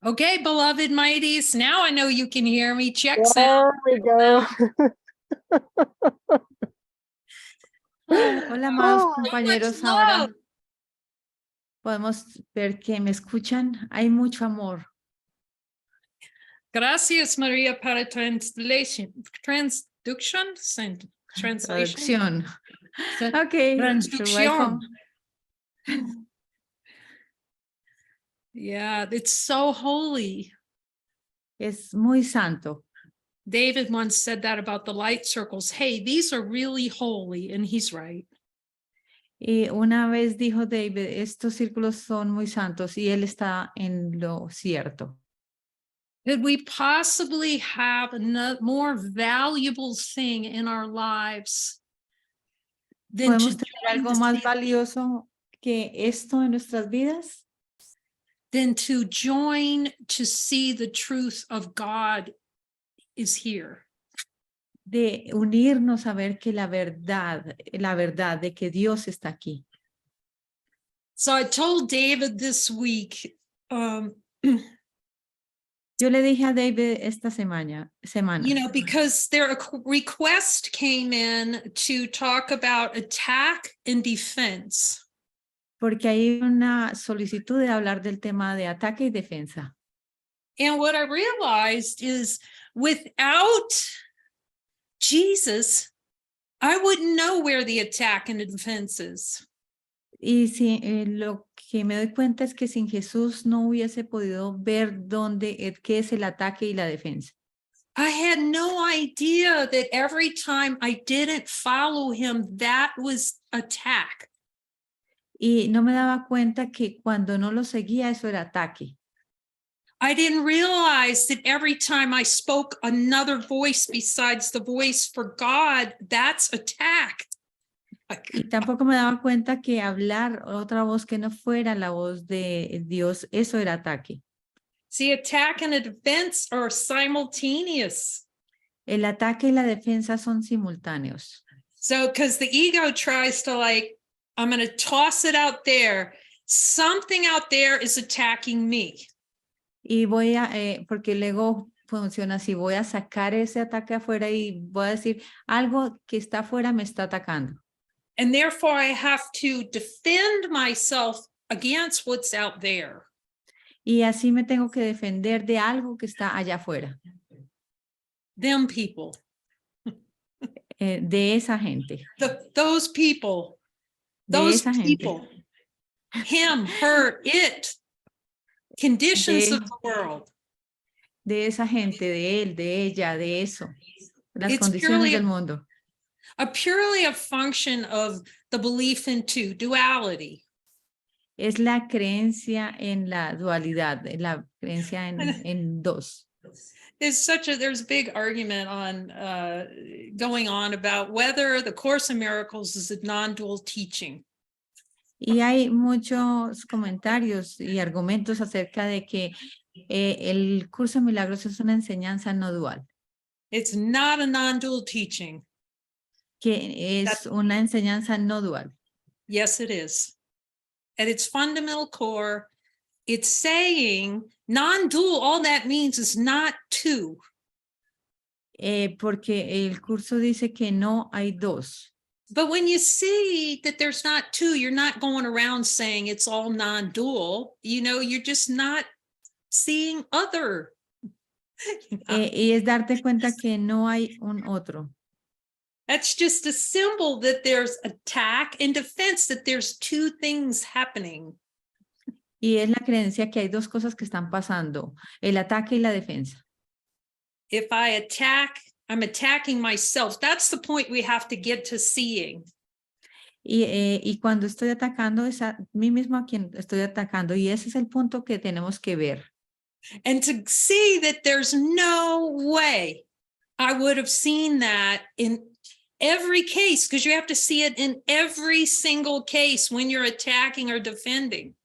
Okay, beloved mighties, now I know you can hear me. Check sound. There we go. Hola, amados Oh, compañeros. love. Ahora podemos ver que me escuchan. Hay mucho amor. Gracias, Maria, para translation. Transduction? Translation? Traducción. Okay, you're Transducción. welcome. Yeah, it's so holy. Es muy santo. David once said that about the light circles. Hey, these are really holy, and he's right. Y una vez dijo David, estos círculos son muy santos, y él está en lo cierto. Could we possibly have a more valuable thing in our lives than to ¿Podemos tener algo más valioso que esto en nuestras vidas? join to see the truth of God is here? De unirnos a ver que la verdad de que Dios está aquí. So I told David this week, Yo le dije a David esta semana. you know, because a request came in to talk about attack and defense. Porque hay una solicitud de hablar del tema de ataque y defensa. And what I realized is without Jesus, I wouldn't know where the attack and the defense is. Y si, lo que me doy cuenta es que sin Jesús no hubiese podido ver qué es el ataque y la defensa. I had no idea that every time I didn't follow him, that was attack. Y no me daba cuenta que cuando no lo seguía, eso era ataque. I didn't realize that every time I spoke another voice besides the voice for God, that's attack. Y tampoco me daba cuenta que hablar otra voz que no fuera la voz de Dios, eso era ataque. See, attack and a defense are simultaneous. El ataque y la defensa son simultáneos. So, because the ego tries to I'm going to toss it out there. Something out there is attacking me. Y porque el ego funciona así, voy a sacar ese ataque afuera y voy a decir, algo que está afuera me está atacando. And therefore I have to defend myself against what's out there. Y así me tengo que defender de algo que está allá afuera. Them people. De esa gente. Those people. Those people. Him, her, it. Conditions of the world. De esa gente, de él, de ella, de eso. Las It's condiciones del mundo. Purely a function of the belief in duality. Es la creencia en la dualidad, la creencia en dos. There's a big argument on going on about whether the Course in Miracles is a non-dual teaching. Y hay muchos comentarios y argumentos acerca de que el curso de milagros es una enseñanza no dual. It's not a non-dual teaching. Que es una enseñanza no dual. Yes, it is. At its fundamental core, it's saying non-dual, all that means is not two. Porque el curso dice que no hay dos. But when you see that there's not two, you're not going around saying it's all non-dual. You know, you're just not seeing other. Y es darte cuenta que no hay un otro. That's just a symbol that there's attack and defense, that there's two things happening. Y es la creencia que hay dos cosas que están pasando, el ataque y la defensa. If I attack, I'm attacking myself. That's the point we have to get to seeing. Y cuando estoy atacando es a mí mismo a quien estoy atacando, y ese es el punto que tenemos que ver. And to see that there's no way I would have seen that in every case, because you have to see it in every single case when you're attacking or defending.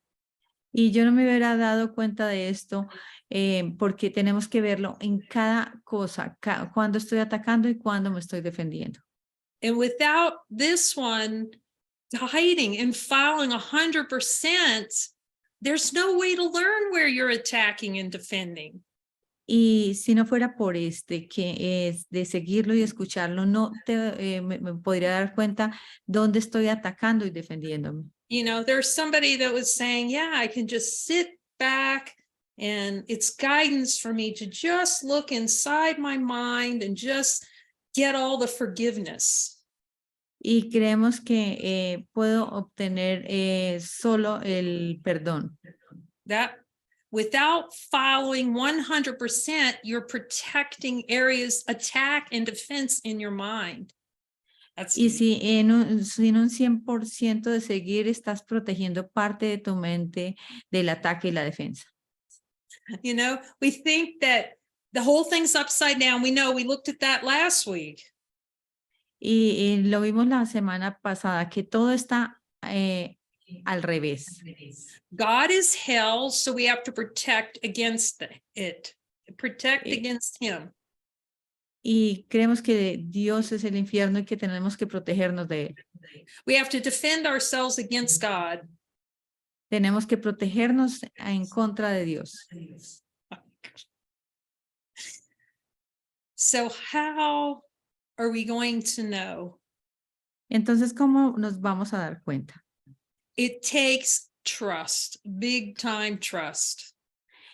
Y yo no me hubiera dado cuenta de esto porque tenemos que verlo en cada cosa, cuando estoy atacando y cuando me estoy defendiendo. And without this one hiding and following 100%, there's no way to learn where you're attacking and defending. Y si no fuera por que es de seguirlo y escucharlo, no me podría dar cuenta dónde estoy atacando y defendiéndome. You know, there's somebody that was saying, yeah, I can just sit back and it's guidance for me to just look inside my mind and just get all the forgiveness. Y creemos que puedo obtener solo el perdón. That without following 100%, you're protecting areas, attack and defense in your mind. That's Y si en un 100% de seguir, estás protegiendo parte de tu mente del ataque y la defensa. You know, we think that the whole thing's upside down. We know, we looked at that last week. Y lo vimos la semana pasada, que todo está al revés. God is hell, so we have to protect against it. Protect against him. Y creemos que Dios es el infierno y que tenemos que protegernos de él. We have to defend ourselves against God. Tenemos que protegernos en contra de Dios. So how are we going to know? Entonces, ¿cómo nos vamos a dar cuenta? It takes trust, big time trust.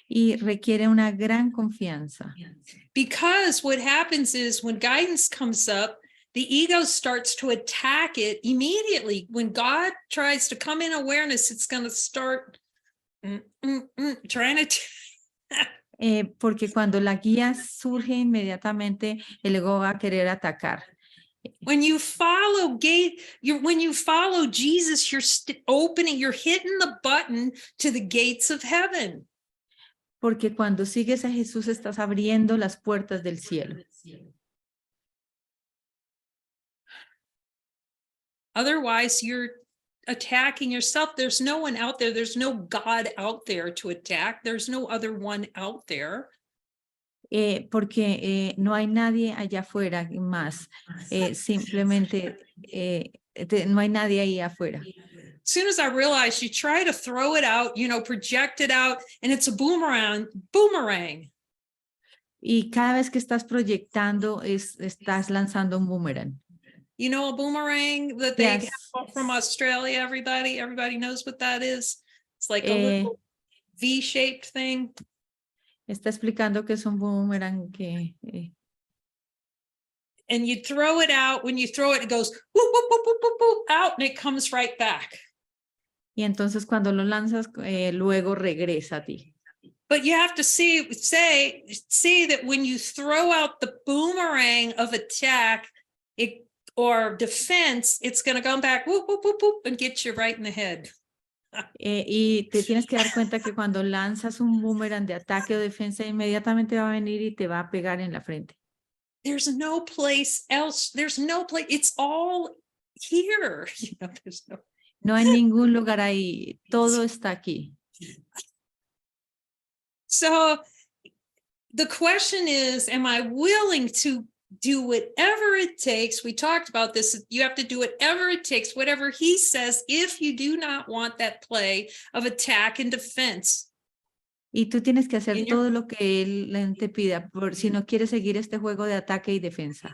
Y requiere una gran confianza. Because what happens is when guidance comes up, the ego starts to attack it immediately. When God tries to come in awareness, it's going to start trying to. Porque cuando la guía surge inmediatamente, el ego va a querer atacar. When you follow when you follow Jesus, you're opening, you're hitting the button to the gates of heaven. Porque cuando sigues a Jesús, estás abriendo las puertas del cielo. Otherwise, you're attacking yourself. There's no one out there. There's no God out there to attack. There's no other one out there. Porque no hay nadie allá afuera más. Simplemente no hay nadie ahí afuera. As soon as I realized you try to throw it out, you know, project it out, and it's a boomerang. Y cada vez que estás proyectando, estás lanzando un boomerang. You know, a boomerang that they have from Australia, everybody knows what that is. It's like a little V-shaped thing. Está explicando que es un boomerang que... And you throw it out. When you throw it, it goes whoop, whoop, whoop, whoop, whoop, whoop, out, and it comes right back. Y entonces cuando lo lanzas, luego regresa a ti. But you have to see that when you throw out the boomerang of attack or defense, it's going to come back whoop, whoop, whoop, whoop, and get you right in the head. Y te tienes que dar cuenta que cuando lanzas un boomerang de ataque o defensa, inmediatamente va a venir y te va a pegar en la frente. There's no place else. There's no place. It's all here. You know, no hay ningún lugar ahí. Todo está aquí. So the question is, am I willing to do whatever it takes? We talked about this. You have to do whatever it takes, whatever he says, if you do not want that play of attack and defense. Y tú tienes que hacer todo lo que él te pida, si no quieres seguir este juego de ataque y defensa.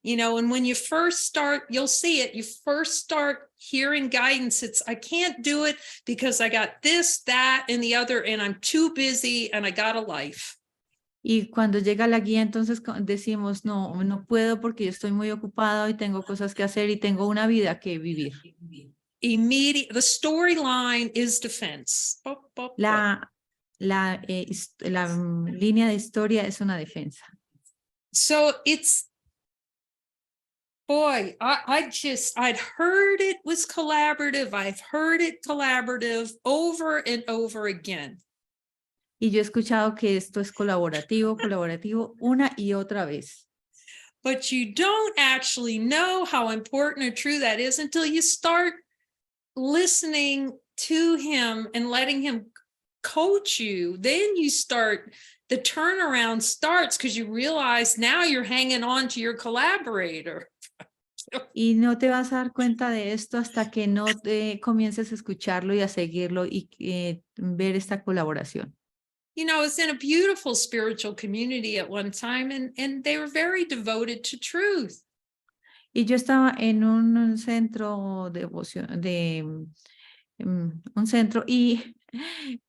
You know, and when you first start, you'll see it. You first start hearing guidance. It's, I can't do it because I got this, that, and the other, and I'm too busy and I got a life. Y cuando llega la guía, entonces decimos, no puedo porque yo estoy muy ocupado y tengo cosas que hacer y tengo una vida que vivir. The storyline is defense. La línea de historia es una defensa. So it's, boy, I'd heard it was collaborative. I've heard it collaborative over and over again. Y yo he escuchado que esto es colaborativo una y otra vez. But you don't actually know how important or true that is until you start listening to him and letting him coach you. Then you start, the turnaround starts because you realize now you're hanging on to your collaborator. Y no te vas a dar cuenta de esto hasta que no te comiences a escucharlo y a seguirlo y ver esta colaboración. You know, I was in a beautiful spiritual community at one time, and they were very devoted to truth. Y yo estaba en un centro un centro y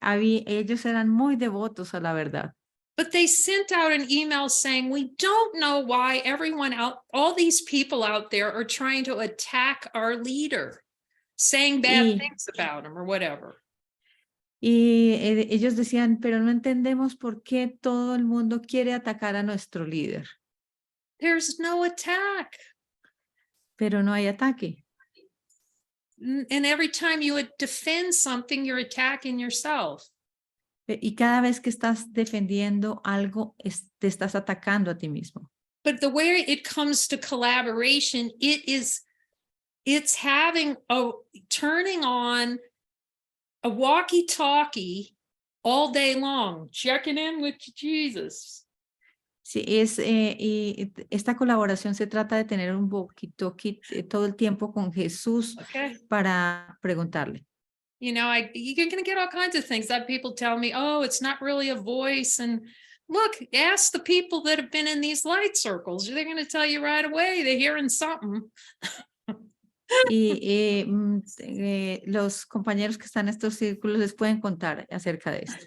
ellos eran muy devotos a la verdad. But they sent out an email saying, we don't know why everyone out, all these people out there are trying to attack our leader, saying bad Y, things about him or whatever. ellos decían, pero no entendemos por qué todo el mundo quiere atacar a nuestro líder, There's no attack. pero no hay ataque. And every time you would defend something, you're attacking yourself. Y cada vez que estás defendiendo algo, te estás atacando a ti mismo. But the way it comes to collaboration, it's having turning on a walkie-talkie all day long, checking in with Jesus. Sí, y esta colaboración se trata de tener un walkie-talkie todo el tiempo con Jesús para preguntarle. You know, you're going to get all kinds of things that people tell me, oh, it's not really a voice. And look, ask the people that have been in these light circles. They're going to tell you right away, they're hearing something. Y los compañeros que están en estos círculos les pueden contar acerca de esto.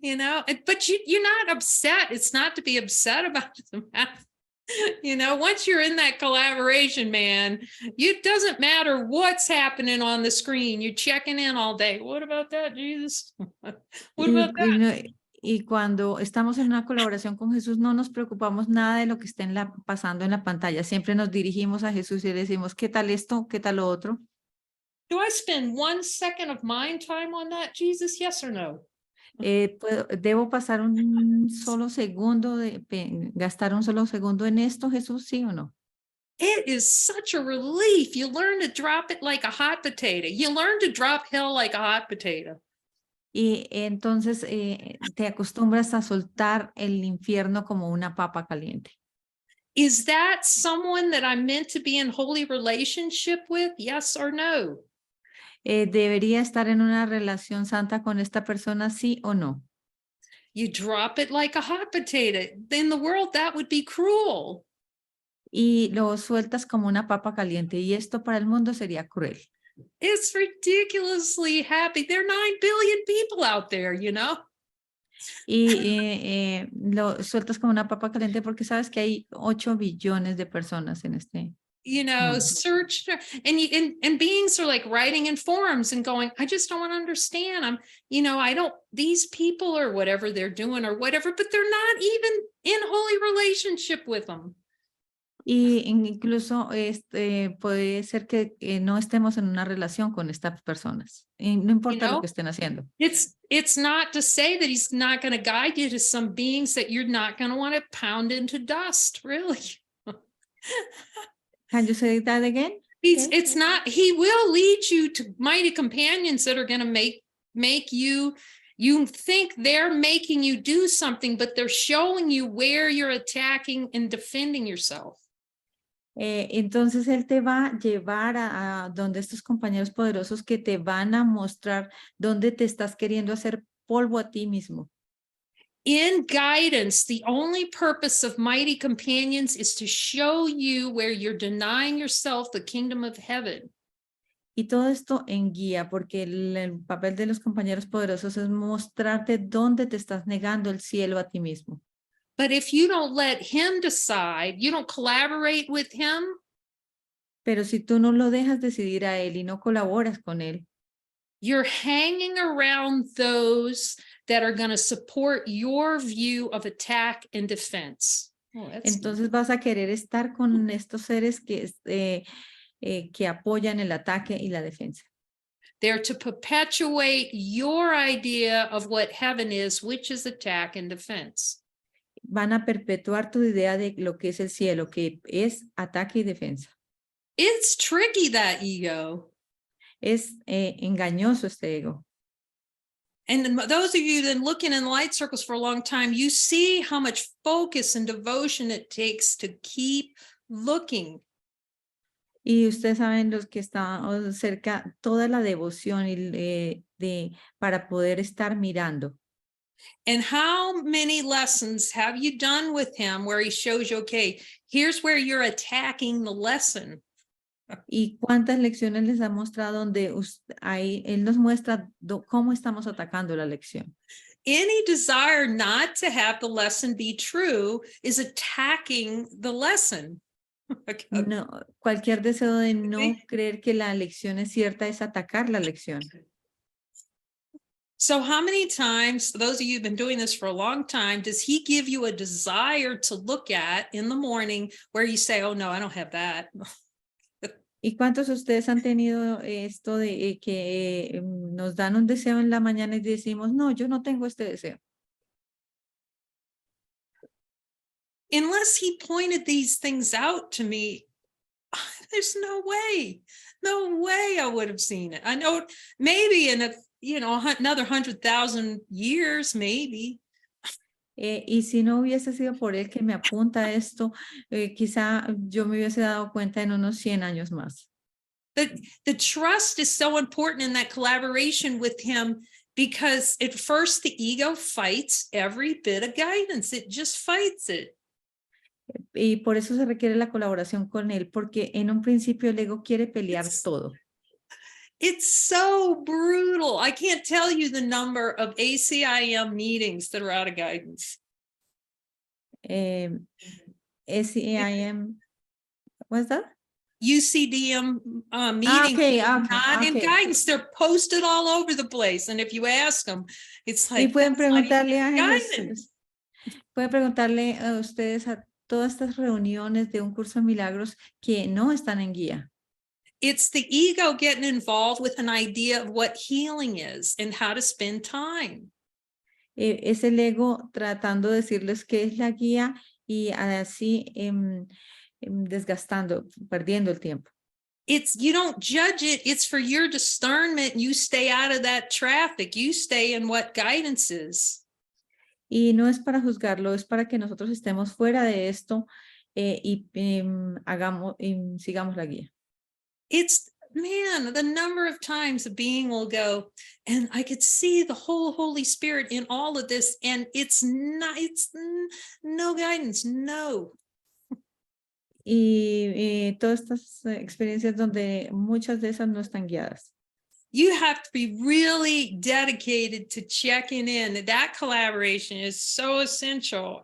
You know, but you're not upset. It's not to be upset about it. You know, once you're in that collaboration, man, it doesn't matter what's happening on the screen. You're checking in all day. What about that, Jesus? What about that? Y cuando estamos en una colaboración con Jesús, no nos preocupamos nada de lo que esté pasando en la pantalla. Siempre nos dirigimos a Jesús y le decimos, ¿qué tal esto? ¿Qué tal lo otro? Do I spend 1 second of mind time on that, Jesus? Yes or no? ¿Debo pasar un solo segundo, gastar un solo segundo en esto, Jesús, sí o no? It is such a relief. You learn to drop it like a hot potato. You learn to drop hell like a hot potato. Y entonces te acostumbras a soltar el infierno como una papa caliente. Is that someone that I'm meant to be in holy relationship with? Yes or no? ¿Debería estar en una relación santa con esta persona, sí o no? You drop it like a hot potato. In the world, that would be cruel. Y lo sueltas como una papa caliente y esto para el mundo sería cruel. It's ridiculously happy. There are 9 billion people out there, you know? Y lo sueltas como una papa caliente porque sabes que hay 8 billones de personas en este. You know, search and beings are like writing in forums and going, I just don't want to understand. These people or whatever they're doing or whatever, but they're not even in holy relationship with them. Y incluso puede ser que no estemos en una relación con estas personas. Y no importa lo que estén haciendo. It's not to say that he's not going to guide you to some beings that you're not going to want to pound into dust, really. Can you say that again? It's not, he will lead you to mighty companions that are going to make you think they're making you do something, but they're showing you where you're attacking and defending yourself. Entonces él te va a llevar a donde estos compañeros poderosos que te van a mostrar dónde te estás queriendo hacer polvo a ti mismo. In guidance, the only purpose of mighty companions is to show you where you're denying yourself the kingdom of heaven. Y todo esto en guía, porque el papel de los compañeros poderosos es mostrarte dónde te estás negando el cielo a ti mismo. But if you don't let him decide, you don't collaborate with him. Pero si tú no lo dejas decidir a él y no colaboras con él, you're hanging around those that are going to support your view of attack and defense. Entonces vas a querer estar con estos seres que apoyan el ataque y la defensa. They're to perpetuate your idea of what heaven is, which is attack and defense. Van a perpetuar tu idea de lo que es el cielo, que es ataque y defensa. It's tricky, that ego. Es engañoso este ego. And those of you that are looking in light circles for a long time, you see how much focus and devotion it takes to keep looking Y ustedes saben los que están cerca, toda la devoción para poder estar mirando. And how many lessons have you done with him where he shows you, okay, here's where you're attacking the lesson. ¿Y cuántas lecciones les ha mostrado donde ahí él nos muestra cómo estamos atacando la lección? Any desire not to have the lesson be true is attacking the lesson. No, cualquier deseo de no creer que la lección es cierta es atacar la lección. So how many times, those of you who've been doing this for a long time, does he give you a desire to look at in the morning where you say, oh no, I don't have that? ¿Y cuántos de ustedes han tenido esto de que nos dan un deseo en la mañana y decimos, no, yo no tengo este deseo? Unless he pointed these things out to me, there's no way I would have seen it. I know maybe in another 100,000 years, maybe. Y si no hubiese sido por él que me apunta esto, quizá yo me hubiese dado cuenta en unos 100 años más. The trust is so important in that collaboration with him, because at first the ego fights every bit of guidance. It just fights it. Y por eso se requiere la colaboración con él, porque en un principio el ego quiere pelear todo. It's so brutal. I can't tell you the number of ACIM meetings that are out of guidance. ACIM, what's that? UCDM meetings not in okay. guidance. They're posted all over the place. And if you ask them, it's like, y pueden preguntarle a guidance. Pueden preguntarle a ustedes a todas estas reuniones de un curso de milagros que no están en guía. It's the ego getting involved with an idea of what healing is and how to spend time. Es el ego tratando de decirles qué es la guía y así desgastando, perdiendo el tiempo. You don't judge it. It's for your discernment. You stay out of that traffic. You stay in what guidance is. Y no es para juzgarlo, es para que nosotros estemos fuera de esto y sigamos la guía. It's, man, the number of times a being will go, and I could see the whole Holy Spirit in all of this, and it's no guidance, no. Y todas estas experiencias donde muchas de esas no están guiadas. You have to be really dedicated to checking in. That collaboration is so essential.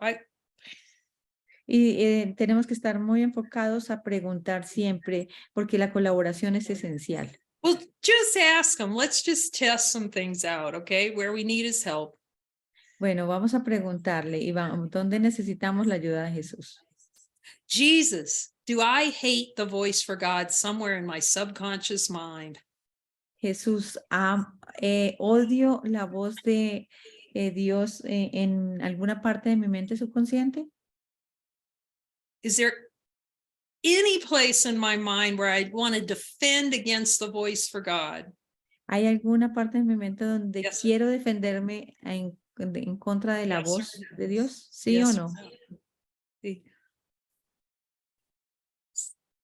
Y tenemos que estar muy enfocados a preguntar siempre, porque la colaboración es esencial. Well, just ask them. Let's just test some things out, okay? Where we need his help. Bueno, vamos a preguntarle, y ¿dónde necesitamos la ayuda de Jesús? Jesus, do I hate the voice for God somewhere in my subconscious mind? Jesús, odio la voz de Dios en alguna parte de mi mente subconsciente. Is there any place in my mind where I want to defend against the voice for God? ¿Hay alguna parte de mi mente donde Yes, quiero defenderme en contra de la voz de Dios? ¿Sí o no?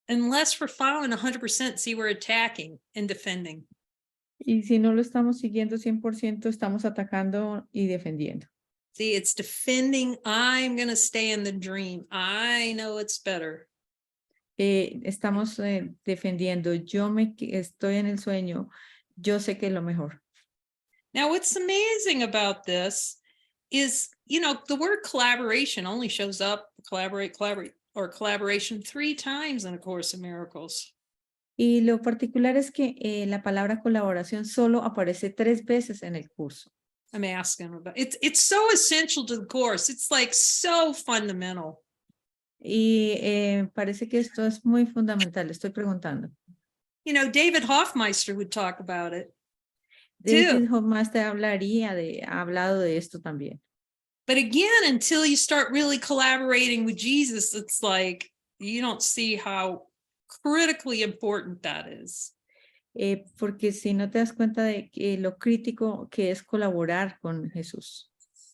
Unless we're following 100%, see, we're attacking and defending. Y si no lo estamos siguiendo 100%, estamos atacando y defendiendo. See, it's defending. I'm going to stay in the dream. I know it's better. Estamos defendiendo. Estoy en el sueño. Yo sé que es lo mejor. Now, what's amazing about this is, the word collaboration only shows up, collaborate, or collaboration 3 times in A Course in Miracles. Y lo particular es que la palabra colaboración solo aparece 3 veces en el curso. I'm asking about it. It's so essential to the course. It's like so fundamental. Y parece que esto es muy fundamental. Estoy preguntando. David Hoffmeister would talk about it. David Hoffmeister ha hablado de esto también. But again, until you start really collaborating with Jesus, it's like you don't see how critically important that is. Porque si no te das cuenta de lo crítico que es colaborar con Jesús.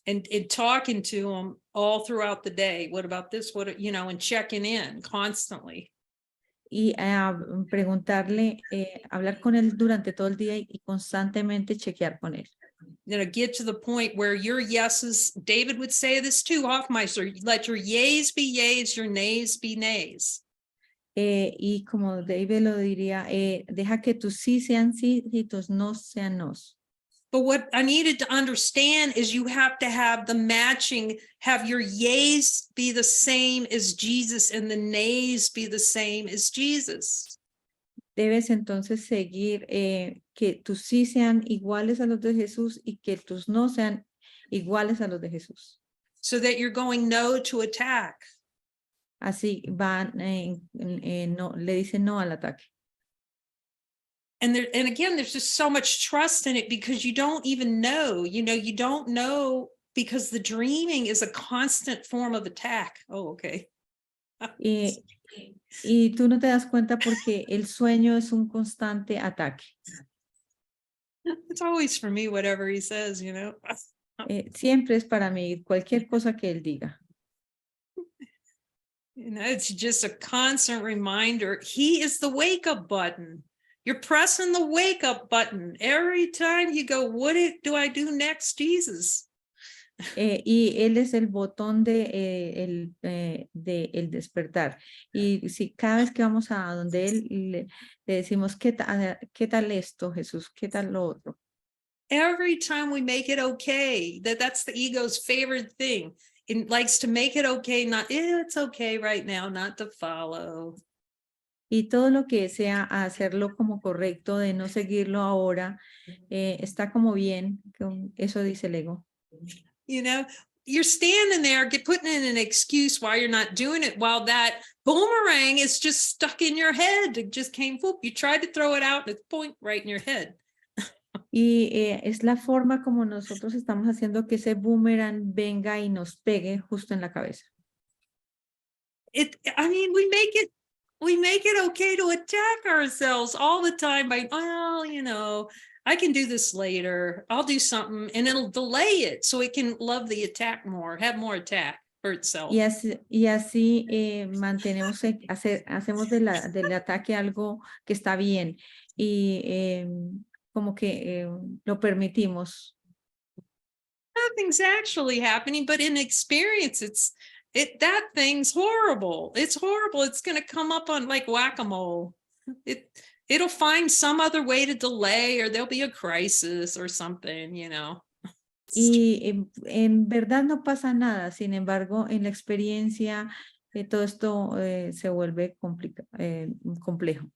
And talking to him all throughout the day. What about this? And checking in constantly. y preguntarle, hablar con él durante todo el día y constantemente chequear con él. Get to the point where your yeses, David would say this too, Hoffmeister, let your yeas be yeas, your nays be nays. Y como David lo diría, deja que tus sí sean sí y tus no sean nos. But what I needed to understand is you have to have the matching, have your yeas be the same as Jesus and the nays be the same as Jesus. Debes entonces seguir que tus sí sean iguales a los de Jesús y que tus no sean iguales a los de Jesús. So that you're going no to attack. Así van, no, le dicen no al ataque. And again, there's just so much trust in it because you don't even know, you don't know because the dreaming is a constant form of attack. Oh, okay. Y tú no te das cuenta porque el sueño es un constante ataque. It's always for me, whatever he says, Siempre es para mí cualquier cosa que él diga. It's just a constant reminder. He is the wake up button. You're pressing the wake up button every time you go, what do I do next, Jesus? Y él es el botón de el despertar. Y si cada vez que vamos a donde él le decimos, ¿qué tal esto, Jesús? ¿Qué tal lo otro? Every time we make it okay, that's the ego's favorite thing. It likes to make it okay, it's okay right now, not to follow. Y todo lo que sea hacerlo como correcto, de no seguirlo ahora, está como bien. Eso dice el ego. You're standing there, putting in an excuse why you're not doing it, while that boomerang is just stuck in your head. It just came, whoop, you tried to throw it out, and it's point right in your head. Y es la forma como nosotros estamos haciendo que ese boomerang venga y nos pegue justo en la cabeza. We make it okay to attack ourselves all the time by, well, I can do this later. I'll do something, and it'll delay it so it can love the attack more, have more attack for itself. Y así mantenemos, hacemos del ataque algo que está bien y como que lo permitimos. Nothing's actually happening, but in experience, that thing's horrible. It's horrible. It's going to come up on like whack-a-mole. It'll find some other way to delay, or there'll be a crisis or something, Y en verdad no pasa nada. Sin embargo, en la experiencia, todo esto se vuelve complejo.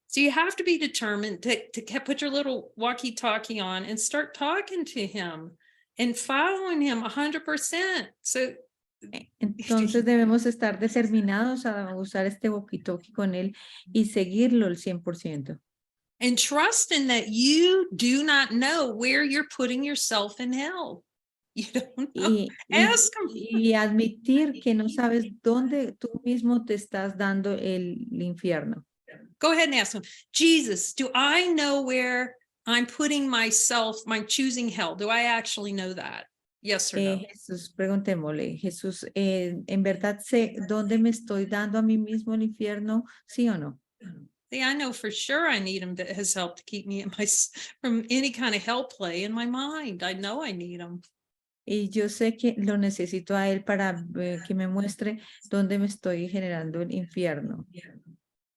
So you have to be determined to put your little walkie-talkie on and start talking to him and following him 100%. So entonces debemos estar determinados a usar este walkie-talkie con él y seguirlo el 100%. And trusting that you do not know where you're putting yourself in hell. You don't know. Ask him. Y admitir que no sabes dónde tú mismo te estás dando el infierno. Go ahead and ask him, Jesus, do I know where I'm putting myself, I'm choosing hell? Do I actually know that? Yes or no? Jesús, preguntémosle, Jesús, ¿en verdad sé dónde me estoy dando a mí mismo el infierno? ¿Sí o no? See, I know for sure I need him, that has helped to keep me from any kind of hell play in my mind. I know I need him. Y yo sé que lo necesito a él para que me muestre dónde me estoy generando el infierno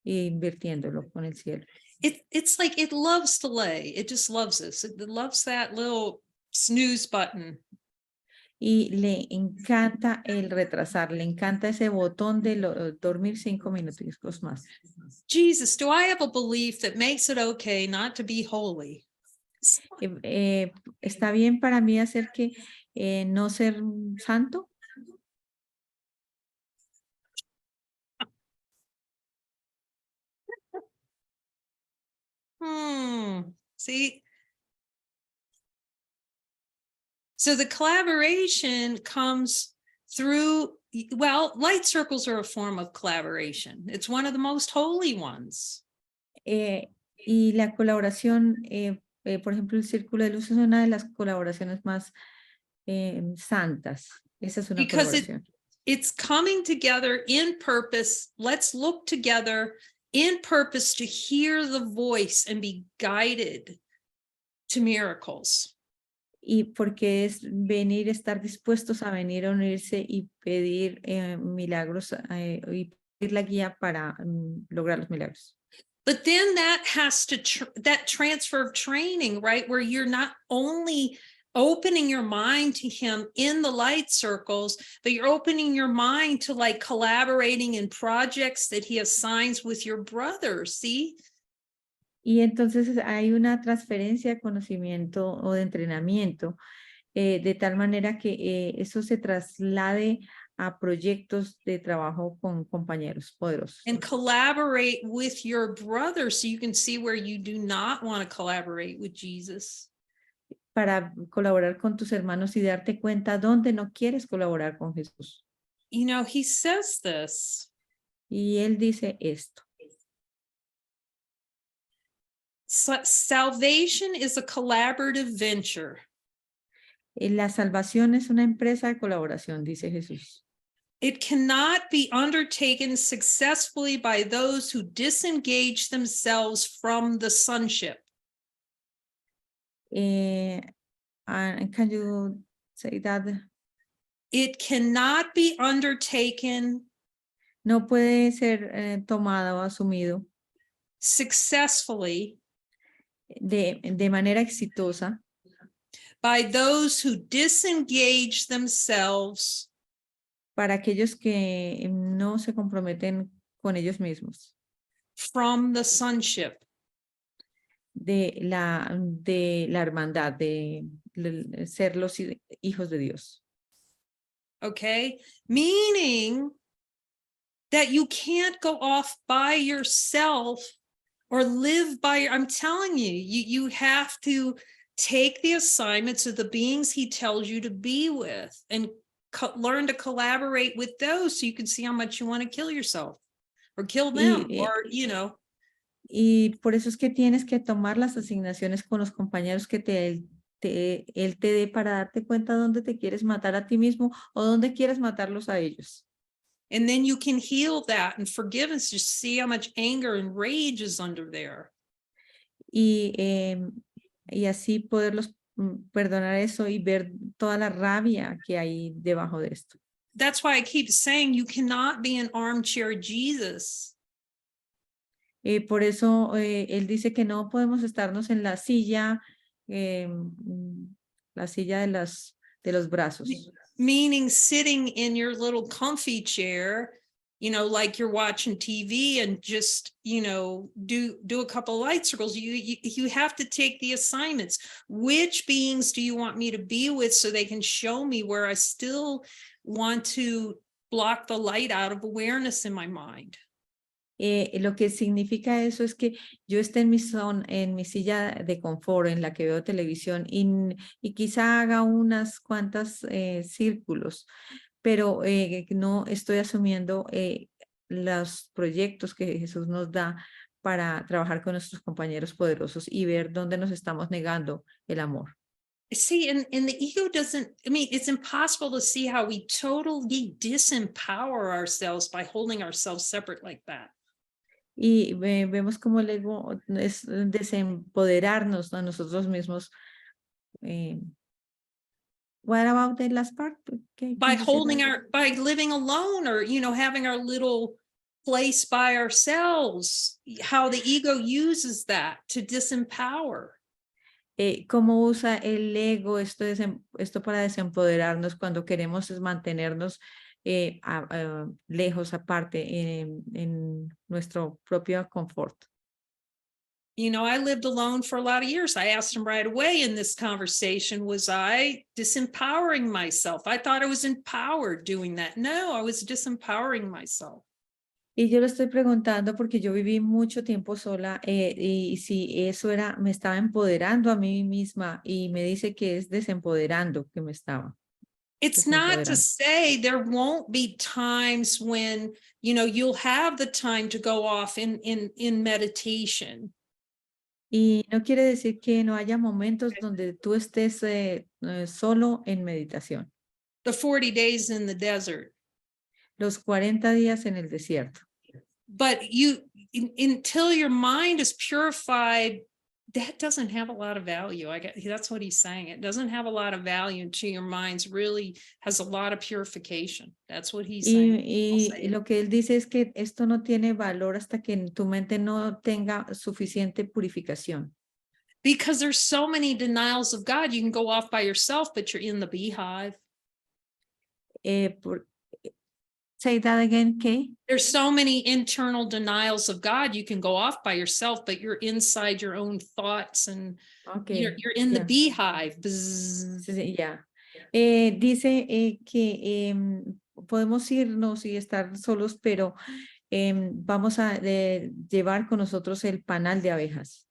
e invirtiéndolo con el cielo. It's like it loves delay. It just loves us. It loves that little snooze button. Y le encanta el retrasar, le encanta ese botón de dormir 5 minutos más. Jesus, do I have a belief that makes it okay not to be holy? ¿Está bien para mí hacer que no ser santo? See? So the collaboration comes through, well, light circles are a form of collaboration. It's one of the most holy ones. Y la colaboración, por ejemplo, el círculo de luz es una de las colaboraciones más santas. Esa es una colaboración. It's coming together in purpose. Let's look together in purpose to hear the voice and be guided to miracles. Y porque es venir, estar dispuestos a venir a unirse y pedir milagros y pedir la guía para lograr los milagros. But then that has to, that transfer of training, right? Where you're not only opening your mind to him in the light circles, but you're opening your mind to like collaborating in projects that he assigns with your brothers, see? Y entonces hay una transferencia de conocimiento o de entrenamiento de tal manera que eso se traslade a proyectos de trabajo con compañeros poderosos. And collaborate with your brothers so you can see where you do not want to collaborate with Jesus. Para colaborar con tus hermanos y darte cuenta dónde no quieres colaborar con Jesús. You know, he says this. Y él dice esto. Salvation is a collaborative venture. La salvación es una empresa de colaboración, dice Jesús. It cannot be undertaken successfully by those who disengage themselves from the sonship. Can you say that? It cannot be undertaken No puede ser tomado o asumido successfully de manera exitosa by those who disengage themselves para aquellos que no se comprometen con ellos mismos. From the sonship. De la hermandad, de ser los hijos de Dios. Okay, meaning that you can't go off by yourself or live by, I'm telling you, you have to take the assignments of the beings he tells you to be with and learn to collaborate with those so you can see how much you want to kill yourself or kill them or, you know. Y por eso es que tienes que tomar las asignaciones con los compañeros que él te dé para darte cuenta dónde te quieres matar a ti mismo o dónde quieres matarlos a ellos. And then you can heal that and forgiveness. Just see how much anger and rage is under there. Y así poderlos perdonar eso y ver toda la rabia que hay debajo de esto. That's why I keep saying you cannot be an armchair Jesus. Por eso él dice que no podemos estarnos en la silla de los brazos. Meaning sitting in your little comfy chair, you know, like you're watching TV and just, you know, do a couple light circles. You have to take the assignments. Which beings do you want me to be with so they can show me where I still want to block the light out of awareness in my mind? Lo que significa eso es que yo esté en mi silla de confort en la que veo televisión y quizá haga unas cuantas círculos, pero no estoy asumiendo los proyectos que Jesús nos da para trabajar con nuestros compañeros poderosos y ver dónde nos estamos negando el amor. See, and the ego doesn't, I mean, it's impossible to see how we totally disempower ourselves by holding ourselves separate like that. Y vemos como el ego es desempoderarnos a nosotros mismos. What about the last part? By holding by living alone or, you know, having our little place by ourselves, how the ego uses that to disempower. Cómo usa el ego esto para desempoderarnos cuando queremos mantenernos lejos, aparte, en nuestro propio confort. You know, I lived alone for a lot of years. I asked him right away in this conversation, was I disempowering myself? I thought I was empowered doing that. No, I was disempowering myself. Y yo le estoy preguntando porque yo viví mucho tiempo sola y si eso me estaba empoderando a mí misma y me dice que es desempoderando que me estaba. It's not to say there won't be times when, you know, you'll have the time to go off in meditation. Y no quiere decir que no haya momentos donde tú estés solo en meditación. The 40 days in the desert. Los 40 días en el desierto. But you until your mind is purified, that doesn't have a lot of value. That's what he's saying. It doesn't have a lot of value until your mind's really has a lot of purification. That's what he's saying. Y lo que él dice es que esto no tiene valor hasta que tu mente no tenga suficiente purificación. Because there's so many denials of God. You can go off by yourself, but you're in the beehive. Say that again, ¿qué? There's so many internal denials of God. You can go off by yourself, but you're inside your own thoughts and Okay, you're in the yeah. beehive. Sí, ya. Dice que podemos irnos y estar solos, pero vamos a llevar con nosotros el panal de abejas.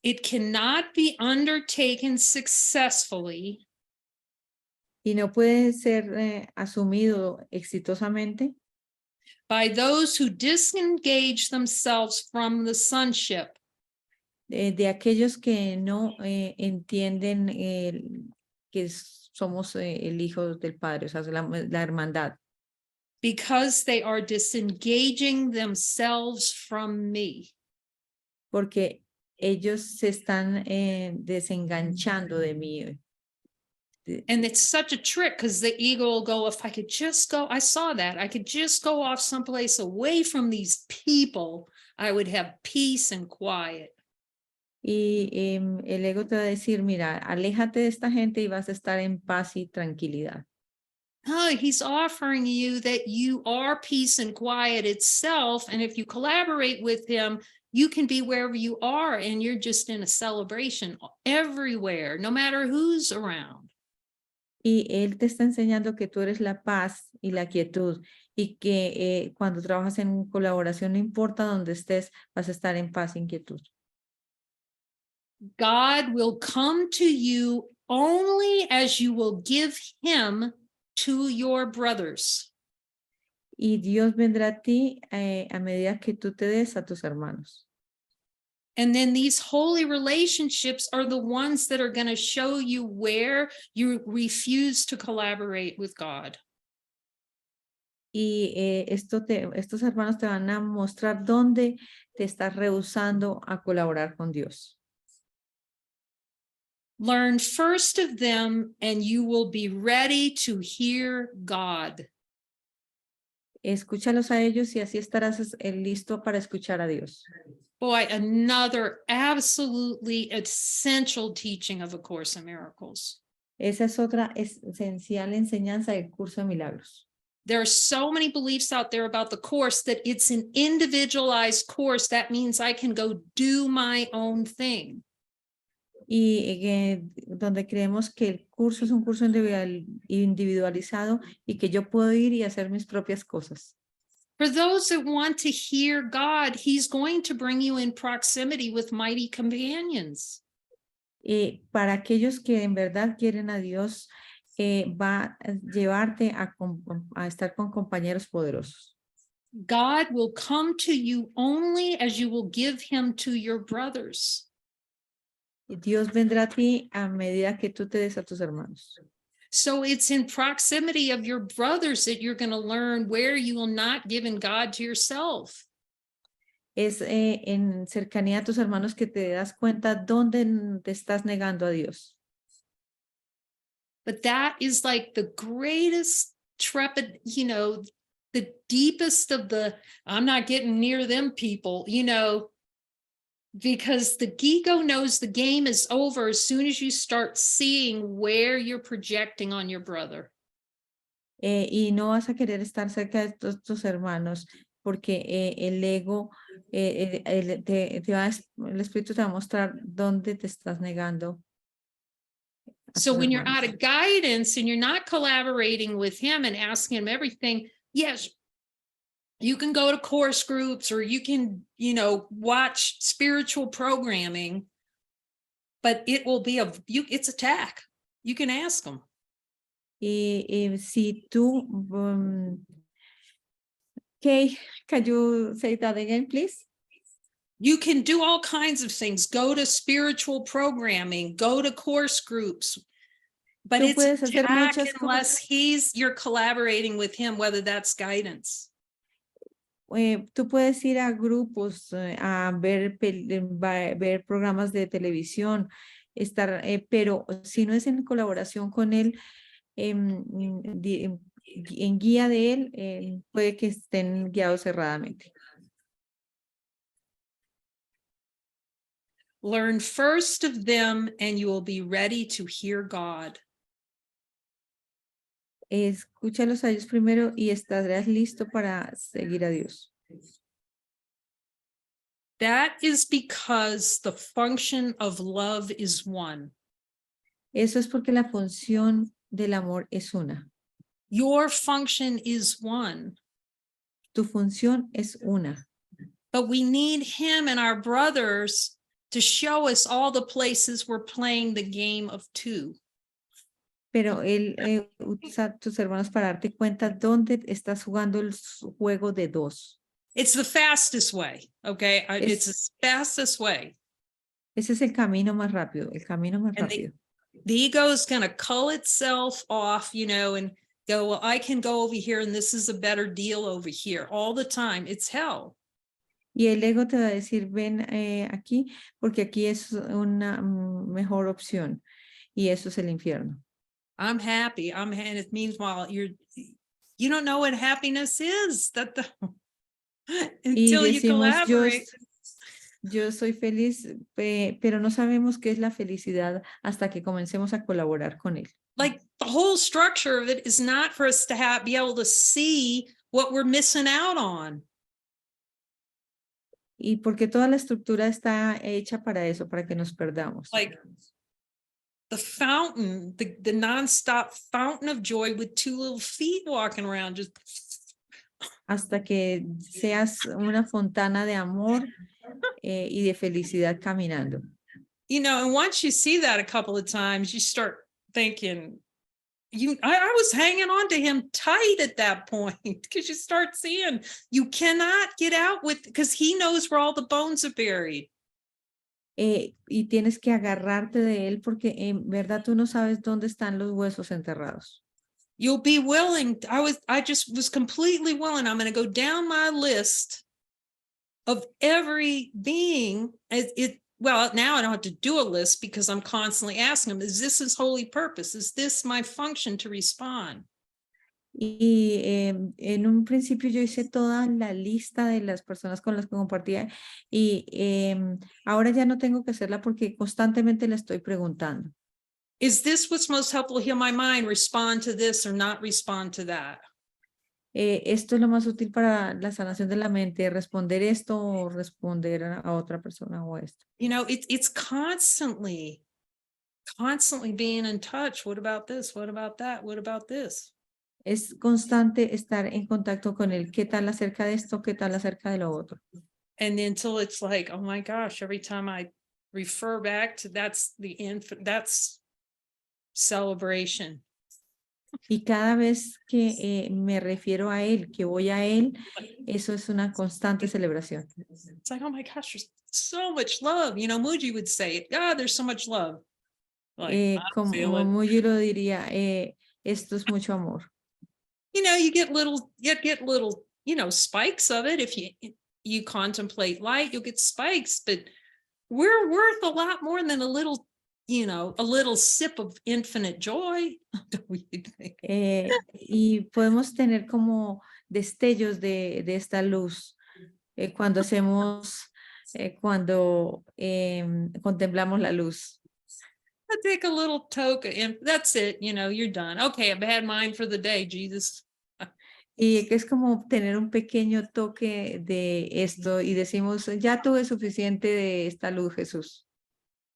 It cannot be undertaken successfully Y no puede ser asumido exitosamente by those who disengage themselves from the sonship. De aquellos que no entienden que somos el hijo del Padre, o sea, la hermandad. Because they are disengaging themselves from me. Porque ellos se están desenganchando de mí. And it's such a trick because the ego will go, if I could just go, I saw that, I could just go off someplace away from these people, I would have peace and quiet. Y el ego te va a decir, mira, aléjate de esta gente y vas a estar en paz y tranquilidad. Oh, he's offering you that you are peace and quiet itself. And if you collaborate with him, you can be wherever you are and you're just in a celebration everywhere, no matter who's around. Y él te está enseñando que tú eres la paz y la quietud y que cuando trabajas en colaboración, no importa dónde estés, vas a estar en paz y quietud. God will come to you only as you will give him to your brothers. Y Dios vendrá a ti a medida que tú te des a tus hermanos. And then these holy relationships are the ones that are going to show you where you refuse to collaborate with God. Y estos hermanos te van a mostrar dónde te estás rehusando a colaborar con Dios. Learn first of them and you will be ready to hear God. Escúchalos a ellos y así estarás listo para escuchar a Dios. Boy, another absolutely essential teaching of A Course in Miracles. Esa es otra esencial enseñanza del curso de milagros. There are so many beliefs out there about the course that it's an individualized course. That means I can go do my own thing. Y donde creemos que el curso es un curso individualizado y que yo puedo ir y hacer mis propias cosas. For those that want to hear God, he's going to bring you in proximity with mighty companions. Para aquellos que en verdad quieren a Dios, va a llevarte a estar con compañeros poderosos. God will come to you only as you will give him to your brothers. Dios vendrá a ti a medida que tú te des a tus hermanos. So it's in proximity of your brothers that you're going to learn where you will not give in God to yourself. Es en cercanía a tus hermanos que te das cuenta dónde te estás negando a Dios. But that is like the greatest the deepest of the, I'm not getting near them people, because the ego knows the game is over as soon as you start seeing where you're projecting on your brother. Y no vas a querer estar cerca de tus hermanos porque el ego, el espíritu te va a mostrar dónde te estás negando. So when you're out of guidance and you're not collaborating with him and asking him everything, yes, you can go to course groups or you can, watch spiritual programming, but it will be it's attack. You can ask them. Y si tú, okay, can you say that again, please? You can do all kinds of things. Go to spiritual programming, go to course groups, but it's attack unless you're collaborating with him, whether that's guidance. tú puedes ir a grupos, a ver, ver programas de televisión, estar, pero si no es en colaboración con él, en guía de él, puede que estén guiados erradamente. Learn first of them and you will be ready to hear God. Escúchalos a ellos primero y estarás listo para seguir a Dios. That is because the function of love is one. Eso es porque la función del amor es una. Your function is one. Tu función es una. But we need him and our brothers to show us all the places we're playing the game of two. Pero él usa tus hermanos para darte cuenta dónde estás jugando el juego de dos. It's the fastest way, okay? It's the fastest way. Ese es el camino más rápido, el camino más And rápido. the ego is going to cull itself off, you know, and go, well, I can go over here and this is a better deal over here all the time. It's hell. Y el ego te va a decir, ven aquí, porque aquí es una mejor opción. Y eso es el infierno. I'm happy. And it means while you don't know what happiness is until you collaborate. Yo soy feliz, pero no sabemos qué es la felicidad hasta que comencemos a colaborar con él. Like the whole structure of it is not for us to be able to see what we're missing out on. Y porque toda la estructura está hecha para eso, para que nos perdamos. Like the fountain, the nonstop fountain of joy with two little feet walking around, just hasta que seas una fontana de amor y de felicidad caminando. You know, and once you see that a couple of times, you start thinking, I was hanging on to him tight at that point, because you start seeing you cannot get out with, because he knows where all the bones are buried. Y tienes que agarrarte de él porque en verdad tú no sabes dónde están los huesos enterrados. You'll be willing. I just was completely willing. I'm going to go down my list of every being. Well, now I don't have to do a list because I'm constantly asking him, is this his holy purpose? Is this my function to respond? Y en un principio yo hice toda la lista de las personas con las que compartía y ahora ya no tengo que hacerla porque constantemente le estoy preguntando. Is this what's most helpful to heal my mind? Respond to this or not respond to that? Esto es lo más útil para la sanación de la mente, responder esto o responder a otra persona o esto. You know, it's constantly being in touch. What about this? What about that? What about this? Es constante estar en contacto con él. ¿Qué tal acerca de esto? ¿Qué tal acerca de lo otro? And until it's like, oh my gosh, every time I refer back to that's celebration. Y cada vez que me refiero a él, que voy a él, eso es una constante celebración. It's like, oh my gosh, there's so much love. You know, Muji would say, there's so much love. Like, Como Muji lo diría, esto es mucho amor. You know, you get little, you know, spikes of it. If you contemplate light, you'll get spikes, but we're worth a lot more than a little, you know, a little sip of infinite joy. Y podemos tener como destellos de esta luz cuando hacemos, cuando contemplamos la luz. I take a little token and that's it. You know, you're done. Okay, I've had mine for the day, Jesus. Y es como tener un pequeño toque de esto y decimos, ya tuve suficiente de esta luz, Jesús.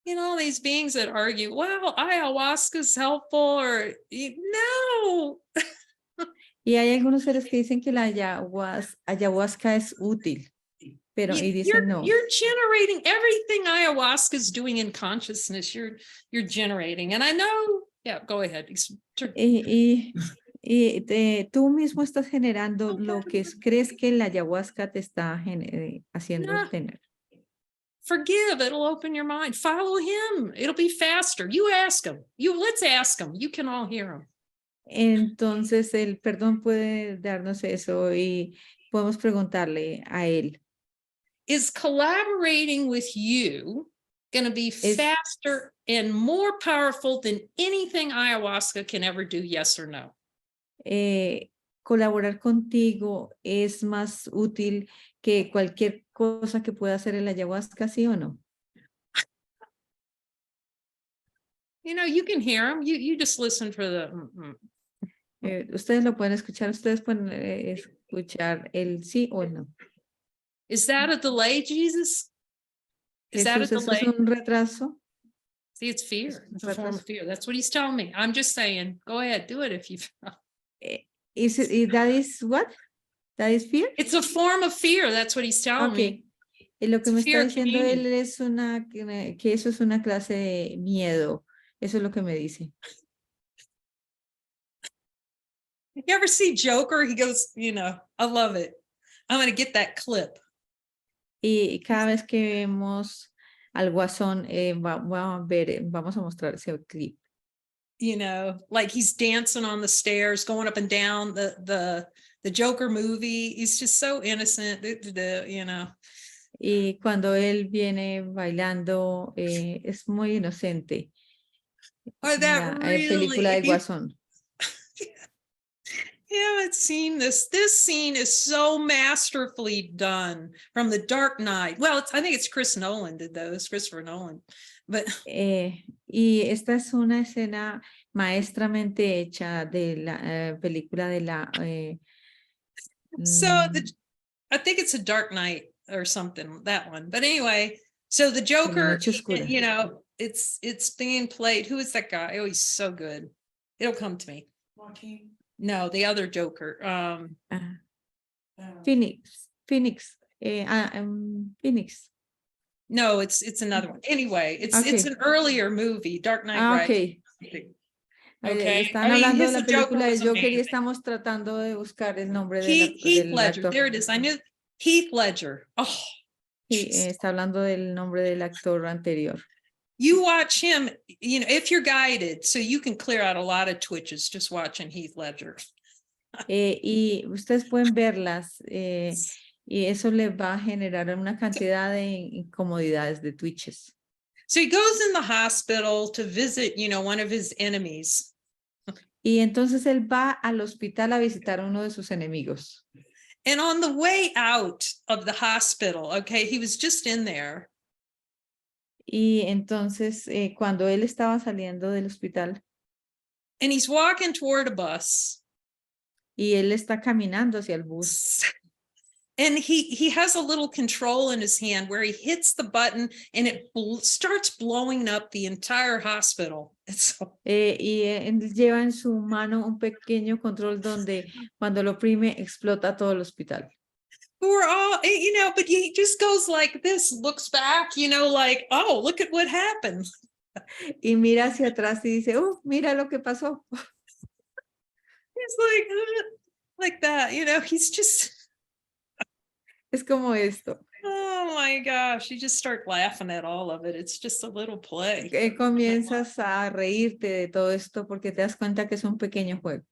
You know, these beings that argue, well, ayahuasca is helpful or no. Y hay algunos seres que dicen que la ayahuasca es útil, pero y dicen no. You're generating everything ayahuasca is doing in consciousness. You're generating, and I know. Yeah, go ahead. Tú mismo estás generando lo que crees que la ayahuasca te está haciendo tener. Forgive, it'll open your mind. Follow him, it'll be faster. You ask him. Let's ask him. You can all hear him. Entonces el perdón puede darnos eso y podemos preguntarle a él. Is collaborating with you going to be faster and more powerful than anything ayahuasca can ever do? Yes or no? Colaborar contigo es más útil que cualquier cosa que pueda hacer el ayahuasca, ¿sí o no? You know, you can hear them. You just listen for the. Ustedes lo pueden escuchar, ustedes pueden escuchar el sí o el no. Is that a delay, Jesus? Is that a Jesús, ¿eso delay? es un retraso? See, it's fear. It's a form of fear. That's what he's telling me. I'm just saying, go ahead, do it if you. That is what? That is fear? It's a form of fear. That's what he's telling me. Y lo que It's me fear está diciendo communion. él es que eso es una clase de miedo. Eso es lo que me dice. You ever see Joker? He goes, you know, I love it. I'm going to get that clip. Y cada vez que vemos al guasón, vamos a mostrar ese clip. You know, like he's dancing on the stairs, going up and down the Joker movie. He's just so innocent, you know. Y cuando él viene bailando, es muy inocente. Oh, that La really, película de Guasón. You haven't seen this. This scene is so masterfully done from The Dark Knight. Well, I think it's Chris Nolan did those, Christopher Nolan. But y esta es una escena maestramente hecha de la película de la. So I think it's a Dark Knight or something, that one. But anyway, so the Joker, you know, it's being played. Who is that guy? Oh, he's so good. It'll come to me. No, the other Joker. Phoenix. Phoenix. No, it's another one. Anyway, it's an earlier movie, Dark Knight Rises. Okay. Están hablando de la película de Joker y estamos tratando de buscar el nombre Heath Ledger. actor. There it is. I knew Heath Ledger. Oh, está hablando del nombre del actor anterior. You watch him, you know, if you're guided, so you can clear out a lot of twitches just watching Heath Ledger. Y ustedes pueden verlas y eso les va a generar una cantidad de incomodidades, de twitches. So he goes in the hospital to visit, you know, one of his enemies. Y entonces él va al hospital a visitar a uno de sus enemigos. And on the way out of the hospital, okay, he was just in there. Y entonces cuando él estaba saliendo del hospital. And he's walking toward a bus. Y él está caminando hacia el bus. And he has a little control in his hand where he hits the button and it starts blowing up the entire hospital. Y él lleva en su mano un pequeño control donde cuando lo oprime explota todo el hospital. We're all, you know, but he just goes like this, looks back, you know, like, oh, look at what happened. Y mira hacia atrás y dice, oh, mira lo que pasó. He's like that, you know, he's just. Es como esto. Oh my gosh, you just start laughing at all of it. It's just a little play. Comienzas a reírte de todo esto porque te das cuenta que es un pequeño juego.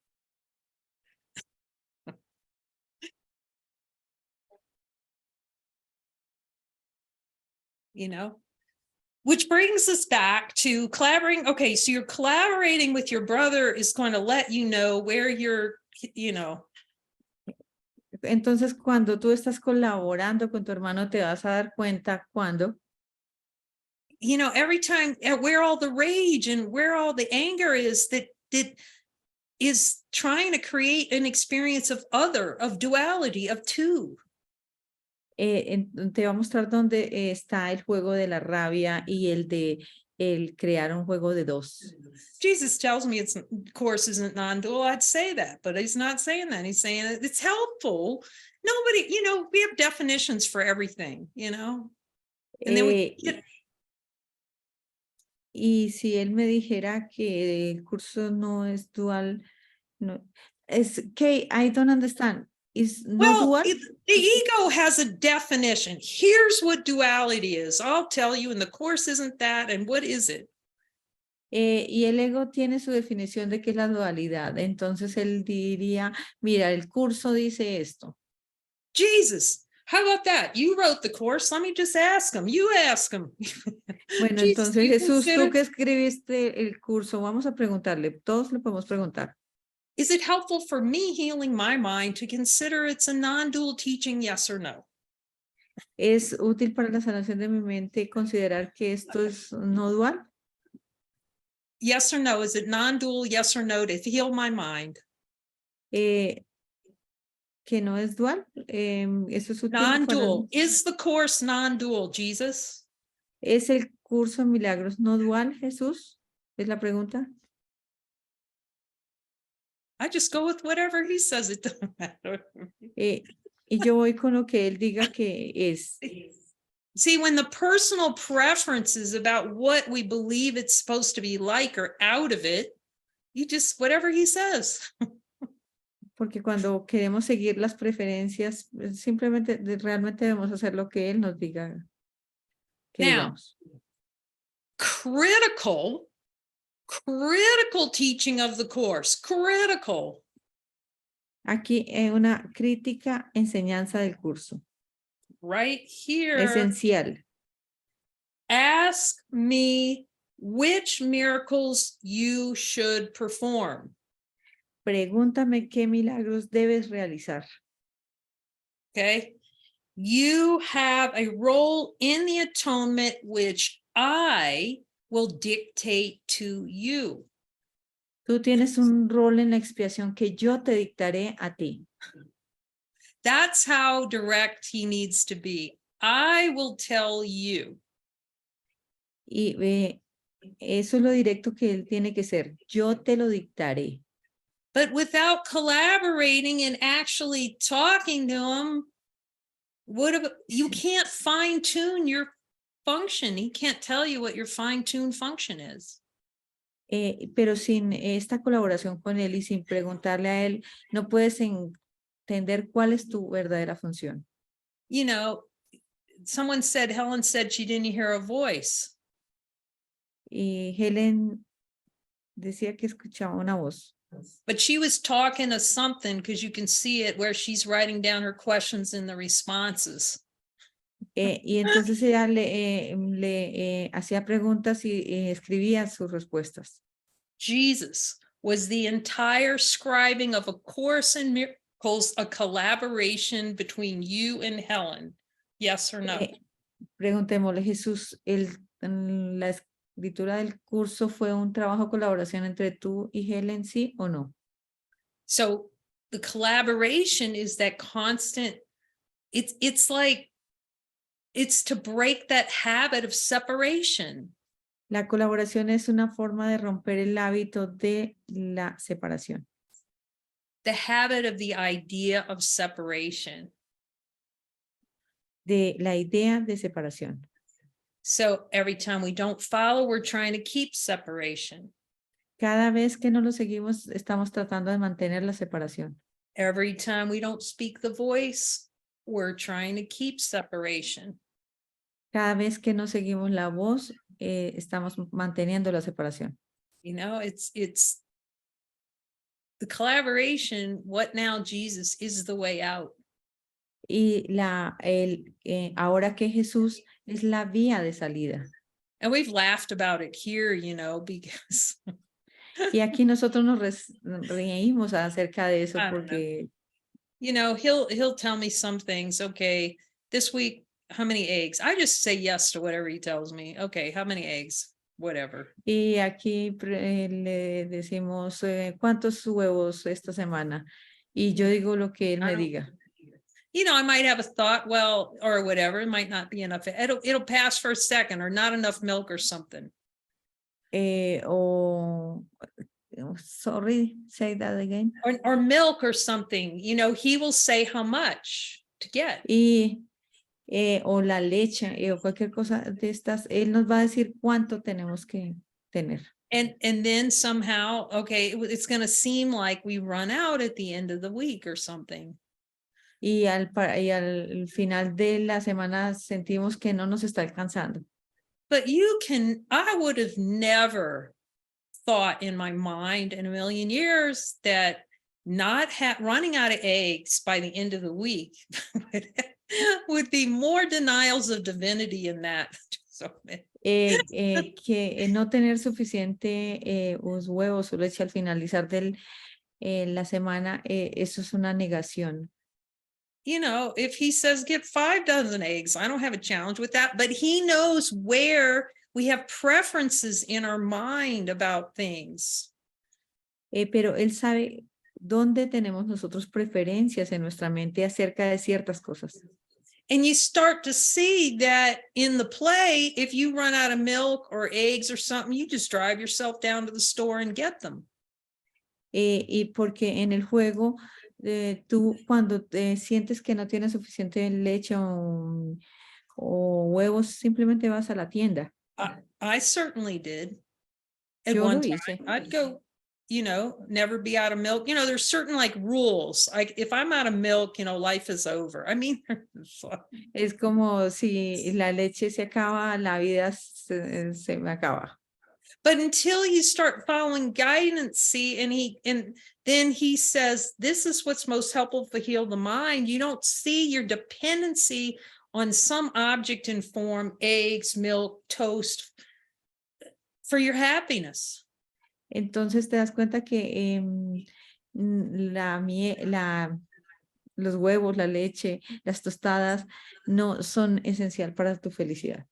You know, which brings us back to collaborating. Okay, so you're collaborating with your brother is going to let you know where you're, you know. Entonces, cuando tú estás colaborando con tu hermano, te vas a dar cuenta cuando. You know, every time where all the rage and where all the anger is that is trying to create an experience of duality, of two. Te va a mostrar dónde está el juego de la rabia y el de crear un juego de dos. Jesus tells me it's, of course, isn't non-dual. I'd say that, but he's not saying that. He's saying it's helpful. Nobody, you know, we have definitions for everything, you know. And then y si él me dijera que el curso no es dual, no, es que I don't understand. Is no dual? The ego has a definition. Here's what duality is. I'll tell you, and the course isn't that. And what is it? Y el ego tiene su definición de qué es la dualidad. Entonces él diría, mira, el curso dice esto. Jesus, how about that? You wrote the course. Let me just ask him. You ask him. Bueno, Jesus, entonces you Jesús, tú consider- que escribiste el curso, vamos a preguntarle, todos le podemos preguntar. Is it helpful for me healing my mind to consider it's a non-dual teaching, yes or no? ¿Es útil para la sanación de mi mente considerar que esto es no dual? Yes or no? Is it non-dual, yes or no, to heal my mind? Que no es dual. ¿Eso es útil para Non-dual. Is the course non-dual, Jesus? ¿Es el curso de milagros no dual, Jesús? Es la pregunta. I just go with whatever he says. It doesn't matter. Y yo voy con lo que él diga que es. See, when the personal preferences about what we believe it's supposed to be like are out of it, you just, whatever he says. Porque cuando queremos seguir las preferencias, simplemente realmente debemos hacer lo que él nos diga. Que Now, digamos. critical teaching of the course, critical. Aquí una crítica enseñanza del curso. Right here. Esencial. Ask me which miracles you should perform. Pregúntame qué milagros debes realizar. Okay. You have a role in the atonement, which I will dictate to you. Tú tienes un rol en la expiación que yo te dictaré a ti. That's how direct he needs to be. I will tell you. Y eso es lo directo que él tiene que ser. Yo te lo dictaré. But without collaborating and actually talking to him, you can't fine tune your function. He can't tell you what your fine tuned function is. Pero sin esta colaboración con él y sin preguntarle a él, no puedes entender cuál es tu verdadera función. You know, Helen said she didn't hear a voice. Y Helen decía que escuchaba una voz. But she was talking to something, because you can see it where she's writing down her questions and the responses. Y entonces ella le hacía preguntas y escribía sus respuestas. Jesus, was the entire scribing of A Course in Miracles a collaboration between you and Helen? Yes or no? Preguntémosle, Jesús, la escritura del curso fue un trabajo de colaboración entre tú y Helen, ¿sí o no? So the collaboration is that constant, it's to break that habit of separation. La colaboración es una forma de romper el hábito de la separación. The habit of the idea of separation. De la idea de separación. So every time we don't follow, we're trying to keep separation. Cada vez que no lo seguimos, estamos tratando de mantener la separación. Every time we don't speak the voice, we're trying to keep separation. Cada vez que no seguimos la voz, estamos manteniendo la separación. You know, it's the collaboration. What now, Jesus, is the way out. Y ahora que Jesús es la vía de salida. And we've laughed about it here, you know, because Y aquí nosotros nos reímos acerca de eso porque, you know, he'll tell me some things. Okay, this week, how many eggs? I just say yes to whatever he tells me. Okay, how many eggs? Whatever. Y aquí le decimos, ¿cuántos huevos esta semana? Y yo digo lo que él me diga. You know, I might have a thought, well, or whatever, it might not be enough. It'll pass for a second, or not enough milk or something. Sorry, say that again. Or milk or something, you know, he will say how much to get. Y o la leche o cualquier cosa de estas, él nos va a decir cuánto tenemos que tener. And then somehow, okay, it's going to seem like we run out at the end of the week or something. Y al final de la semana sentimos que no nos está alcanzando. But I would have never thought in my mind in a million years that not running out of eggs by the end of the week would be more denials of divinity in that. So, que no tener suficiente huevos o leche al finalizar la semana, eso es una negación. you know, if he says get 5 dozen eggs, I don't have a challenge with that, but he knows where we have preferences in our mind about things. Pero él sabe dónde tenemos nosotros preferencias en nuestra mente acerca de ciertas cosas. And you start to see that in the play, if you run out of milk or eggs or something, you just drive yourself down to the store and get them. Y porque en el juego, tú cuando te sientes que no tienes suficiente leche o huevos, simplemente vas a la tienda. I certainly did. At Yo one lo time, hice. I'd go, you know, never be out of milk. You know, there's certain like rules. Like if I'm out of milk, you know, life is over. I mean, Es como si la leche se acaba, la vida se me acaba. but until you start following guidance, see, and then he says, this is what's most helpful to heal the mind. You don't see your dependency on some object in form, eggs, milk, toast, for your happiness. Entonces te das cuenta que los huevos, la leche, las tostadas no son esencial para tu felicidad.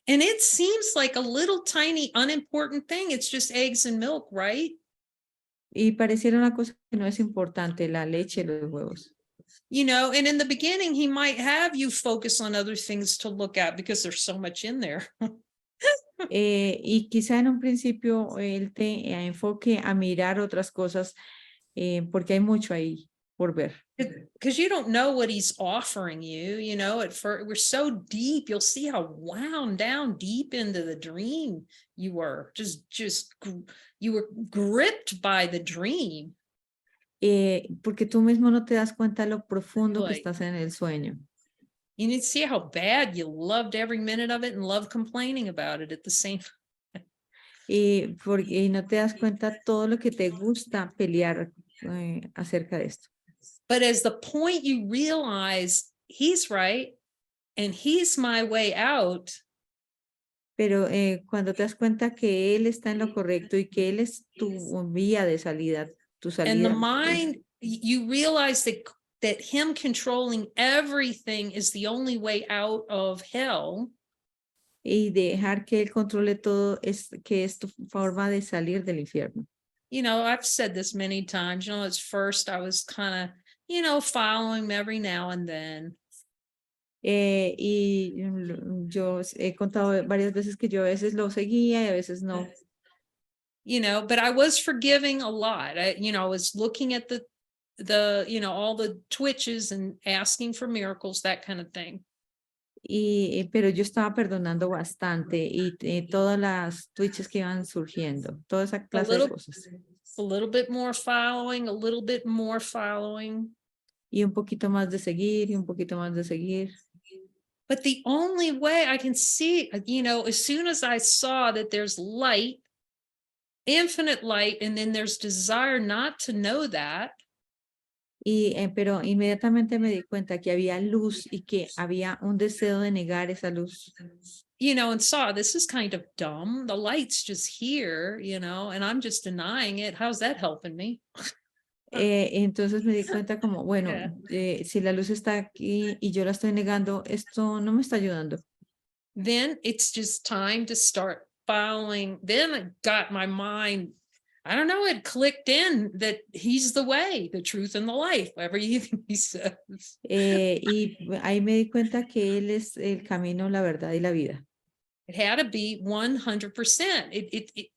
And it seems like a little tiny unimportant thing. It's just eggs and milk, right? Y pareciera una cosa que no es importante, la leche, los huevos. You know, and in the beginning, he might have you focus on other things to look at because there's so much in there. Y quizá en un principio él te enfoque a mirar otras cosas porque hay mucho ahí por ver. Because you don't know what he's offering you, you know, at first we're so deep, you'll see how wound down deep into the dream you were, you were gripped by the dream. Porque tú mismo no te das cuenta lo profundo que Like, estás en el sueño. you need to see how bad you loved every minute of it and loved complaining about it at the same time. Y no te das cuenta todo lo que te gusta pelear acerca de esto. But as the point you realize he's right and he's my way out. Pero cuando te das cuenta que él está en lo correcto y que él es tu vía de salida, tu And the salida. mind, you realize that him controlling everything is the only way out of hell. Y dejar que él controle todo que es tu forma de salir del infierno. You know, I've said this many times, you know, at first I was kind of, you know, following him every now and then. Y yo he contado varias veces que yo a veces lo seguía y a veces no. You know, but I was forgiving a lot. You know, I was looking at the, you know, all the twitches and asking for miracles, that kind of thing. Pero yo estaba perdonando bastante y todas las twitches que iban surgiendo, toda esa clase de cosas. A little bit more following, a little bit more following. Y un poquito más de seguir y un poquito más de seguir. But the only way I can see, you know, as soon as I saw that there's light, infinite light, and then there's desire not to know that. Pero inmediatamente me di cuenta que había luz y que había un deseo de negar esa luz. You know, and saw this is kind of dumb. The light's just here, you know, and I'm just denying it. How's that helping me? Entonces me di cuenta como, bueno, si la luz está aquí y yo la estoy negando, esto no me está ayudando. Then it's just time to start following. Then I got my mind, I don't know, it clicked in that he's the way, the truth, and the life, whatever he says. Y ahí me di cuenta que él es el camino, la verdad y la vida. It had to be 100%.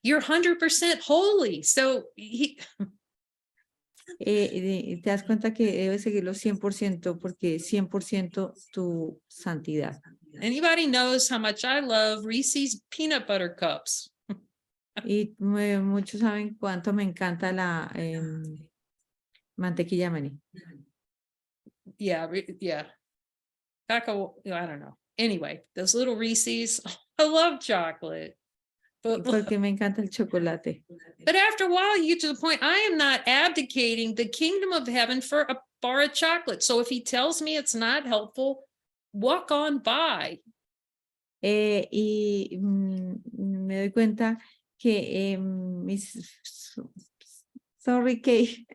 You're 100% holy. So te das cuenta que debes seguirlo 100% porque 100% tu santidad. anybody knows how much I love Reese's peanut butter cups. Y muchos saben cuánto me encanta la mantequilla maní. Yeah. I don't know. Anyway, those little Reese's, I love chocolate. But, porque me encanta el chocolate. but after a while, you get to the point, I am not abdicating the kingdom of heaven for a bar of chocolate. So if he tells me it's not helpful, walk on by. Me doy cuenta que sorry, Kate.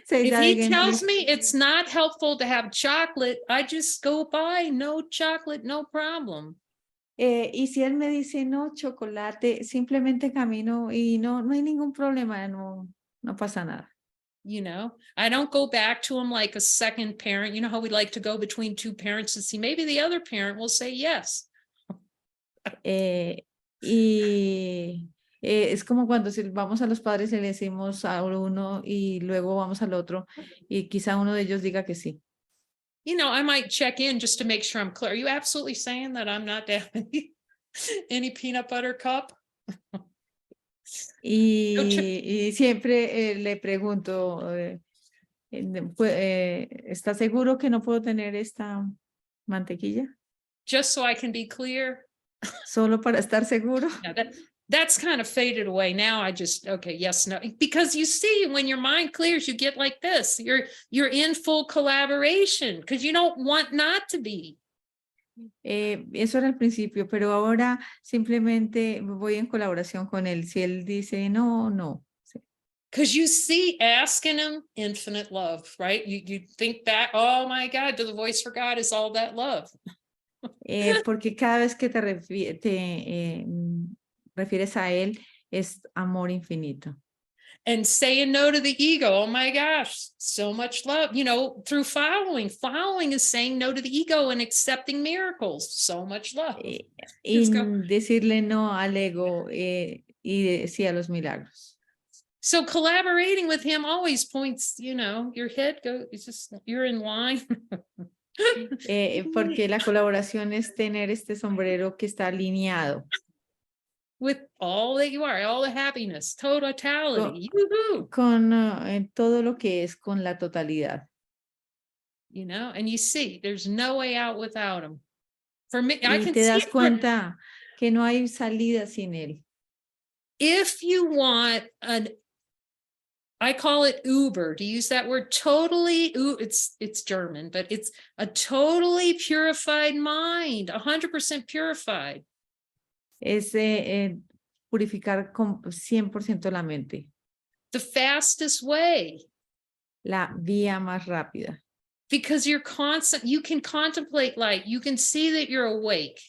Say If that he again, tells please. me it's not helpful to have chocolate, I just go by, no chocolate, no problem. Y si él me dice no chocolate, simplemente camino y no hay ningún problema, no pasa nada. You know, I don't go back to him like a second parent. You know how we like to go between two parents to see maybe the other parent will say yes. Es como cuando si vamos a los padres y le decimos a uno y luego vamos al otro y quizá uno de ellos diga que sí. You know, I might check in just to make sure I'm clear. Are you absolutely saying that I'm not having any peanut butter cup? Y siempre le pregunto, ¿está seguro que no puedo tener esta mantequilla? Just so I can be clear. Solo para estar seguro. Yeah, that's kind of faded away. Now I just, okay, yes, no, because you see, when your mind clears, you get like this. You're in full collaboration because you don't want not to be. Eso era al principio, pero ahora simplemente voy en colaboración con él. Si él dice no, no. Because you see, asking him infinite love, right? You think back, oh my God, the voice for God is all that love. Porque cada vez que te refieres a él, es amor infinito. And saying no to the ego, oh my gosh, so much love, you know, through following. Following is saying no to the ego and accepting miracles, so much love. Y decirle no al ego y sí a los milagros. So collaborating with him always points, you know, your head goes, it's just, you're in line. Porque la colaboración es tener este sombrero que está alineado. With all that you are, all the happiness, totality. Con todo lo que es, con la totalidad. You know, and you see, there's no way out without him. For me, I Y can te das see cuenta que no hay salida sin él. if you want I call it Uber, to use that word, totally, it's German, but it's a totally purified mind, 100% purified. Es purificar con 100% la mente. The fastest way. La vía más rápida. Because you can contemplate light, you can see that you're awake.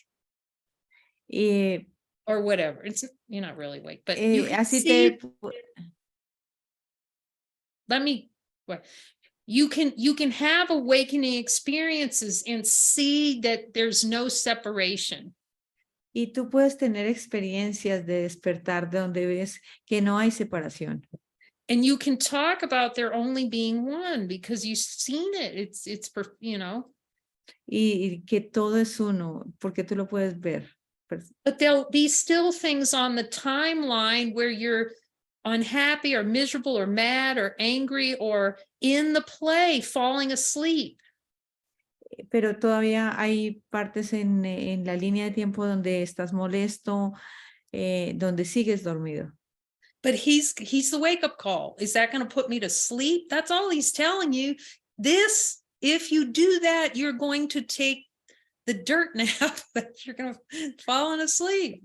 Or whatever, you're not really awake, but you can see. You can have awakening experiences and see that there's no separation. Y tú puedes tener experiencias de despertar de donde ves que no hay separación. And you can talk about there only being one because you've seen it. It's you know. Y que todo es uno porque tú lo puedes ver. But there'll be still things on the timeline where you're unhappy or miserable or mad or angry or in the play falling asleep. Pero todavía hay partes en la línea de tiempo donde estás molesto, donde sigues dormido. But he's the wake-up call. Is that going to put me to sleep? That's all he's telling you. This, if you do that, you're going to take the dirt nap, that you're going to fall asleep.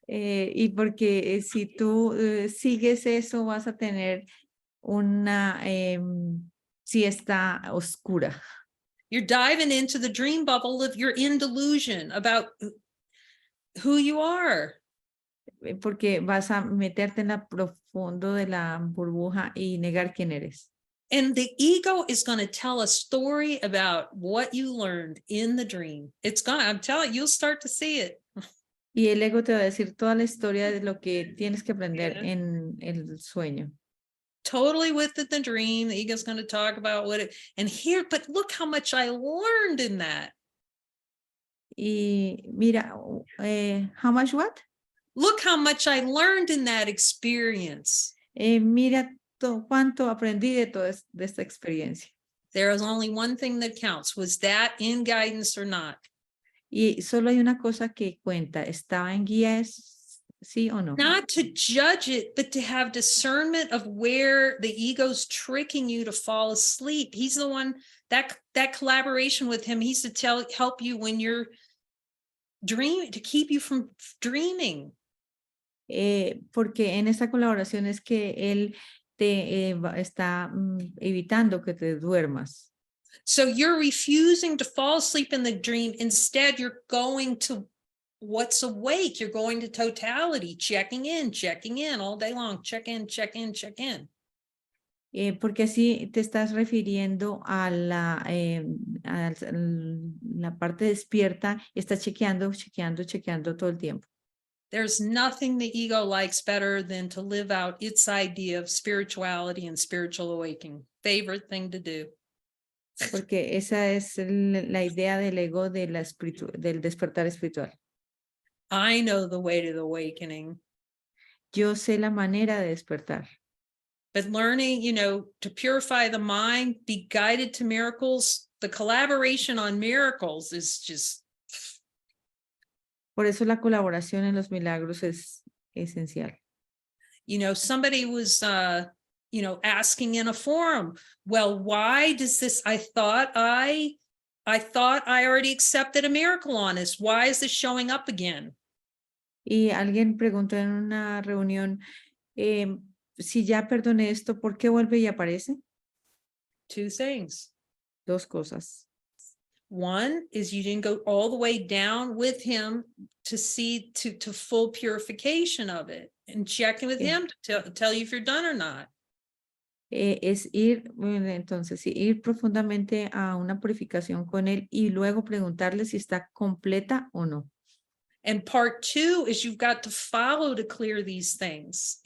Y porque si tú sigues eso, vas a tener una siesta oscura. You're diving into the dream bubble of you're in delusion about who you are. Porque vas a meterte en la profundo de la burbuja y negar quién eres. And the ego is going to tell a story about what you learned in the dream. I'm telling you, you'll start to see it. Y el ego te va a decir toda la historia de lo que tienes que aprender en el sueño. Totally within the dream, the ego's going to talk about but look how much I learned in that. Y mira, how much what? Look how much I learned in that experience. Mira cuánto aprendí de esta experiencia. There is only one thing that counts. Was that in guidance or not? Y solo hay una cosa que cuenta. ¿Estaba en guía? sí o no. Not to judge it, but to have discernment of where the ego's tricking you to fall asleep. He's the one that collaboration with him. He's to help you when you're dreaming, to keep you from dreaming. Porque en esta colaboración es que él te está evitando que te duermas. So you're refusing to fall asleep in the dream. Instead, you're going to what's awake. You're going to totality, checking in all day long. Check in, check in, check in. Porque así te estás refiriendo a la parte despierta, estás chequeando todo el tiempo. There's nothing the ego likes better than to live out its idea of spirituality and spiritual awakening. Favorite thing to do. Porque esa es la idea del ego del despertar espiritual. I know the way to the awakening. Yo sé la manera de despertar. But learning, to purify the mind, be guided to miracles, the collaboration on miracles is just. Por eso la colaboración en los milagros es esencial. Somebody was, asking in a forum, well, why does this, I thought I already accepted a miracle on this. Why is this showing up again? Y alguien preguntó en una reunión, si ya perdoné esto, ¿por qué vuelve y aparece? Two things. Dos cosas. One is you didn't go all the way down with him to see to full purification of it and checking with him to tell you if you're done or not. Es ir, entonces, ir profundamente a una purificación con él y luego preguntarle si está completa o no. And part two is you've got to follow to clear these things.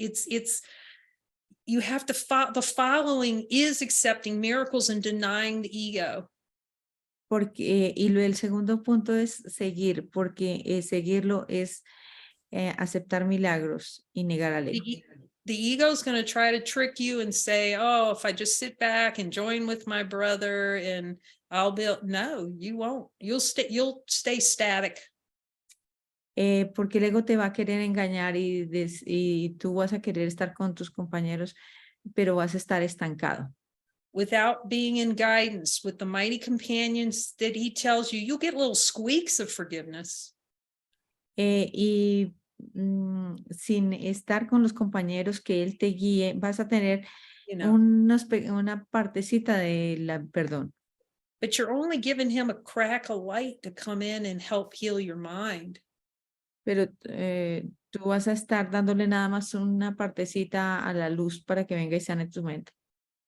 You have to follow. The following is accepting miracles and denying the ego. Porque, el segundo punto es seguir, porque seguirlo es aceptar milagros y negar al ego. The ego is going to try to trick you and say, oh, if I just sit back and join with my brother and I'll be, no, you won't. You'll stay static. Porque el ego te va a querer engañar y tú vas a querer estar con tus compañeros, pero vas a estar estancado. Without being in guidance with the mighty companions that he tells you, you'll get little squeaks of forgiveness. Sin estar con los compañeros que él te guíe, vas a tener una partecita de perdón. But you're only giving him a crack of light to come in and help heal your mind. Pero tú vas a estar dándole nada más una partecita a la luz para que venga y sane tu mente.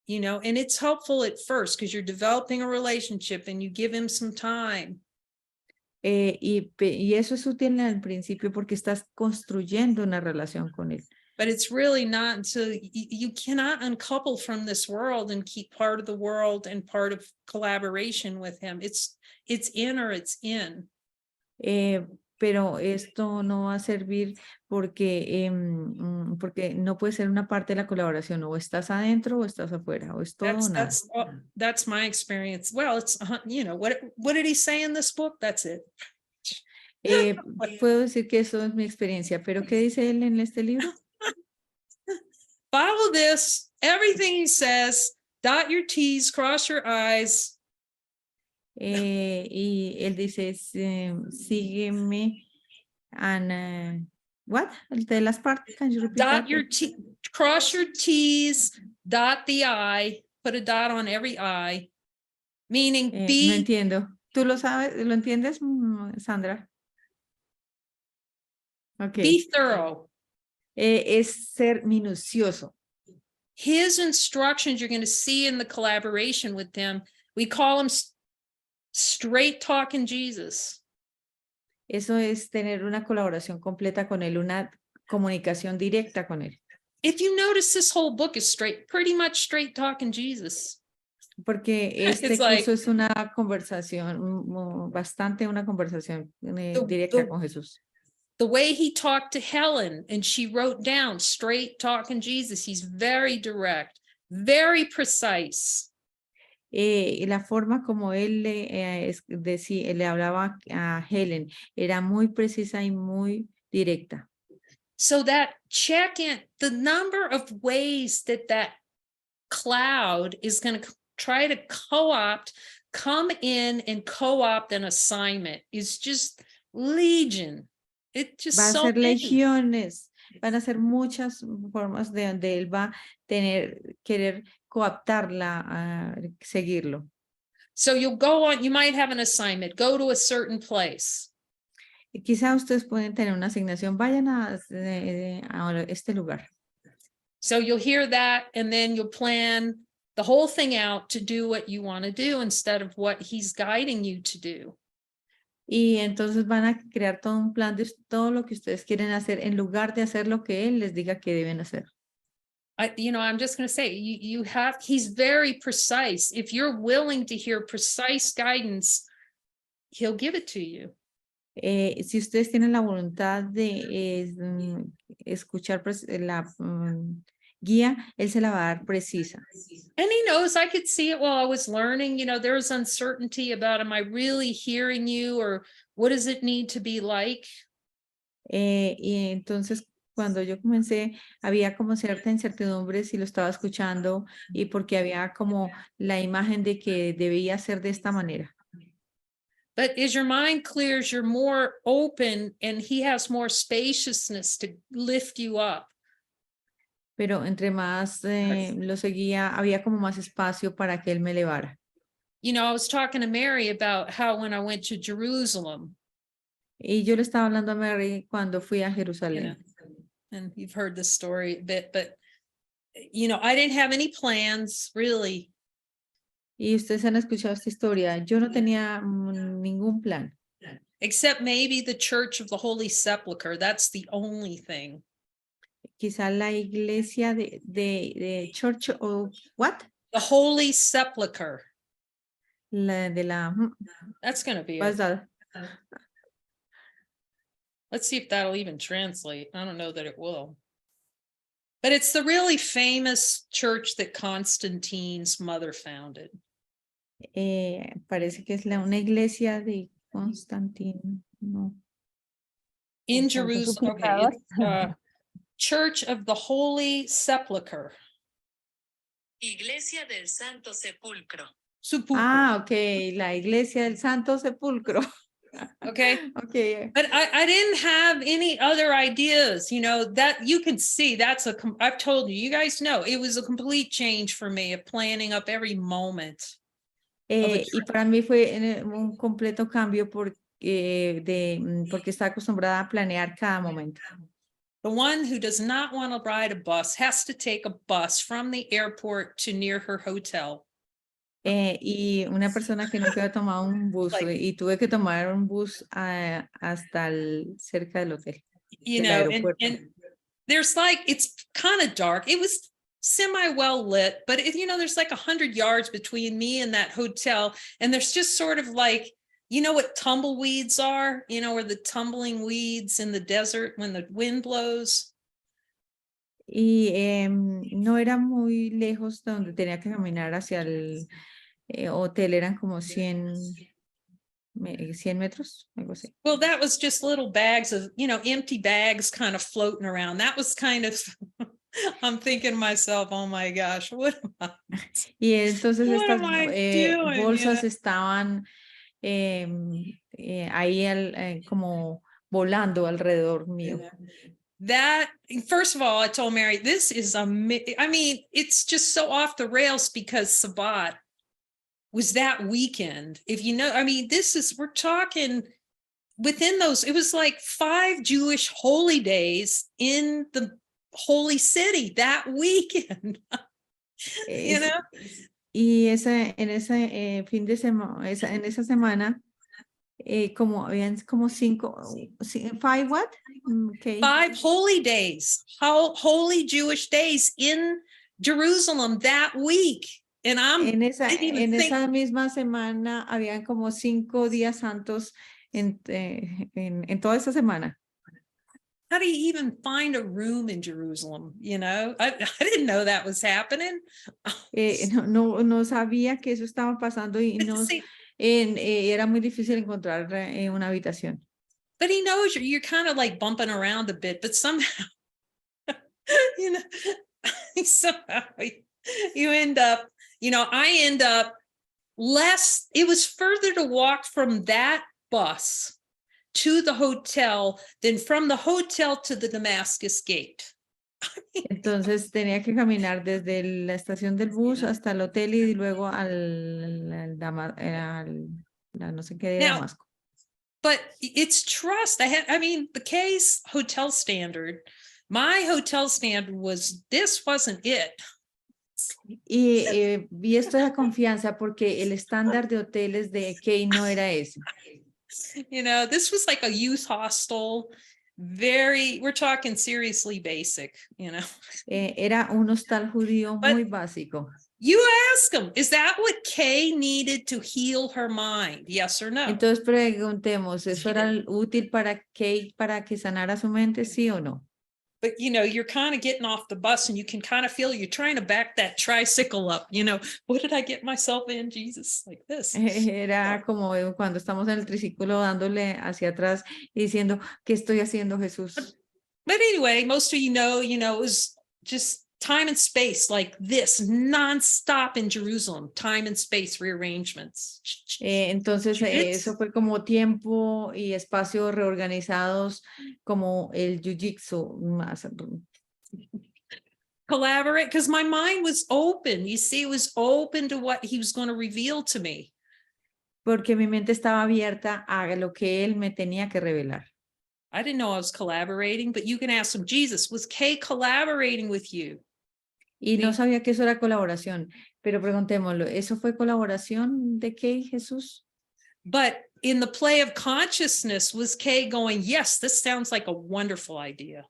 And it's helpful at first because you're developing a relationship and you give him some time. Y eso es útil al principio porque estás construyendo una relación con él. But it's really not until you cannot uncouple from this world and keep part of the world and part of collaboration with him. It's in or it's in. Pero esto no va a servir porque no puede ser una parte de la colaboración, o estás adentro o estás afuera, o es todo o nada. That's my experience. Well, it's, what did he say in this book? That's it. Puedo decir que eso es mi experiencia, pero ¿qué dice él en este libro? Follow this, everything he says, dot your T's, cross your I's. Y él dice, sígueme, and what? De las partes, can you repeat Dot that? your T, cross your T's, dot the I, put a dot on every I, meaning be. No entiendo. ¿Tú lo sabes? ¿Lo entiendes, Sandra? Okay. Be thorough. Es ser minucioso. His instructions you're going to see in the collaboration with them. We call him straight talking Jesus. Eso es tener una colaboración completa con él, una comunicación directa con él. If you notice, this whole book is pretty much straight talking Jesus. Porque este curso es una conversación, bastante una conversación directa con Jesús. The way he talked to Helen and she wrote down straight talking Jesus. He's very direct, very precise. La forma como él le hablaba a Helen era muy precisa y muy directa. So that check in, the number of ways that cloud is going to try to come in and co-opt an assignment is just legion. It's just Va a so ser many. legiones, van a ser muchas formas de donde él va a querer coaptarla, seguirlo. So you'll go on, you might have an assignment, go to a certain place. Y quizá ustedes pueden tener una asignación, vayan a este lugar. So you'll hear that and then you'll plan the whole thing out to do what you want to do instead of what he's guiding you to do. Y entonces van a crear todo un plan de todo lo que ustedes quieren hacer en lugar de hacer lo que él les diga que deben hacer. I'm just going to say, he's very precise. If you're willing to hear precise guidance, he'll give it to you. Si ustedes tienen la voluntad de escuchar la guía, él se la va a dar precisa. And he knows, I could see it while I was learning, there's uncertainty about, am I really hearing you, or what does it need to be like? Y entonces cuando yo comencé, había como cierta incertidumbre si lo estaba escuchando y porque había como la imagen de que debía ser de esta manera. But as your mind clears, you're more open and he has more spaciousness to lift you up. Pero entre más lo seguía, había como más espacio para que él me elevara. I was talking to Mary about how when I went to Jerusalem. Y yo le estaba hablando a Mary cuando fui a Jerusalén. And you've heard this story a bit, but I didn't have any plans really. Y ustedes han escuchado esta historia. Yo no tenía ningún plan. Except maybe the Church of the Holy Sepulchre. That's the only thing. Quizá la iglesia de Church of what? The Holy Sepulchre. That's going to be it. Let's see if that'll even translate. I don't know that it will. But it's the really famous church that Constantine's mother founded. Parece que es una iglesia de Constantino. No. In Jerusalem. Okay, it's, Church of the Holy Sepulchre. Iglesia del Santo Sepulcro. Okay, la iglesia del Santo Sepulcro. Okay. Okay. But I didn't have any other ideas, that you can see I've told you guys know, it was a complete change for me of planning up every moment. Y para mí fue un completo cambio porque está acostumbrada a planear cada momento. The one who does not want to ride a bus has to take a bus from the airport to near her hotel. Y una persona que nunca había tomado un bus y tuve que tomar un bus hasta cerca del hotel. And there's it's kind of dark. It was semi well lit, but there's 100 yards between me and that hotel. And there's just sort of what tumbleweeds are, or the tumbling weeds in the desert when the wind blows. Y no era muy lejos de donde tenía que caminar hacia el hotel, eran como 100 metros, algo así. Well, that was just little bags of, empty bags kind of floating around. That was kind of, I'm thinking to myself, oh my gosh, what am I? Y entonces estas doing? bolsas estaban ahí como volando alrededor mío. That, first of all, I told Mary, this is, it's just so off the rails because Sabbat was that weekend. If we're talking within those, it was 5 Jewish holy days in the holy city that weekend. Y en ese fin de semana, en esa semana, habían como 5 what? Okay. 5 holy days, holy Jewish days in Jerusalem that week. And en esa misma semana habían como 5 días santos en toda esa semana. How do you even find a room in Jerusalem? I didn't know that was happening. No sabía que eso estaba pasando y era muy difícil encontrar una habitación. but he knows you're kind of like bumping around a bit, but somehow, you know, somehow you end up, I end up less, it was further to walk from that bus to the hotel than from the hotel to the Damascus gate. Entonces tenía que caminar desde la estación del bus hasta el hotel y luego no sé qué de Now, Damasco. but it's trust. The K's hotel standard, my hotel standard this wasn't it. Y esto es la confianza porque el estándar de hoteles de Kay no era ese. This was like a youth hostel, we're talking seriously basic, Era un hostal judío muy básico. You ask him, is that what Kay needed to heal her mind? Yes or no? Entonces preguntemos, ¿eso era útil para Kay para que sanara su mente, sí o no? But you're kind of getting off the bus and you can kind of feel you're trying to back that tricycle up. What did I get myself in, Jesus? Like this. Era como cuando estamos en el triciclo dándole hacia atrás y diciendo, ¿qué estoy haciendo, Jesús? But anyway, most of it was just time and space like this, nonstop in Jerusalem, time and space rearrangements. Entonces eso fue como tiempo y espacio reorganizados como el jiu-jitsu más. Collaborate, because my mind was open. You see, it was open to what he was going to reveal to me. Porque mi mente estaba abierta a lo que él me tenía que revelar. I didn't know I was collaborating, but you can ask him, Jesus, was Kay collaborating with you? Y no sabía que eso era colaboración, pero preguntémoslo, ¿eso fue colaboración de Kay, Jesús? But in the play of consciousness, was Kay going, yes, this sounds like a wonderful idea?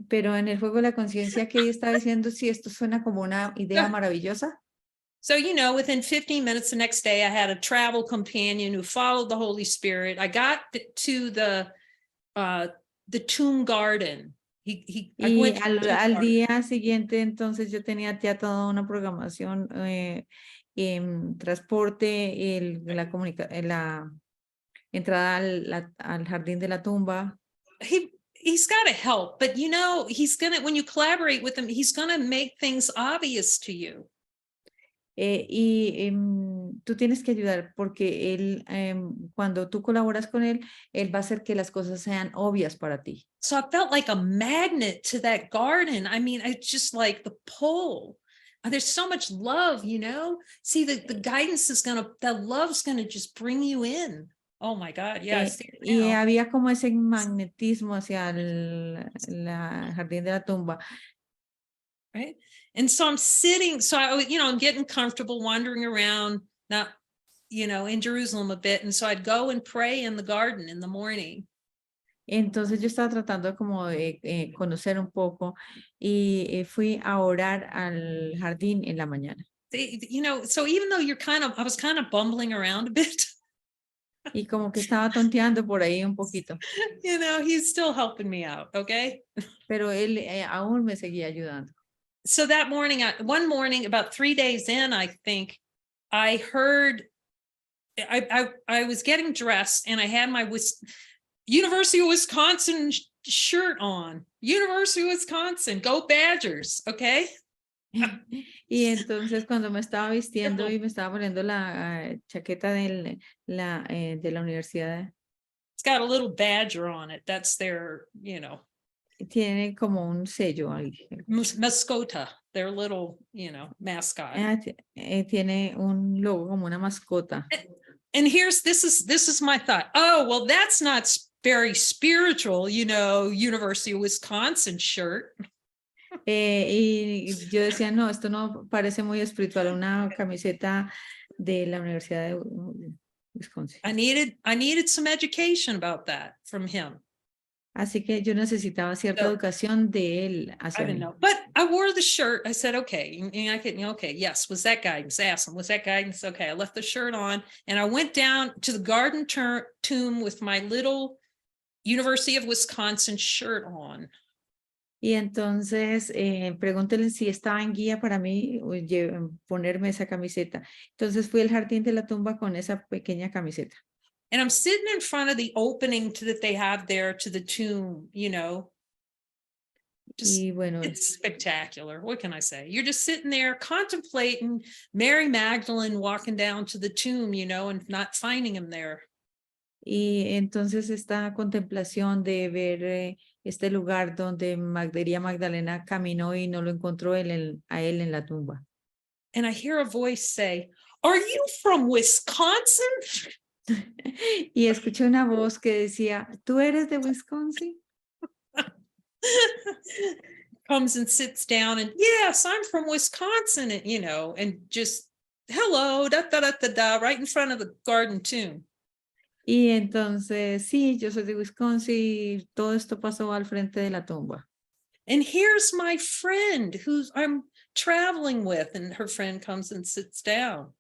Pero en el juego de la conciencia, Kay estaba diciendo, sí, esto suena como una idea maravillosa. So, within 15 minutes the next day, I had a travel companion who followed the Holy Spirit. I got to the tomb garden. Y al día siguiente, entonces yo tenía ya toda una programación, transporte, la entrada al jardín de la tumba. He's got to help, but when you collaborate with him, he's gonna make things obvious to you. Tú tienes que ayudar porque él, cuando tú colaboras con él, él va a hacer que las cosas sean obvias para ti. So I felt like a magnet to that garden. It's just like the pull. There's so much love, See, the guidance the love's gonna just bring you in. Oh my God, yeah. Y había como ese magnetismo hacia el jardín de la tumba. Right. And so I'm sitting, I'm getting comfortable wandering around, not, in Jerusalem a bit. And so I'd go and pray in the garden in the morning. Entonces yo estaba tratando como de conocer un poco y fui a orar al jardín en la mañana. So even though I was kind of bumbling around a bit. Y como que estaba tonteando por ahí un poquito. He's still helping me out, okay? Pero él aún me seguía ayudando. So that morning, one morning, about 3 days in, I think, I heard, I was getting dressed and I had my University of Wisconsin shirt on. University of Wisconsin, go Badgers, okay? Y entonces cuando me estaba vistiendo y me estaba poniendo la chaqueta de la universidad. It's got a little badger on it. That's their, Tiene como un sello ahí. Mascota, their little, mascot. Tiene un logo como una mascota. And this is my thought. Oh, well, that's not very spiritual, University of Wisconsin shirt. Y yo decía, no, esto no parece muy espiritual, una camiseta de la Universidad de Wisconsin. I needed some education about that from him. Así que yo necesitaba cierta educación de él hacia mí. But I wore the shirt. I said, okay, and I could, okay, yes, was that guidance? Ask him, was that guidance? Okay, I left the shirt on and I went down to the garden tomb with my little University of Wisconsin shirt on. Y entonces pregúntele si estaba en guía para mí ponerme esa camiseta. Entonces fui al jardín de la tumba con esa pequeña camiseta. And I'm sitting in front of the opening that they have there to the tomb, you know. Just, Y bueno, it's spectacular. What can I say? You're just sitting there contemplating Mary Magdalene walking down to the tomb, you know, and not finding him there. y entonces esta contemplación de ver este lugar donde María Magdalena caminó y no lo encontró a él en la tumba. And I hear a voice say, "Are you from Wisconsin?" Y escuché una voz que decía, ¿tú eres de Wisconsin? Comes and sits down and, yes, I'm from Wisconsin, and you know, and just hello, da da da da da, right in front of the garden tomb. Y entonces, sí, yo soy de Wisconsin y todo esto pasó al frente de la tumba. And here's my friend who's I'm traveling with, and her friend comes and sits down.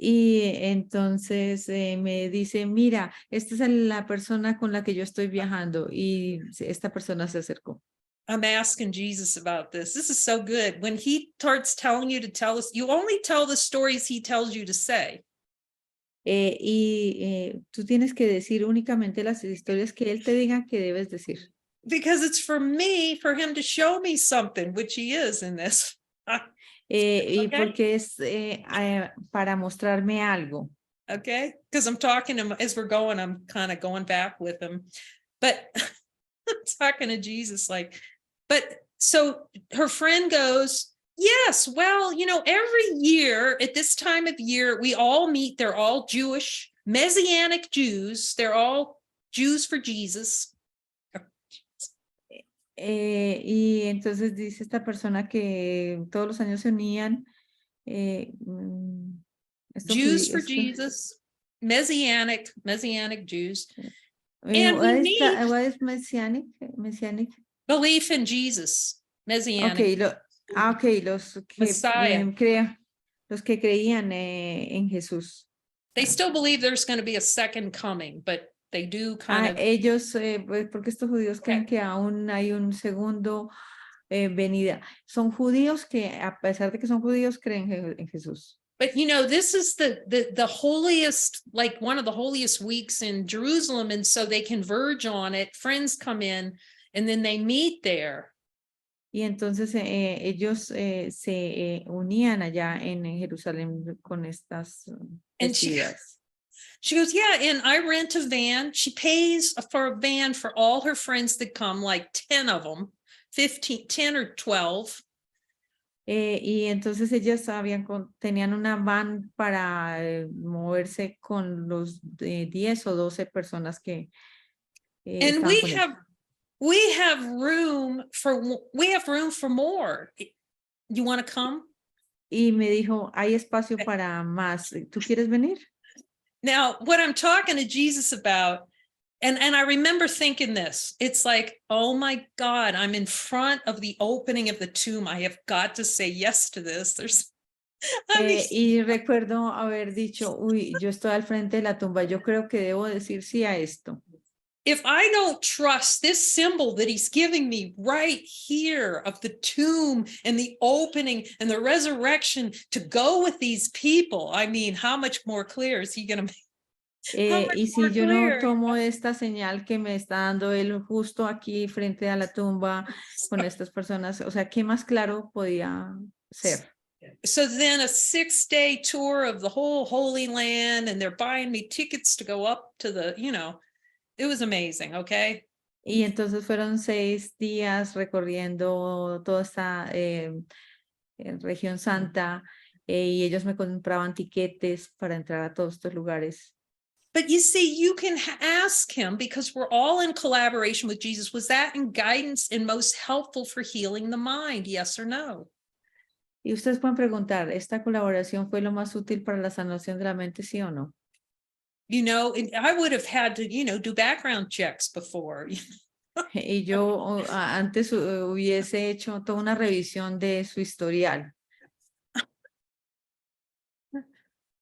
Y entonces me dice, mira, esta es la persona con la que yo estoy viajando. Y esta persona se acercó. I'm asking Jesus about this. This is so good. When he starts telling you to tell us, you only tell the stories he tells you to say. Tú tienes que decir únicamente las historias que él te diga que debes decir. Because it's for me, for him to show me something, which he is in this. Y Okay. porque es para mostrarme algo. Okay, because I'm talking to him as we're going, I'm kind of going back with him, but I'm talking to Jesus like, but so her friend goes, yes, well, you know, every year at this time of year, we all meet, they're all Jewish, Messianic Jews, they're all Jews for Jesus. Y entonces dice esta persona que todos los años se unían. Jews for Jesus, Messianic Jews. And what we is meet, what is Messianic? Messianic? belief in Jesus, Messianic. Okay, okay, Messiah. Los que creían en Jesús. They still believe there's going to be a second coming, but they do kind of. Ellos, porque estos judíos creen que aún hay un segundo venida. Son judíos que, a pesar de que son judíos, creen en Jesús. But you know, this is the holiest, like one of the holiest weeks in Jerusalem, and so they converge on it. Friends come in, and then they meet there. Y entonces ellos se unían allá en Jerusalén con estas festividades. She goes, yeah, and I rent a van. She pays for a van for all her friends that come, like 10 of them, 10 or 12. Y entonces ellas tenían una van para moverse con los 10 o 12 personas que and we have room for more. You want to come? Y me dijo, hay espacio para más. ¿Tú quieres venir? Now, what I'm talking to Jesus about, and I remember thinking this, it's like, oh my God, I'm in front of the opening of the tomb. I have got to say yes to this. Y recuerdo haber dicho, uy, yo estoy al frente de la tumba. Yo creo que debo decir sí a esto. If I don't trust this symbol that he's giving me right here of the tomb and the opening and the resurrection to go with these people, I mean, how much more clear is he going to make? Y si yo no tomo esta señal que me está dando él justo aquí frente a la tumba con estas personas, o sea, ¿qué más claro podía ser? So then a 6-day tour of the whole Holy Land, and they're buying me tickets to go up to the, you know, it was amazing, okay? Y entonces fueron 6 días recorriendo toda esta región santa y ellos me compraban tiquetes para entrar a todos estos lugares. But you see, you can ask him, because we're all in collaboration with Jesus. Was that in guidance and most helpful for healing the mind? Yes or no? Y ustedes pueden preguntar, ¿esta colaboración fue lo más útil para la sanación de la mente, sí o no? You know, I would have had to, you know, do background checks before. Y yo antes hubiese hecho toda una revisión de su historial.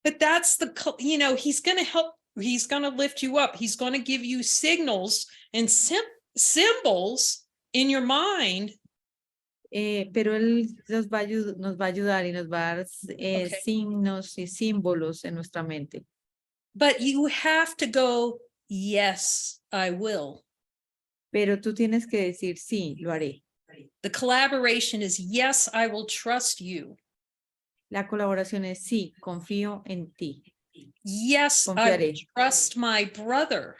But that's the, you know, he's going to help, he's going to lift you up. He's going to give you signals and symbols in your mind. Pero él nos va a ayudar y nos va a dar signos y símbolos en nuestra mente. But you have to go, yes, I will. Pero tú tienes que decir, sí, lo haré. The collaboration is, yes, I will trust you. La colaboración es, sí, confío en ti. Yes, I will Confiaré. trust my brother.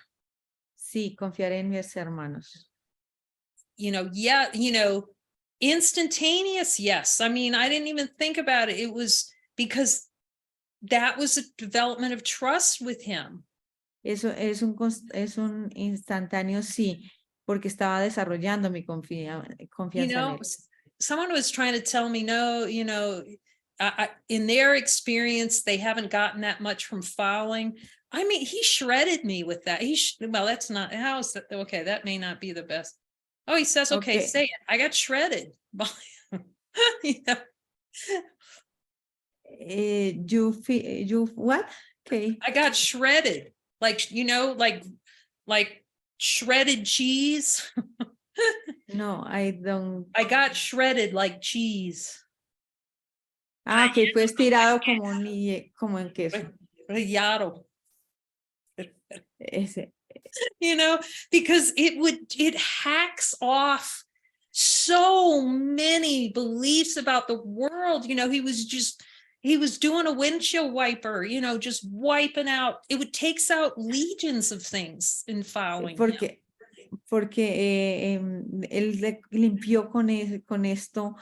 Sí, confiaré en mis hermanos. Yeah, instantaneous, yes. I mean, I didn't even think about it. It was because that was a development of trust with him. Eso es un instantáneo, sí, porque estaba desarrollando mi confianza en él. Someone was trying to tell me, no, in their experience, they haven't gotten that much from following. I mean, he shredded me with that. Well, that's not, how is that? Okay, that may not be the best. Oh, he says, okay, say it. I got shredded. You what? Okay. I got shredded, like shredded cheese. No, I don't. I got shredded like cheese. Ah, ok, fue estirado como en queso. Rallado. Ese. Because it hacks off so many beliefs about the world. He was doing a windshield wiper, just wiping out. It takes out legions of things in following him. Porque él limpió con esto,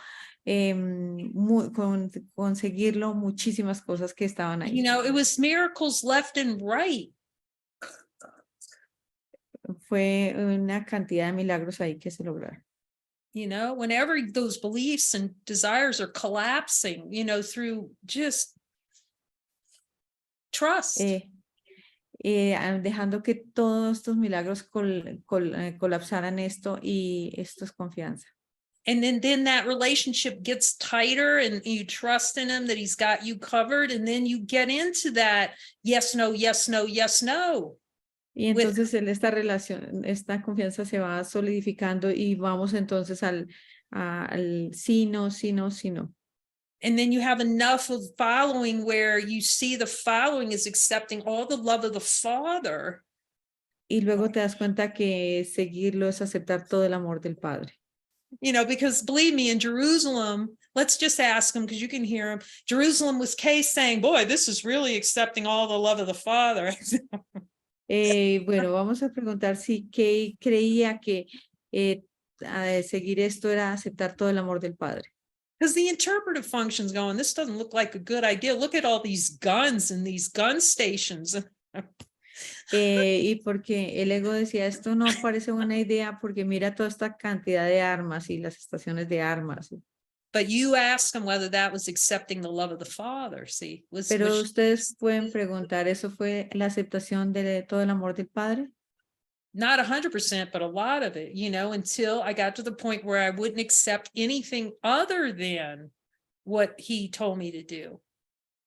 conseguirlo muchísimas cosas que estaban ahí. It was miracles left and right. Fue una cantidad de milagros ahí que se lograron. Whenever those beliefs and desires are collapsing, through just trust. Dejando que todos estos milagros colapsaran esto, y esto es confianza. And then that relationship gets tighter and you trust in him that he's got you covered. And then you get into that yes, no, yes, no, yes, no. Y entonces esta confianza se va solidificando y vamos entonces al sí, no, sí, no, sí, no. And then you have enough of following where you see the following is accepting all the love of the Father. Y luego te das cuenta que seguirlo es aceptar todo el amor del Padre. Because believe me, in Jerusalem, let's just ask him because you can hear him. Jerusalem was Case saying, boy, this is really accepting all the love of the Father. Bueno, vamos a preguntar si Kay creía que seguir esto era aceptar todo el amor del Padre. Because the interpretive function's going, this doesn't look like a good idea. Look at all these guns and these gun stations. Y porque el ego decía, esto no parece buena idea porque mira toda esta cantidad de armas y las estaciones de armas. But you ask them whether that was accepting the love of the Father, see? Pero ustedes pueden preguntar, ¿eso fue la aceptación de todo el amor del Padre? Not 100%, but a lot of it, until I got to the point where I wouldn't accept anything other than what he told me to do.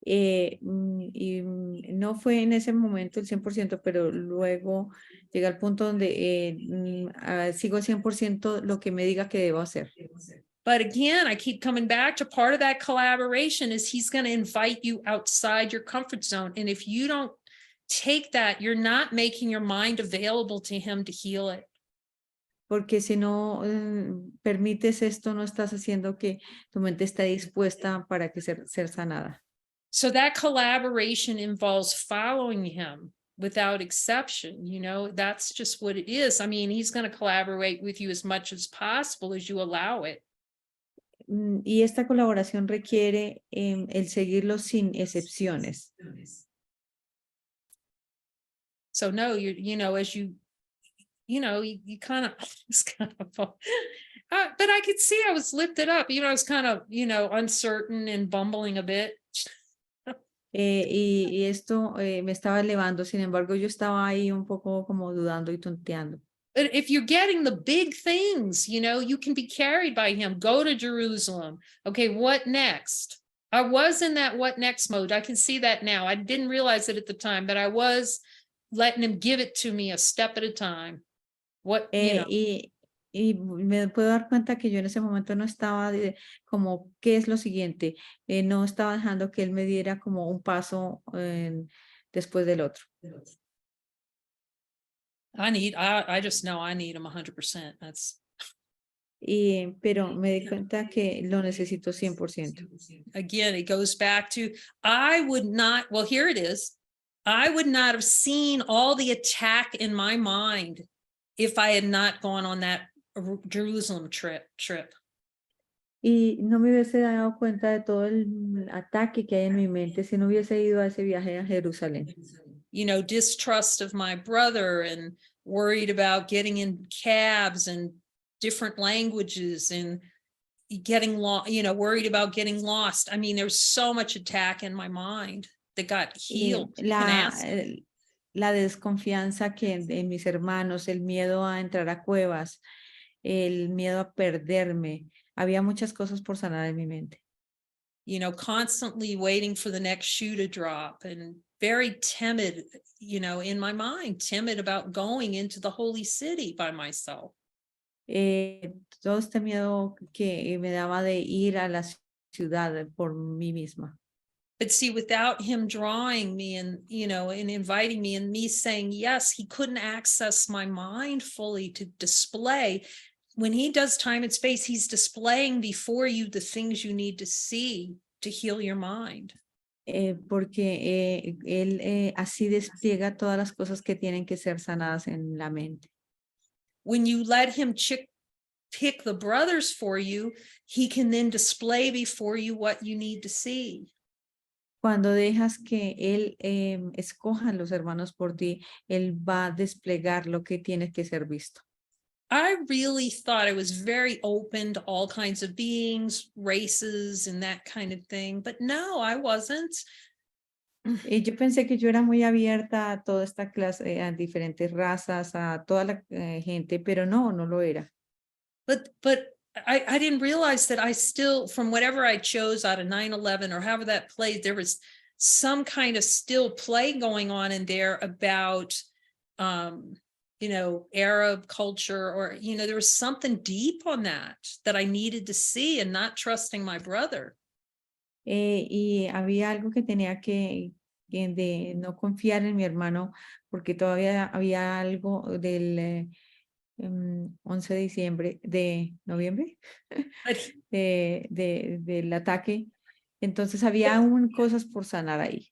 Y no fue en ese momento el 100%, pero luego llega al punto donde sigo 100% lo que me diga que debo hacer. But again, I keep coming back to part of that collaboration is he's going to invite you outside your comfort zone. And if you don't take that, you're not making your mind available to him to heal it. Porque si no permites esto, no estás haciendo que tu mente esté dispuesta para que ser sanada. So that collaboration involves following him without exception. That's just what it is. I mean, he's going to collaborate with you as much as possible as you allow it. Y esta colaboración requiere el seguirlo sin excepciones. So no, as you kind of, it's kind of, but I could see I was lifted up. I was kind of, uncertain and bumbling a bit. Y esto me estaba elevando, sin embargo, yo estaba ahí un poco como dudando y tonteando. But if you're getting the big things, you can be carried by him. Go to Jerusalem. Okay, what next? I was in that what next mode. I can see that now. I didn't realize it at the time, but I was letting him give it to me a step at a time. Y me puedo dar cuenta que yo en ese momento no estaba como, ¿qué es lo siguiente? No estaba dejando que él me diera como un paso después del otro. I just know I need him 100%. Pero me di cuenta que lo necesito 100%. Again, it goes back to, I would not, well, here it is. I would not have seen all the attack in my mind if I had not gone on that Jerusalem trip. Y no me hubiese dado cuenta de todo el ataque que hay en mi mente si no hubiese ido a ese viaje a Jerusalén. You know, distrust of my brother and worried about getting in cabs and different languages and getting lost, you know, worried about getting lost. I mean, there's so much attack in my mind that got healed. La desconfianza que en mis hermanos, el miedo a entrar a cuevas, el miedo a perderme. Había muchas cosas por sanar en mi mente. You know, constantly waiting for the next shoe to drop and very timid, you know, in my mind, timid about going into the holy city by myself. Todo este miedo que me daba de ir a la ciudad por mí misma. But see, without him drawing me and, you know, and inviting me and me saying yes, he couldn't access my mind fully to display. When he does time and space, he's displaying before you the things you need to see to heal your mind. Porque él así despliega todas las cosas que tienen que ser sanadas en la mente. When you let him pick the brothers for you, he can then display before you what you need to see. Cuando dejas que él escoja los hermanos por ti, él va a desplegar lo que tiene que ser visto. I really thought I was very open to all kinds of beings, races, and that kind of thing, but no, I wasn't. Yo pensé que yo era muy abierta a toda esta clase, a diferentes razas, a toda la gente, pero no lo era. But I didn't realize that I still, from whatever I chose out of 9/11 or however that played, there was some kind of still play going on in there about, you know, Arab culture, or, you know, there was something deep on that I needed to see, and not trusting my brother. Y había algo que tenía que de no confiar en mi hermano, porque todavía había algo del 11 de diciembre, de noviembre, del ataque. Entonces había aún cosas por sanar ahí.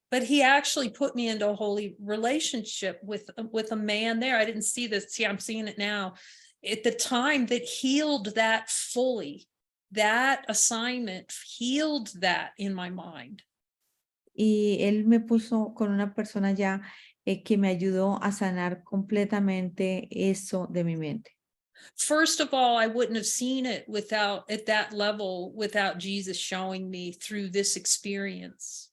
But he actually put me into a holy relationship with a man there. I didn't see this. See, I'm seeing it now. At the time that healed that fully, that assignment healed that in my mind. Y él me puso con una persona ya que me ayudó a sanar completamente eso de mi mente. First of all, I wouldn't have seen it without, at that level, without Jesus showing me through this experience.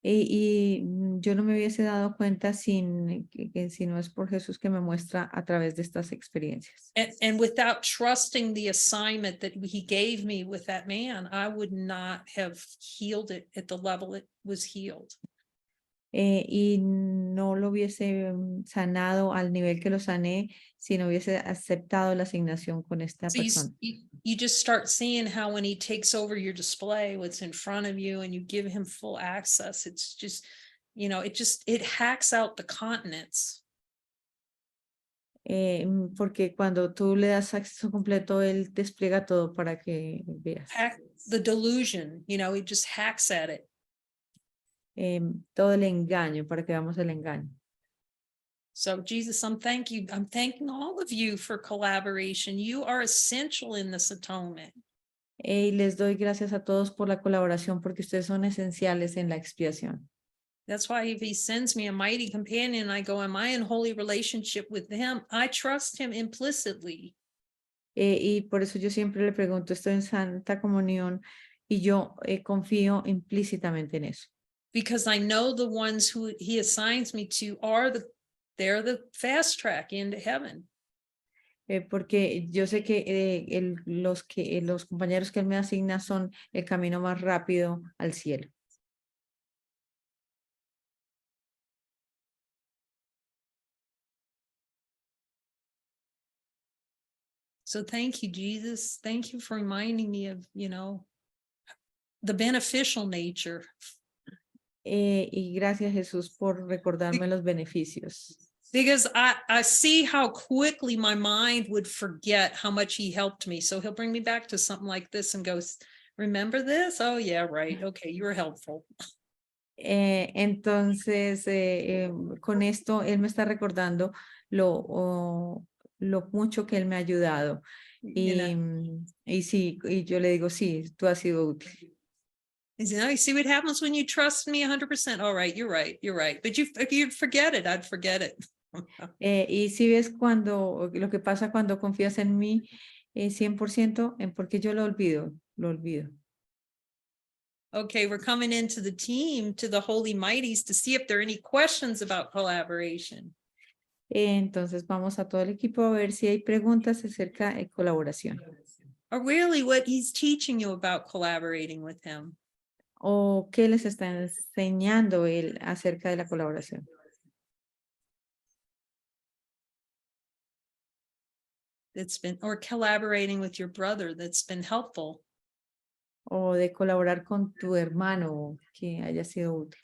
Yo no me hubiese dado cuenta si no es por Jesús que me muestra a través de estas experiencias. And without trusting the assignment that he gave me with that man, I would not have healed it at the level it was healed. Y no lo hubiese sanado al nivel que lo sané si no hubiese aceptado la asignación con esta So persona. you just start seeing how when he takes over your display, what's in front of you, and you give him full access, it's just, you know, it hacks out the continents. Porque cuando tú le das acceso completo, él despliega todo para que veas. The delusion, you know, it just hacks at it. Todo el engaño, para que veamos el engaño. So Jesus, I'm thanking all of you for collaboration. You are essential in this atonement. Y les doy gracias a todos por la colaboración, porque ustedes son esenciales en la expiación. That's why if he sends me a mighty companion, I go, am I in holy relationship with him? I trust him implicitly. Y por eso yo siempre le pregunto, ¿estoy en santa comunión? Y yo confío implícitamente en eso. Because I know the ones who he assigns me to they're the fast track into heaven. Porque yo sé que los compañeros que él me asigna son el camino más rápido al cielo. So thank you, Jesus. Thank you for reminding me of, you know, the beneficial nature. Y gracias Jesús por recordarme los beneficios. Because I see how quickly my mind would forget how much he helped me. So he'll bring me back to something like this and goes, remember this? Oh yeah, right. Okay, you were helpful. Entonces, con esto, él me está recordando lo mucho que él me ha ayudado. You know, Y sí, y yo le digo, sí, tú has sido útil. he said, oh, you see what happens when you trust me 100%. All right, you're right, you're right. But if you'd forget it, I'd forget it. Y si ves lo que pasa cuando confías en mí 100%, porque yo lo olvido, lo olvido. Okay, we're coming into the team, to the Holy Mighties, to see if there are any questions about collaboration. Entonces vamos a todo el equipo a ver si hay preguntas acerca de colaboración. Or really what he's teaching you about collaborating with him. O qué les está enseñando él acerca de la colaboración. That's been, or collaborating with your brother that's been helpful. O de colaborar con tu hermano que haya sido útil.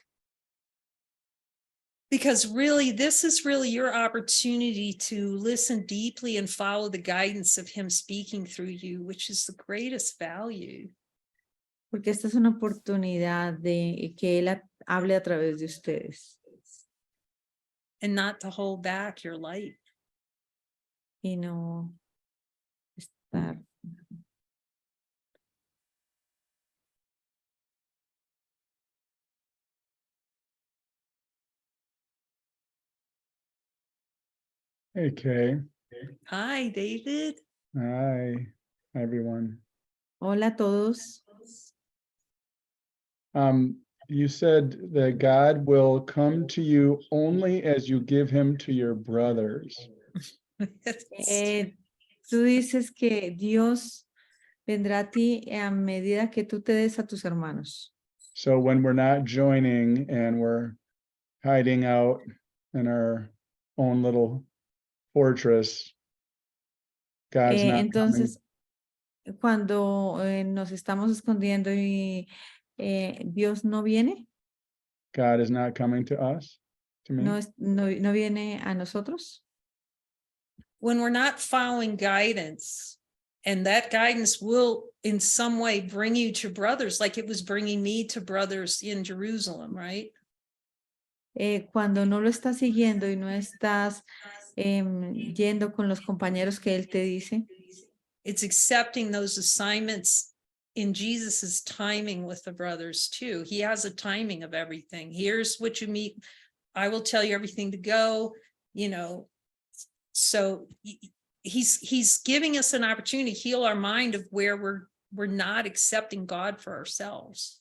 Because really, this is really your opportunity to listen deeply and follow the guidance of him speaking through you, which is the greatest value. Porque esta es una oportunidad de que él hable a través de ustedes. And not to hold back your light. Y no estar. Hey, Kay. Hi, David. Hi, everyone. Hola a todos. You said that God will come to you only as you give him to your brothers. Tú dices que Dios vendrá a ti a medida que tú te des a tus hermanos. So when we're not joining and we're hiding out in our own little fortress, God's not Entonces, cuando nos estamos escondiendo y Dios no viene, God is not coming to us, to me. no viene a nosotros. When we're not following guidance, and that guidance will in some way bring you to brothers, like it was bringing me to brothers in Jerusalem, right? Cuando no lo estás siguiendo y no estás yendo con los compañeros que él te dice, It's accepting those assignments in Jesus's timing with the brothers too. He has a timing of everything. Here's what you meet. I will tell you everything to go, you know. So he's giving us an opportunity to heal our mind of where we're not accepting God for ourselves.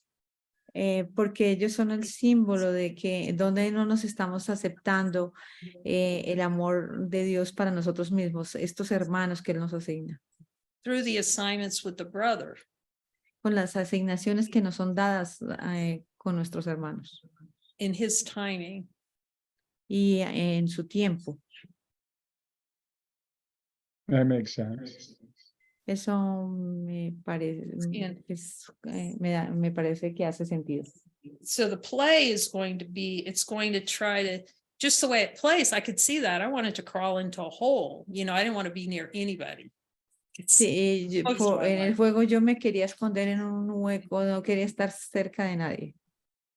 Porque ellos son el símbolo de que donde no nos estamos aceptando el amor de Dios para nosotros mismos, estos hermanos que él nos asigna. Through the assignments with the brother. Con las asignaciones que nos son dadas con nuestros hermanos. In his timing. Y en su tiempo. That makes sense. Eso me parece, me parece que hace sentido. So the play is going to be, it's going to try to, just the way it plays, I could see that. I wanted to crawl into a hole. You know, I didn't want to be near anybody. Sí, en el juego yo me quería esconder en un hueco, no quería estar cerca de nadie.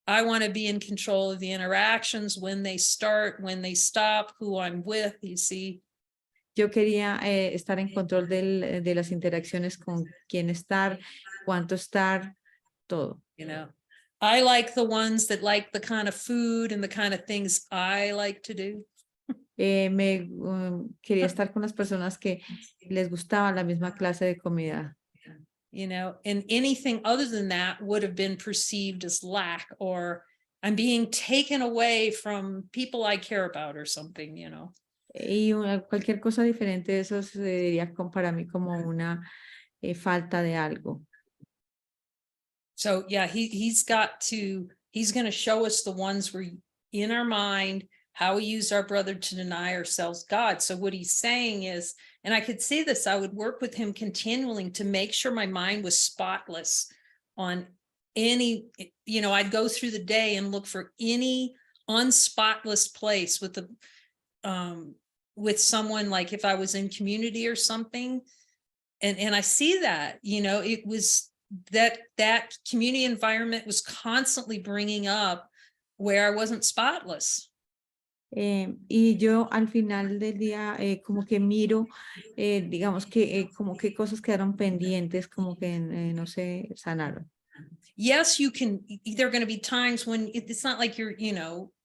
I want to be in control of the interactions, when they start, when they stop, who I'm with, you see. Yo quería estar en control de las interacciones con quién estar, cuánto estar, todo. You know, I like the ones that like the kind of food and the kind of things I like to do. Quería estar con las personas que les gustaba la misma clase de comida. You know, and anything other than that would have been perceived as lack, or I'm being taken away from people I care about or something, you know. Y cualquier cosa diferente de eso se diría para mí como una falta de algo. So yeah, he's going to show us the ones where in our mind, how we use our brother to deny ourselves God. So what he's saying is, and I could see this, I would work with him continually to make sure my mind was spotless on any, I'd go through the day and look for any unspotless place with someone, like if I was in community or something. And I see that, it was that community environment was constantly bringing up where I wasn't spotless. Y yo al final del día como que miro, digamos que como que cosas quedaron pendientes, como que no se sanaron. Yes, there are going to be times when it's not like you're,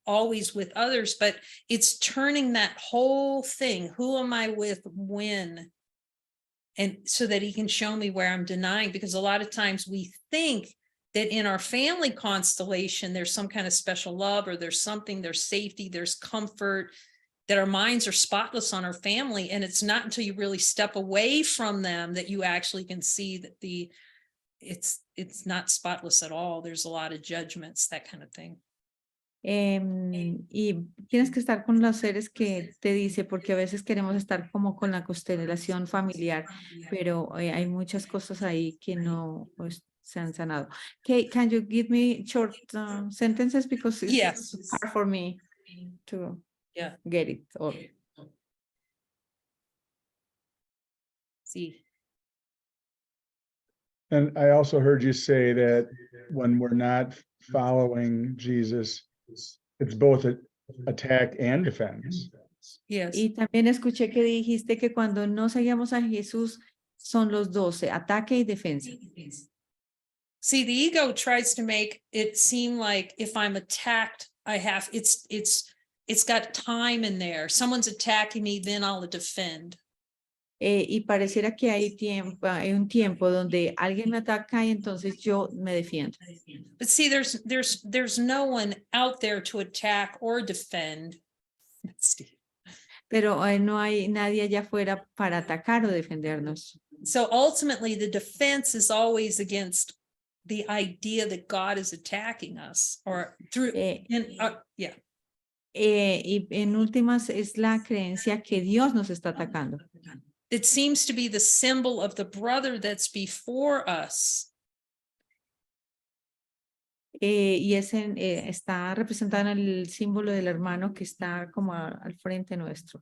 always with others, but it's turning that whole thing. Who am I with when? And so that he can show me where I'm denying, because a lot of times we think that in our family constellation, there's some kind of special love, or there's something, there's safety, there's comfort, that our minds are spotless on our family. And it's not until you really step away from them that you actually can see that it's not spotless at all. There's a lot of judgments, that kind of thing. Y tienes que estar con los seres que te dice, porque a veces queremos estar como con la constelación familiar, pero hay muchas cosas ahí que no pues, se han sanado. Okay, can you give me short sentences, because it's Yes. hard for me to get it all. See. And I also heard you say that when we're not following Jesus, it's both attack and defense. Yes. Y también escuché que dijiste que cuando no seguimos a Jesús son los 12, ataque y defensa. See, the ego tries to make it seem like if I'm attacked, it's got time in there. Someone's attacking me, then I'll defend. Y pareciera que hay un tiempo donde alguien me ataca y entonces yo me defiendo. But see, there's no one out there to attack or defend. Pero no hay nadie allá afuera para atacar o defendernos. So ultimately, the defense is always against the idea that God is attacking us, or through, y en últimas es la creencia que Dios nos está atacando. It seems to be the symbol of the brother that's before us. Y está representado en el símbolo del hermano que está como al frente nuestro.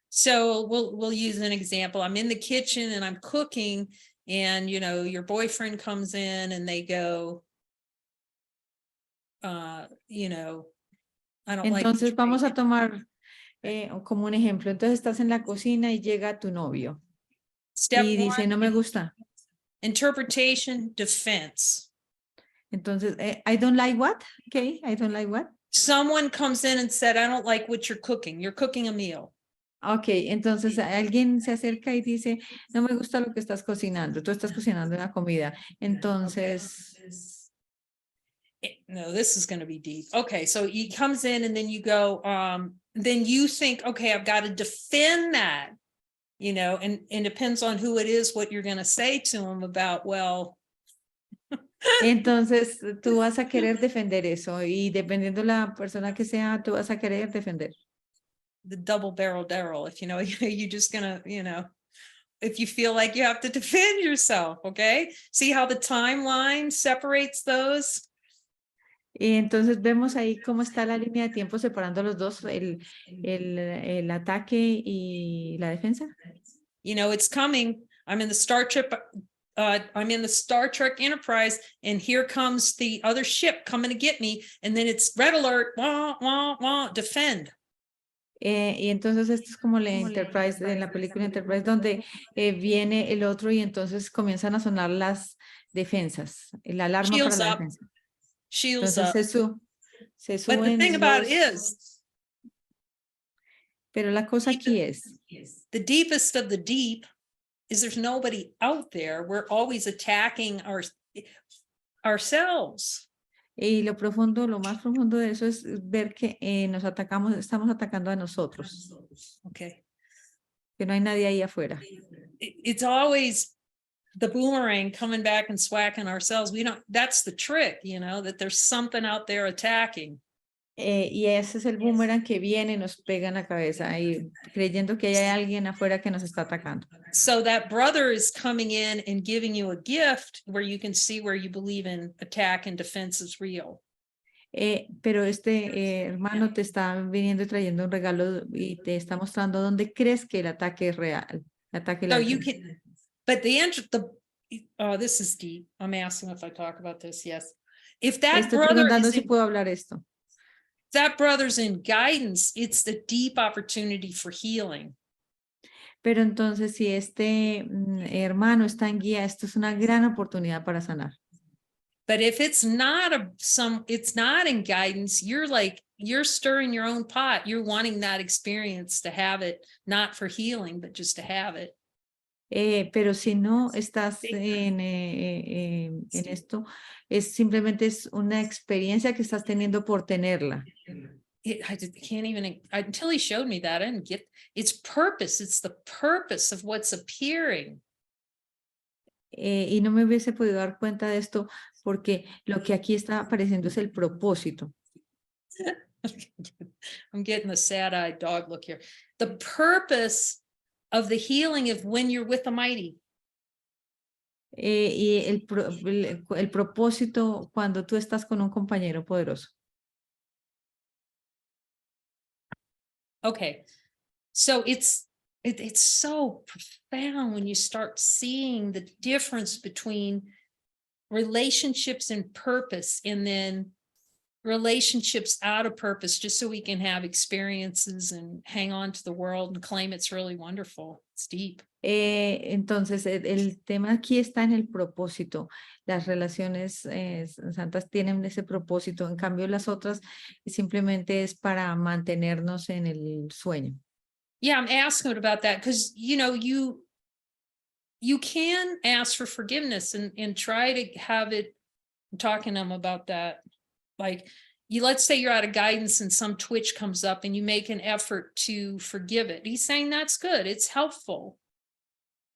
So we'll use an example. I'm in the kitchen and I'm cooking, and your boyfriend comes in and they go, I don't like. Entonces vamos a tomar como un ejemplo. Entonces estás en la cocina y llega tu novio y dice, no me gusta. Interpretation, defense. Entonces, I don't like what? Okay, I don't like what? Someone comes in and said, I don't like what you're cooking. You're cooking a meal. Okay, entonces alguien se acerca y dice, no me gusta lo que estás cocinando. Tú estás cocinando una comida. Entonces... No, this is going to be deep. Okay, so he comes in and then you go, then you think, okay, I've got to defend that, and it depends on who it is, what you're going to say to him about, well. Entonces tú vas a querer defender eso, y dependiendo la persona que sea, tú vas a querer defender. The double barrel Daryl, if you're just gonna, if you feel like you have to defend yourself, okay? See how the timeline separates those? Y entonces vemos ahí cómo está la línea de tiempo separando los dos, el ataque y la defensa. It's coming. I'm in the Star Trek Enterprise, and here comes the other ship coming to get me, and then it's red alert, wah, wah, wah, defend. Y entonces esto es como la Enterprise, en la película Enterprise, donde viene el otro y entonces comienzan a sonar las defensas, la alarma Shields para la up. defensa. Shields Entonces up. se But the suben thing about it los... is, Pero la cosa aquí es, the deepest of the deep is there's nobody out there. We're always attacking ourselves. y lo profundo, lo más profundo de eso es ver que nos atacamos, estamos atacando a nosotros. Okay. Que no hay nadie ahí afuera. It's always the boomerang coming back and swacking ourselves. That's the trick, that there's something out there attacking. Y ese es el boomerang que viene y nos pega en la cabeza y creyendo que hay alguien afuera que nos está atacando. So that brother is coming in and giving you a gift where you can see where you believe in attack and defense is real. Pero este hermano te está viniendo y trayendo un regalo y te está mostrando dónde crees que el ataque es real. El ataque So la- you can, but oh, this is deep. I'm asking if I talk about this. Yes. If that Estoy brother preguntando is si in, puedo hablar esto. that brother's in guidance, it's the deep opportunity for healing. Pero entonces si este hermano está en guía, esto es una gran oportunidad para sanar. But if it's not it's not in guidance, you're stirring your own pot. You're wanting that experience to have it, not for healing, but just to have it. Pero si no estás en esto, simplemente es una experiencia que estás teniendo por tenerla. I can't even, until he showed me that, I didn't get, it's purpose. It's the purpose of what's appearing. Y no me hubiese podido dar cuenta de esto porque lo que aquí está apareciendo es el propósito. I'm getting the sad-eyed dog look here. The purpose of the healing of when you're with the mighty. Y el propósito cuando tú estás con un compañero poderoso. Okay, so it's so profound when you start seeing the difference between relationships and purpose and then relationships out of purpose, just so we can have experiences and hang on to the world and claim it's really wonderful. It's deep. Entonces, el tema aquí está en el propósito. Las relaciones santas tienen ese propósito. En cambio, las otras simplemente es para mantenernos en el sueño. Yeah, I'm asking about that because, you can ask for forgiveness and try to have it, I'm talking to them about that. Like, let's say you're out of guidance and some twitch comes up and you make an effort to forgive it. He's saying that's good. It's helpful.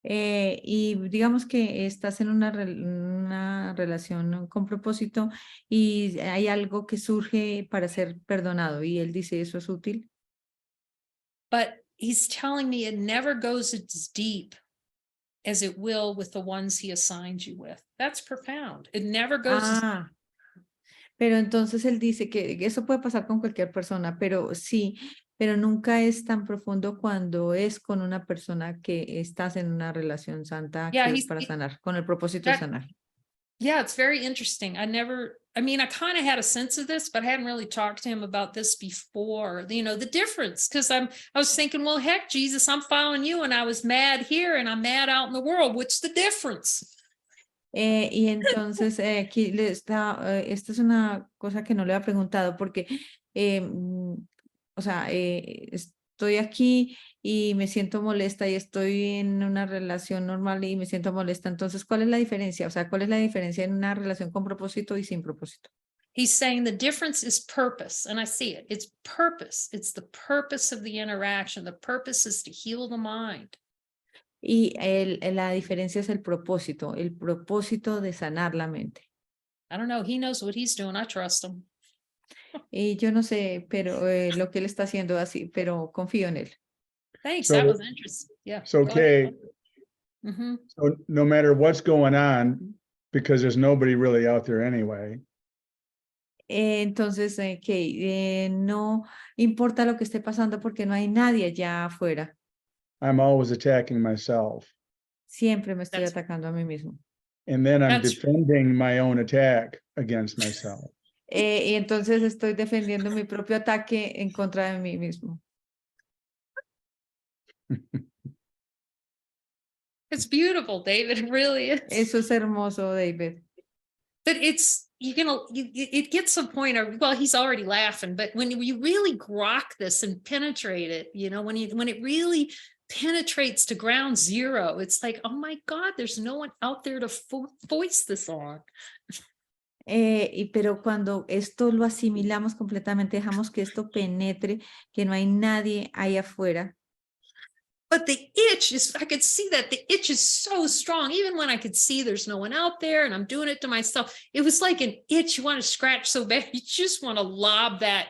Y digamos que estás en una relación con propósito y hay algo que surge para ser perdonado y él dice eso es útil. But he's telling me it never goes as deep as it will with the ones he assigns you with. That's profound. It never goes as Pero entonces él dice que eso puede pasar con cualquier persona, pero sí, pero nunca es tan profundo cuando es con una persona que estás en una relación santa Yeah, que es para sanar, con el propósito de sanar. Yeah, it's very interesting. I kind of had a sense of this, but I hadn't really talked to him about this before, the difference. Because I was thinking, well, heck, Jesus, I'm following you and I was mad here and I'm mad out in the world. What's the difference? Y entonces aquí esta es una cosa que no le había preguntado porque, o sea, estoy aquí y me siento molesta y estoy en una relación normal y me siento molesta. Entonces, ¿cuál es la diferencia? O sea, ¿cuál es la diferencia en una relación con propósito y sin propósito? He's saying the difference is purpose, and I see it. It's purpose. It's the purpose of the interaction. The purpose is to heal the mind. Y la diferencia es el propósito de sanar la mente. I don't know. He knows what he's doing. I trust him. Y yo no sé, pero lo que él está haciendo así, pero confío en él. Thanks. So- That was interesting. Yeah. So go ahead. Kay, Mhm. so no matter what's going on, because there's nobody really out there anyway, Entonces, que no importa lo que esté pasando porque no hay nadie allá afuera. I'm always attacking myself. Siempre me estoy That's- atacando a mí mismo. And then I'm That's- defending my own attack against myself. Y entonces estoy defendiendo mi propio ataque en contra de mí mismo. It's beautiful, David. It really is. Eso es hermoso, David. But it gets to a point of, well, he's already laughing, but when you really grok this and penetrate it, when it really penetrates to ground zero, it's like, oh my God, there's no one out there to voice this on. Pero cuando esto lo asimilamos completamente, dejamos que esto penetre, que no hay nadie ahí afuera. But the itch is, I could see that the itch is so strong. Even when I could see there's no one out there and I'm doing it to myself, it was like an itch you want to scratch so bad. You just want to lob that,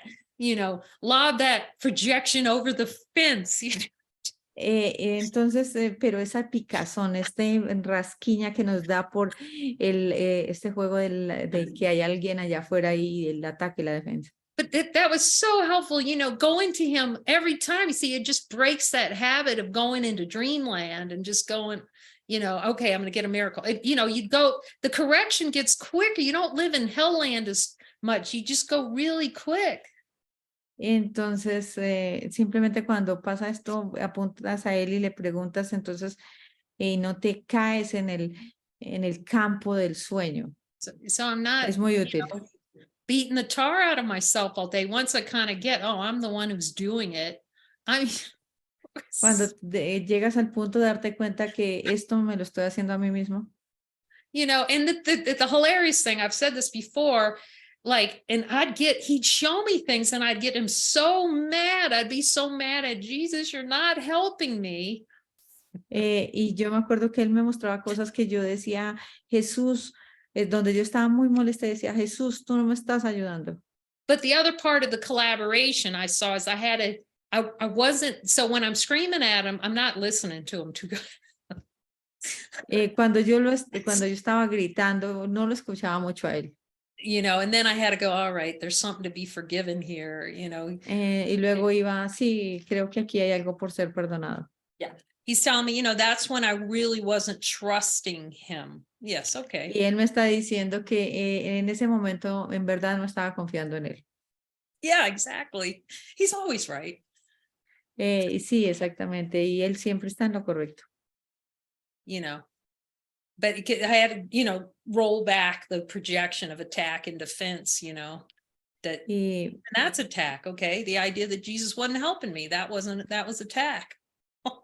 lob that projection over the fence. Entonces, pero esa picazón, rasquiña que nos da por este juego de que hay alguien allá afuera y el ataque y la defensa. But that was so helpful, going to him every time. You see, it just breaks that habit of going into dreamland and just going, okay, I'm going to get a miracle. You go, the correction gets quicker. You don't live in hellland as much. You just go really quick. Entonces, simplemente cuando pasa esto, apuntas a él y le preguntas, entonces no te caes en el campo del sueño. So I'm not, es muy útil. Beating the tar out of myself all day. Once I kind of get, I'm the one who's doing it. Cuando llegas al punto de darte cuenta que esto me lo estoy haciendo a mí mismo. And the hilarious thing, I've said this before, and he'd show me things and I'd get him so mad. I'd be so mad at Jesus, you're not helping me. Y yo me acuerdo que él me mostraba cosas que yo decía, Jesús, donde yo estaba muy molesta y decía, Jesús, tú no me estás ayudando. But the other part of the collaboration I saw is I wasn't, so when I'm screaming at him, I'm not listening to him too good. Cuando yo estaba gritando, no lo escuchaba mucho a él. And then I had to go, all right, there's something to be forgiven here, Y luego iba, sí, creo que aquí hay algo por ser perdonado. Yeah. He's telling me, that's when I really wasn't trusting him. Yes, okay. Y él me está diciendo que en ese momento en verdad no estaba confiando en él. Yeah, exactly. He's always right. Sí, exactamente. Y él siempre está en lo correcto. But I had to, roll back the projection of attack and defense, and that's attack. Okay. The idea that Jesus wasn't helping me, that was attack.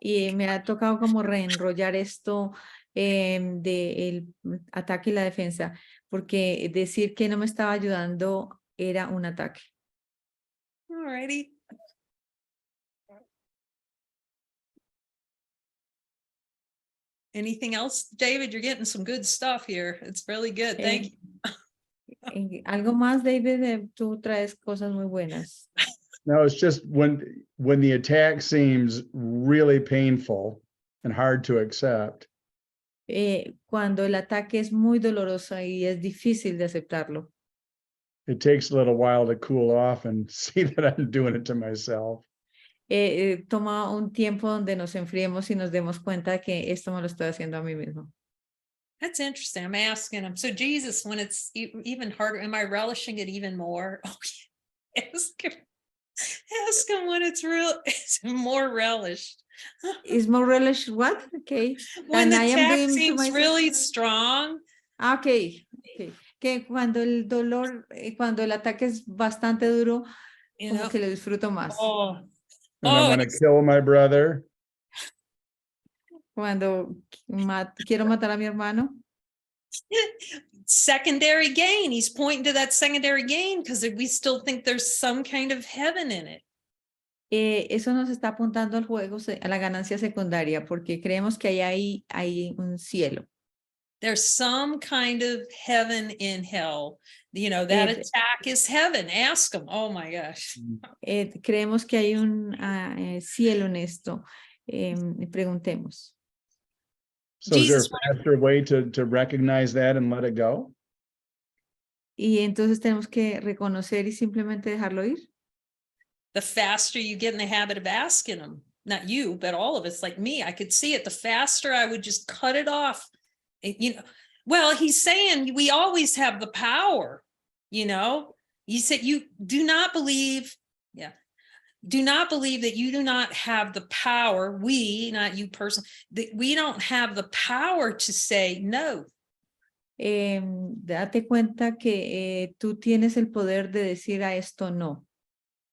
Y me ha tocado como reenrollar esto de el ataque y la defensa, porque decir que no me estaba ayudando era un ataque. Alrighty. Anything else, David? You're getting some good stuff here. It's really good. Thank you. Algo más, David, tú traes cosas muy buenas. No, it's just when the attack seems really painful and hard to accept. Cuando el ataque es muy doloroso y es difícil de aceptarlo. It takes a little while to cool off and see that I'm doing it to myself. Toma un tiempo donde nos enfriemos y nos demos cuenta que esto me lo estoy haciendo a mí mismo. That's interesting. I'm asking him. So Jesus, when it's even harder, am I relishing it even more? Oh, ask him when it's more relished. Is more relish what? Okay. When the I am attack doing to seems myself. really strong. Okay. Que cuando el dolor, cuando el ataque es bastante duro, como que lo disfruto más. And I want to kill my brother. Cuando quiero matar a mi hermano. Secondary gain. He's pointing to that secondary gain because we still think there's some kind of heaven in it. Eso nos está apuntando al juego, a la ganancia secundaria, porque creemos que hay un cielo. There's some kind of heaven in hell. That attack is heaven. Ask them. Oh my gosh. Creemos que hay un cielo en esto. Preguntemos. So is there a faster way to recognize that and let it go? Y entonces tenemos que reconocer y simplemente dejarlo ir. The faster you get in the habit of asking them, not you, but all of us, like me, I could see it. The faster I would just cut it off. Well, he's saying we always have the power, You said you do not believe, do not believe that you do not have the power, we, not you personally, that we don't have the power to say no. Date cuenta que tú tienes el poder de decir a esto no.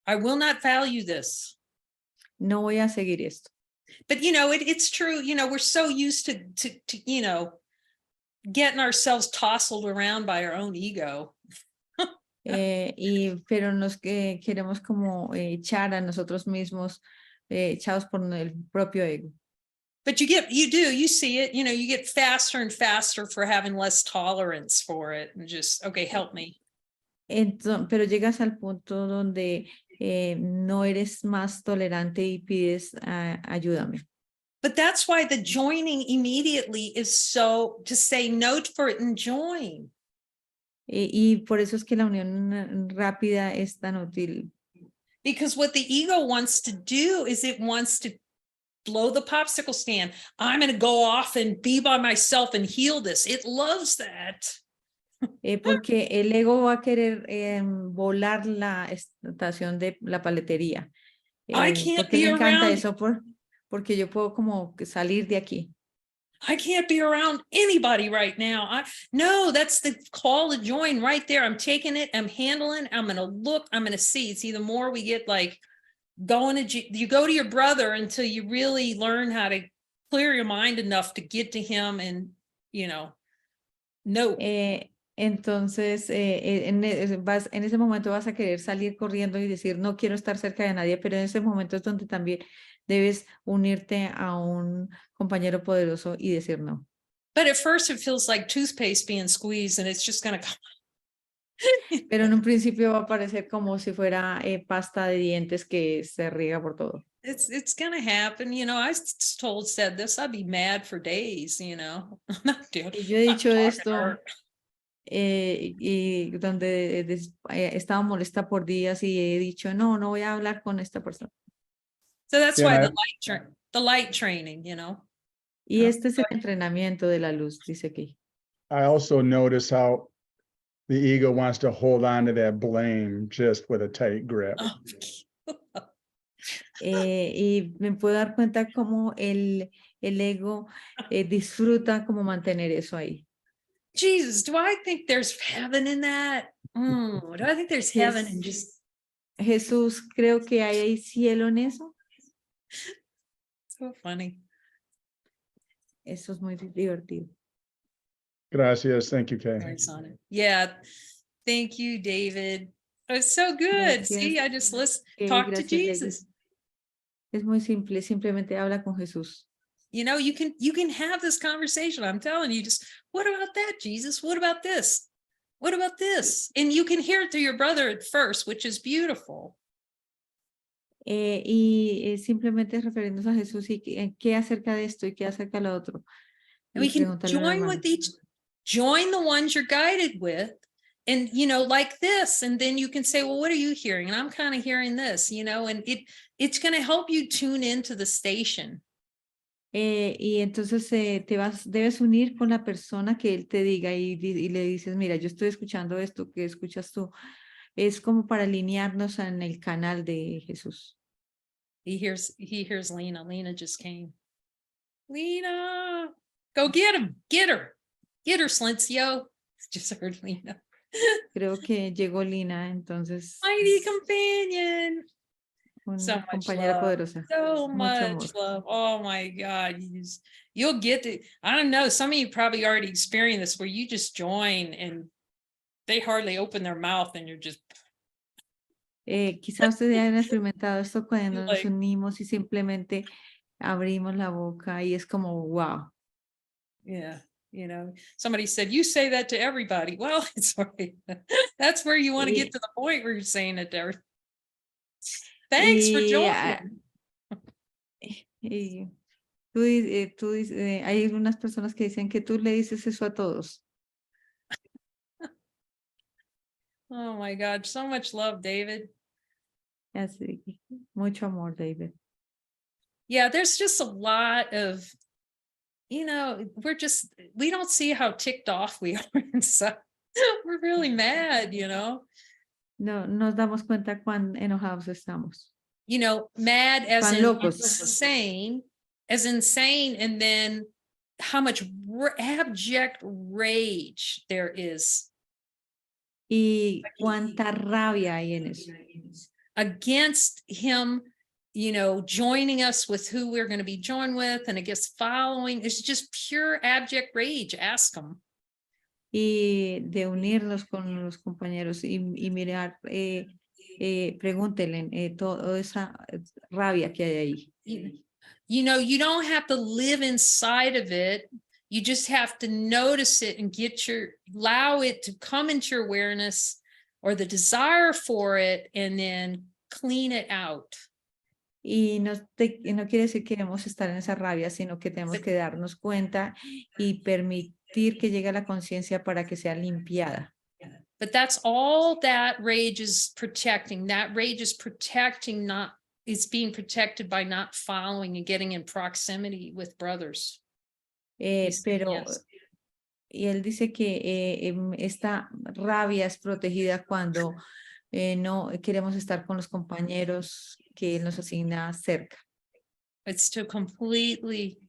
I will not value this. No voy a seguir esto. But, it's true, we're so used to getting ourselves tousled around by our own ego. Pero nos queremos como echar a nosotros mismos echados por el propio ego. But you see it, you get faster and faster for having less tolerance for it and just, okay, help me. Entonces, pero llegas al punto donde no eres más tolerante y pides ayúdame. But that's why the joining immediately is so, to say no for it and join. Y por eso es que la unión rápida es tan útil. Because what the ego wants to do is it wants to blow the popsicle stand. I'm going to go off and be by myself and heal this. It loves that. Porque el ego va a querer volar la estación de la paletería. I can't Porque be le encanta around- eso, porque yo puedo como salir de aquí. I can't be around anybody right now. No, that's the call to join right there. I'm taking it. I'm handling. I'm going to look. I'm going to see. See, the more we get like going to, you go to your brother until you really learn how to clear your mind enough to get to him and, no. Entonces, en ese momento vas a querer salir corriendo y decir, no quiero estar cerca de nadie, pero en ese momento es donde también debes unirte a un compañero poderoso y decir no. But at first it feels like toothpaste being squeezed and it's just going to come. Pero en un principio va a parecer como si fuera pasta de dientes que se riega por todo. It's going to happen. I said this, I'd be mad for days, Y yo he dicho esto her. y donde he estado molesta por días y he dicho, no voy a hablar con esta persona. So that's Yeah, why I- the light training, Y este es el entrenamiento de la luz, dice aquí. I also notice how the ego wants to hold on to that blame just with a tight grip. Oh, Y me puedo dar cuenta cómo el ego disfruta como mantener eso ahí. Jesus, do I think there's heaven in that? Do I think there's heaven in just Jesús, creo que hay cielo en eso. so funny? Eso es muy divertido. Gracias. Thank you, Kay. Nice on it. Yeah. Thank you, David. It's so good. Gracias. See, I just talk to Gracias, Jesus. David. Es muy simple, simplemente habla con Jesús. You can have this conversation. I'm telling you, just what about that, Jesus? What about this? What about this? And you can hear it through your brother at first, which is beautiful. Y simplemente refiriéndose a Jesús y qué acerca de esto y qué acerca de lo otro. And we can join the ones you're guided with. And, like this, and then you can say, well, what are you hearing? And I'm kind of hearing this, and it's going to help you tune into the station. Y entonces debes unir con la persona que él te diga y le dices, mira, yo estoy escuchando esto, ¿qué escuchas tú? Es como para alinearnos en el canal de Jesús. He hears Lena. Lena just came. Lena, go get him. Get her, Slincio. Just heard Lena. Creo que llegó Lina, entonces. Mighty companion. Una compañera poderosa. So Mucho much amor. love. Oh my God. You'll get to, I don't know. Some of you probably already experienced this where you just join and they hardly open their mouth and you're just. Quizás ustedes hayan experimentado esto cuando nos Like- unimos y simplemente abrimos la boca y es como, wow. Yeah. Somebody said, you say that to everybody. Well, it's right. That's where you want to get to the point where you're saying it to everybody. Thanks for joining. Hay algunas personas que dicen que tú le dices eso a todos. Oh my God, so much love, David. Así, mucho amor, David. Yeah, there's just a lot of, we don't see how ticked off we are. And so we're really mad, No nos damos cuenta cuán enojados estamos. Mad as Cuán in locos. insane, and then how much abject rage there is. Y cuánta rabia hay en eso. Against him, joining us with who we're going to be joined with, and against following. It's just pure abject rage. Ask him. Y de unirnos con los compañeros y mirar pregúntenle toda esa rabia que hay ahí. You know, you don't have to live inside of it. You just have to notice it and allow it to come into your awareness or the desire for it, and then clean it out. Y no quiere decir que debemos estar en esa rabia, sino que tenemos que darnos cuenta y permitir que llegue a la conciencia para que sea limpiada. But that's all that rage is protecting. That rage is protecting, it's being protected by not following and getting in proximity with brothers. Pero Yes. y él dice que esta rabia es protegida cuando no queremos estar con los compañeros que él nos asigna cerca. It's to completely,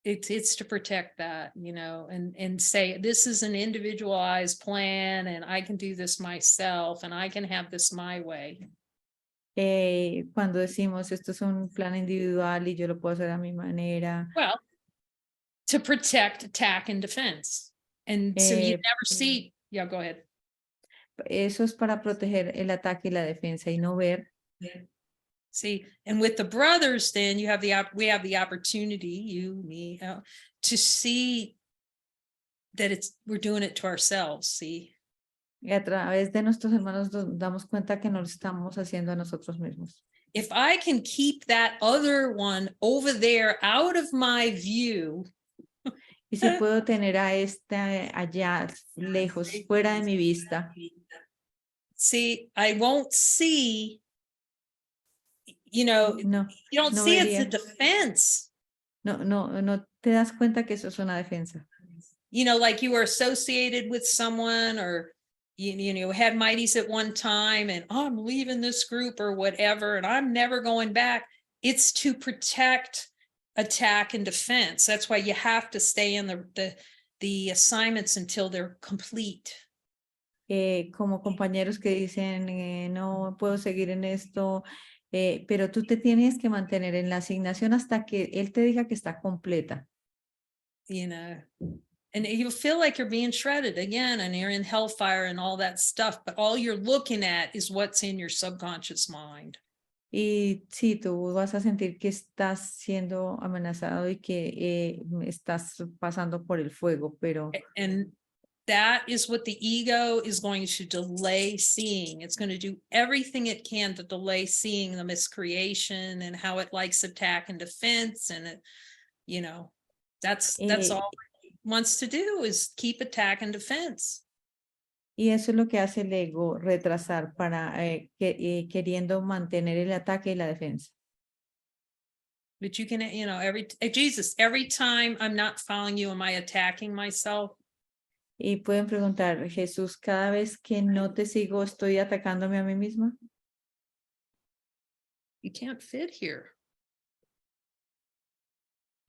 it's to protect that, you know, and say, this is an individualized plan and I can do this myself and I can have this my way. Cuando decimos esto es un plan individual y yo lo puedo hacer a mi manera. Well, to protect, attack, and defense. And so you never see, yeah, go ahead. Eso es para proteger el ataque y la defensa y no ver. See, and with the brothers, then we have the opportunity, you, me, to see that we're doing it to ourselves. See, Y a través de nuestros hermanos nos damos cuenta que no lo estamos haciendo a nosotros mismos. if I can keep that other one over there out of my view, Y si puedo tener a allá lejos, fuera de mi vista, see, I won't see, you know, no, you don't no see it's a vería. defense. No te das cuenta que eso es una defensa. You know, like you were associated with someone, or you know, had mighties at one time and I'm leaving this group or whatever, and I'm never going back. It's to protect, attack, and defense. That's why you have to stay in the assignments until they're complete. Como compañeros que dicen, no puedo seguir en esto, pero tú te tienes que mantener en la asignación hasta que él te diga que está completa. You know, and you feel like you're being shredded again, and you're in hellfire and all that stuff, but all you're looking at is what's in your subconscious mind. Y sí, tú vas a sentir que estás siendo amenazado y que estás pasando por el fuego, pero And that is what the ego is going to delay seeing. It's going to do everything it can to delay seeing the miscreation and how it likes attack and defense. And it, you know, that's all it wants to do, is keep attack and defense. y eso es lo que hace el ego, retrasar para queriendo mantener el ataque y la defensa. But you can, you know, every time I'm not following you, am I attacking myself? Y pueden preguntar, Jesús, cada vez que no te sigo, ¿estoy atacándome a mí misma? You can't fit here.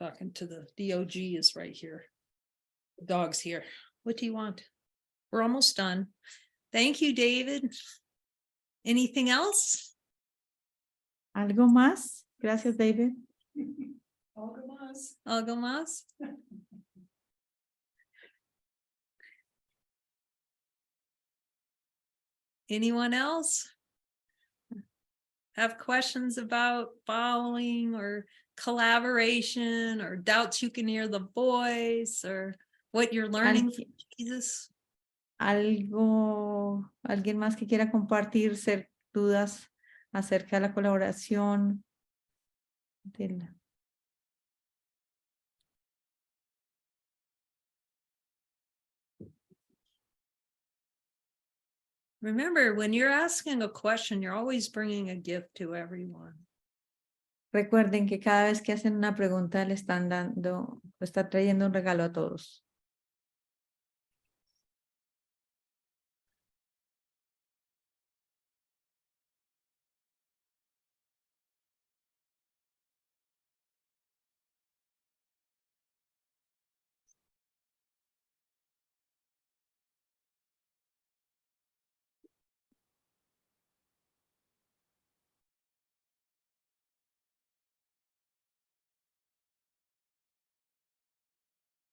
Talking to the DOG is right here. The dog's here. What do you want? We're almost done. Thank you, David. Anything else? ¿Algo más? Gracias, David. Algo más? Anyone else have questions about following or collaboration, or doubts you can hear the voice, or what you're learning from Jesus? ¿Alguien más que quiera compartir dudas acerca de la colaboración? Remember, when you're asking a question, you're always bringing a gift to everyone. Recuerden que cada vez que hacen una pregunta le está trayendo un regalo a todos.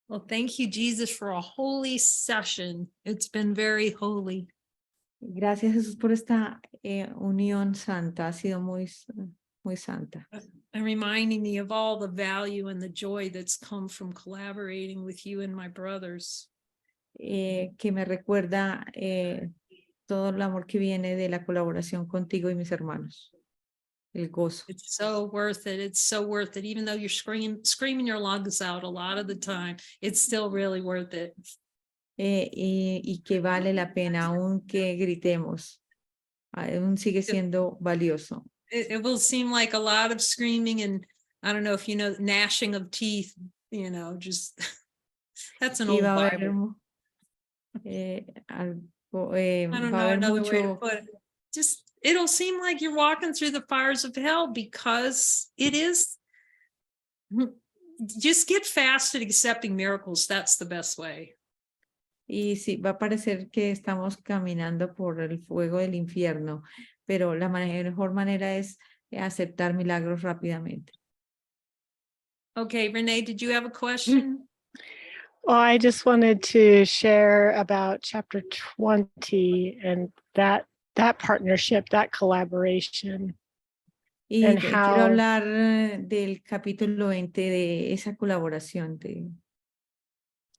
Well, thank you, Jesus, for a holy session. It's been very holy. Gracias, Jesús, por esta unión santa. Ha sido muy, muy santa. And reminding me of all the value and the joy that's come from collaborating with you and my brothers. Que me recuerda todo el amor que viene de la colaboración contigo y mis hermanos. El gozo. It's so worth it. It's so worth it. Even though you're screaming your lungs out a lot of the time, it's still really worth it. Y que vale la pena, aunque gritemos, aún sigue siendo valioso. It will seem like a lot of screaming and I don't know if you know gnashing of teeth, you know, just that's an Y old va a haber, Bible. I don't va a know haber another way to mucho, put it. Just it'll seem like you're walking through the fires of hell because it is. Just get fast at accepting miracles. That's the best way. y sí, va a parecer que estamos caminando por el fuego del infierno, pero la mejor manera es aceptar milagros rápidamente. Okay, Renee, did you have a question? Well, I just wanted to share about chapter 20 and that partnership, that collaboration. Y And quiero how- hablar del capítulo 20 de esa colaboración.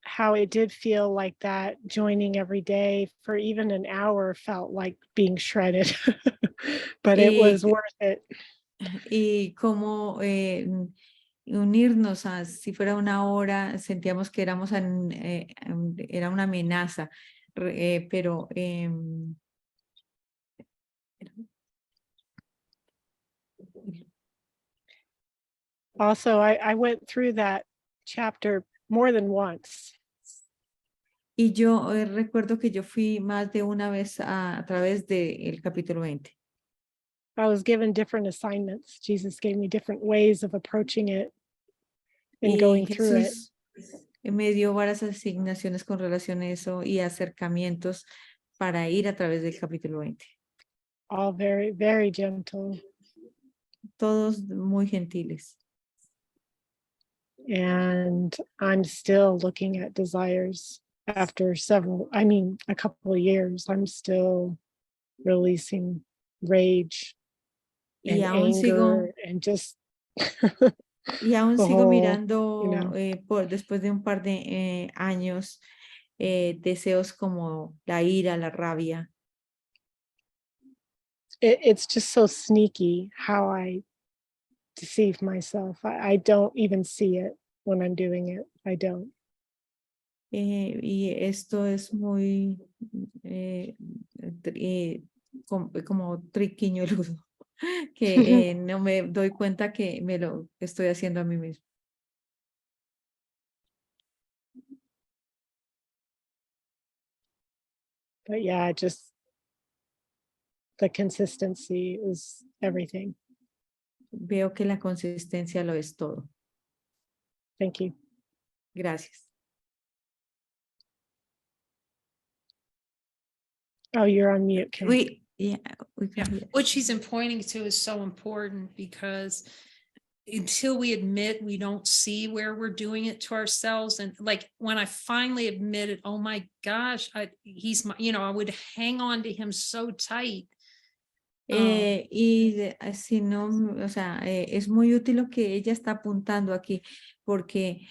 How it did feel like that joining every day for even an hour felt like being shredded, but it was worth it. Y cómo unirnos a si fuera una hora, sentíamos que éramos era una amenaza, pero Also, I went through that chapter more than once. y yo recuerdo que yo fui más de una vez a través del capítulo 20. I was given different assignments. Jesus gave me different ways of approaching it and going through it. Jesús me dio varias asignaciones con relación a eso y acercamientos para ir a través del capítulo 20. All very, very gentle. Todos muy gentiles. And I'm still looking at desires after a couple of years. I'm still releasing rage and Y aún anger and just Y aún the sigo whole, mirando you know. Después de un par de años deseos como la ira, la rabia. It's just so sneaky how I deceive myself. I don't even see it when I'm doing it. I don't. Y esto es muy como triquiñueludo, que no me doy cuenta que me lo estoy haciendo a mí mismo. But yeah, just the consistency is everything. Veo que la consistencia lo es todo. Thank you. Gracias. Oh, you're on mute, Kay. Yeah. What she's pointing to is so important because until we admit we don't see where we're doing it to ourselves, and like when I finally admitted, oh my gosh, he's my, I would hang on to him so tight. Si no, o sea, es muy útil lo que ella está apuntando aquí, porque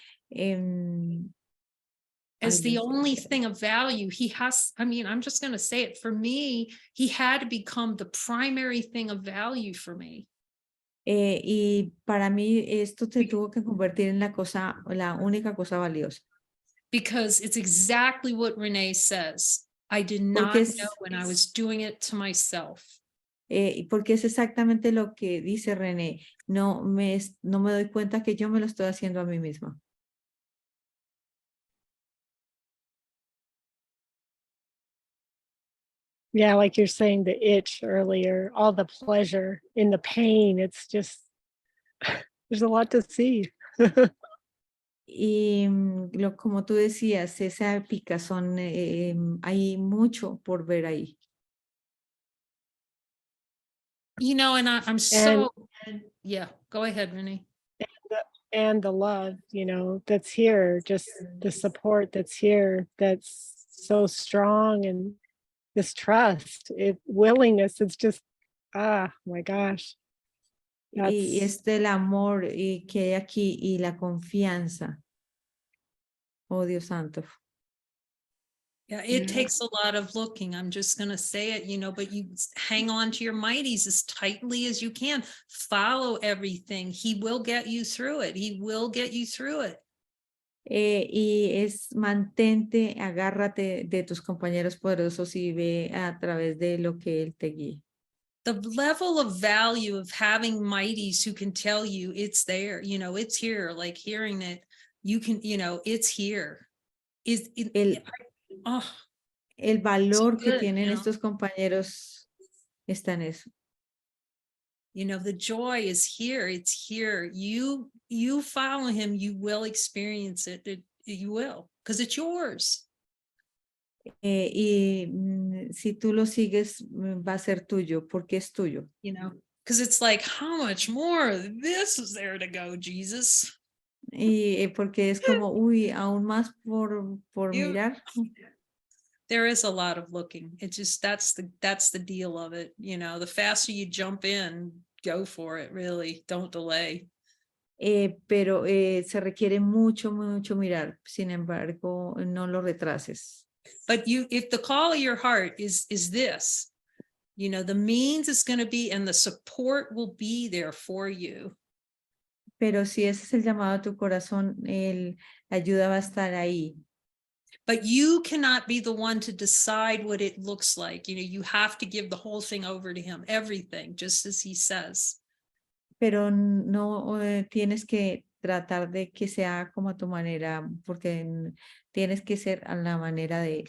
as the only thing of value, I'm just going to say it, for me, he had to become the primary thing of value for me. Y para mí esto se tuvo que convertir en la única cosa valiosa. Because it's exactly what Renee says. I did not know when I was doing it to myself. Porque es exactamente lo que dice René. No me doy cuenta que yo me lo estoy haciendo a mí misma. Yeah, like you're saying, the itch earlier, all the pleasure in the pain, it's just, there's a lot to see. Y como tú decías, esa picazón, hay mucho por ver ahí. And I'm so, yeah, go ahead, Renee. And the love, that's here, just the support that's here, that's so strong and this trust, willingness. It's just, my gosh. Y That's, es del amor que hay aquí y la confianza. Oh, Dios santo. Yeah, it Yeah. takes a lot of looking. I'm just going to say it, but you hang on to your mighties as tightly as you can. Follow everything. He will get you through it. He will get you through it. Y es mantente, agárrate de tus compañeros poderosos y ve a través de lo que él te guíe. The level of value of having mighties who can tell you it's there, it's here, like hearing it, you can, it's here. El valor que good, tienen estos compañeros está en eso. The joy is here. It's here. You follow him, you will experience it. You will, because it's yours. Si tú lo sigues, va a ser tuyo, porque es tuyo. Because it's like, how much more of this is there to go, Jesus? Y porque es como, uy, aún más por mirar. There is a lot of looking. It's just, that's the deal of it. The faster you jump in, go for it, really. Don't delay. Pero se requiere mucho mirar. Sin embargo, no lo retrases. But if the call of your heart is this, the means is going to be, and the support will be there for you. Pero si ese es el llamado a tu corazón, la ayuda va a estar ahí. But you cannot be the one to decide what it looks like. You have to give the whole thing over to him, everything, just as he says. Pero no tienes que tratar de que sea como a tu manera, porque tienes que ser a la manera de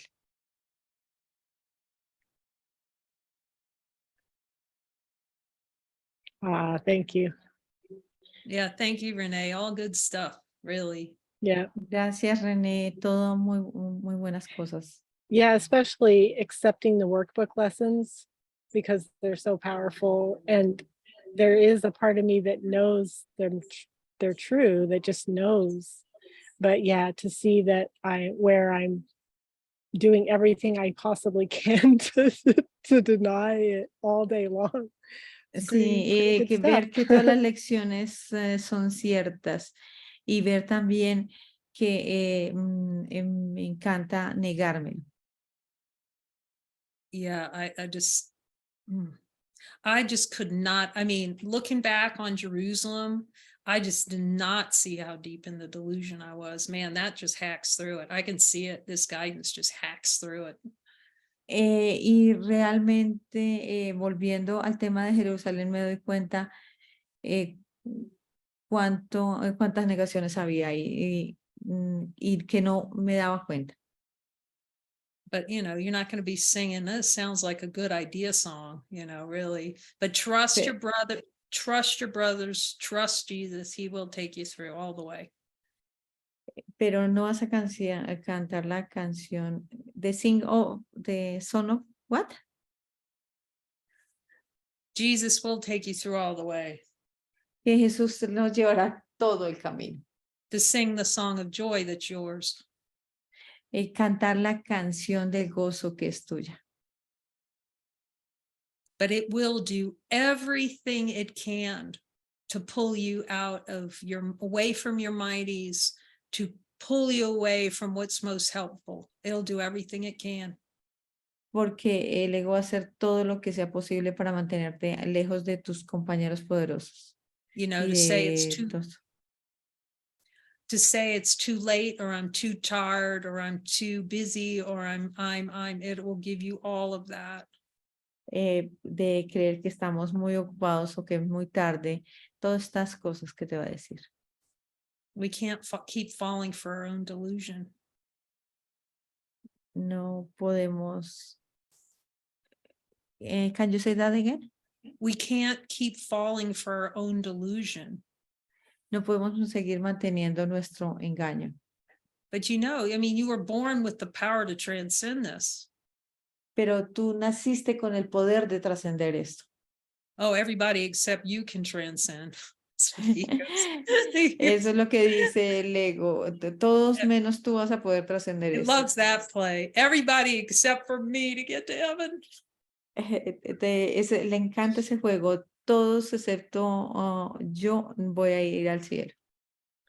él. Thank you. Yeah, thank you, Renee. All good stuff, really. Yeah. Gracias, René. Todo muy buenas cosas. Yeah, especially accepting the workbook lessons because they're so powerful. And there is a part of me that knows they're true, that just knows. But yeah, to see that where I'm doing everything I possibly can to deny it all day long. Sí, que ver que todas las lecciones son ciertas y ver también que me encanta negarme. Yeah, I just could not. I mean, looking back on Jerusalem, I just did not see how deep in the delusion I was. Man, that just hacks through it. I can see it. This guidance just hacks through it. Y realmente, volviendo al tema de Jerusalén, me doy cuenta cuántas negaciones había y que no me daba cuenta. But, you're not going to be singing, this sounds like a good idea song, really. But trust your brother, trust your brothers, trust Jesus. He will take you through all the way. Pero no vas a cantar la canción de de Son of what? Jesus will take you through all the way. Que Jesús nos llevará todo el camino. To sing the song of joy that's yours. Cantar la canción del gozo que es tuya. But it will do everything it can to pull you out of away from your mighties, to pull you away from what's most helpful. It'll do everything it can. Porque el ego va a hacer todo lo que sea posible para mantenerte lejos de tus compañeros poderosos. To say it's too late, or I'm too tired, or I'm too busy, or it will give you all of that. De creer que estamos muy ocupados o que es muy tarde, todas estas cosas que te va a decir. We can't keep falling for our own delusion. No podemos. Can you say that again? We can't keep falling for our own delusion. No podemos seguir manteniendo nuestro engaño. But you were born with the power to transcend this. Pero tú naciste con el poder de trascender esto. Oh, everybody except you can transcend. Eso es lo que dice el ego. Todos menos tú vas a poder trascender It esto. loves that play. Everybody except for me to get to heaven. Le encanta ese juego. Todos excepto yo voy a ir al cielo.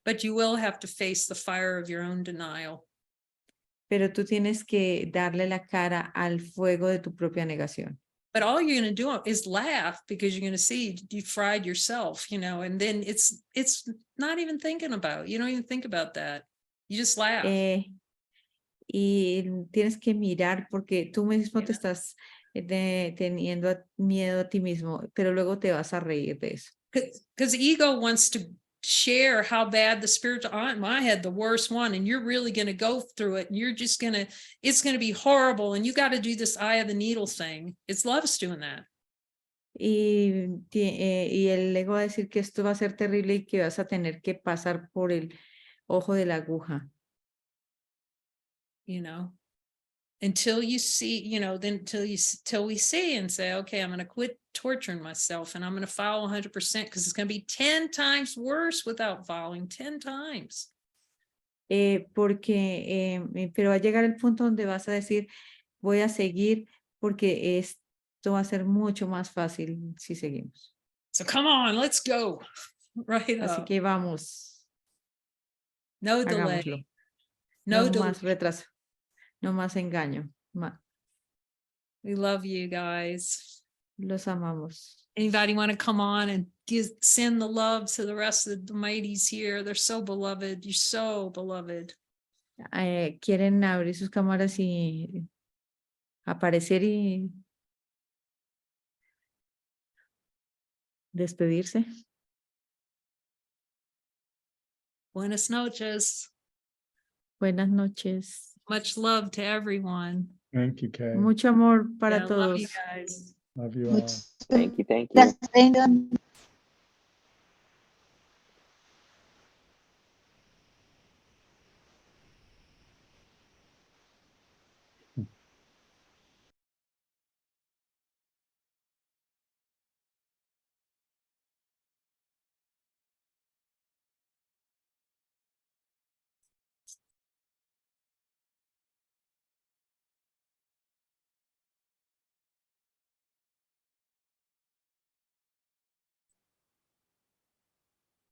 But you will have to face the fire of your own denial. Pero tú tienes que darle la cara al fuego de tu propia negación. But all you're going to do is laugh because you're going to see you fried yourself, you know, and then it's not even thinking about, you don't even think about that. You just laugh. Y tienes que mirar porque tú mismo te Yeah. estás teniendo miedo a ti mismo, pero luego te vas a reír de eso. Because ego wants to share how bad the spiritual, I had the worst one, and you're really going to go through it, and you're just going to, it's going to be horrible, and you got to do this eye of the needle thing. It's love's doing that. Y el ego va a decir que esto va a ser terrible y que vas a tener que pasar por el ojo de la aguja. You know, until you see, you know, then till we see and say, okay, I'm going to quit torturing myself and I'm going to follow 100% because it's going to be 10 times worse without following, 10 times. Pero va a llegar el punto donde vas a decir, voy a seguir porque esto va a ser mucho más fácil si seguimos. So come on, let's go. Right Así up. que vamos, No hagámoslo. delay. No delay. más retraso, no más engaño. We love you guys. Los amamos. Anybody want to come on and send the love to the rest of the mighties here? They're so beloved. You're so beloved. ¿Quieren abrir sus cámaras y aparecer y despedirse? Buenas noches. Buenas noches. Much love to everyone. Thank you, Kay. Mucho amor para Yeah, todos. love you guys. Love you all. Thank you. Gracias, Brandon.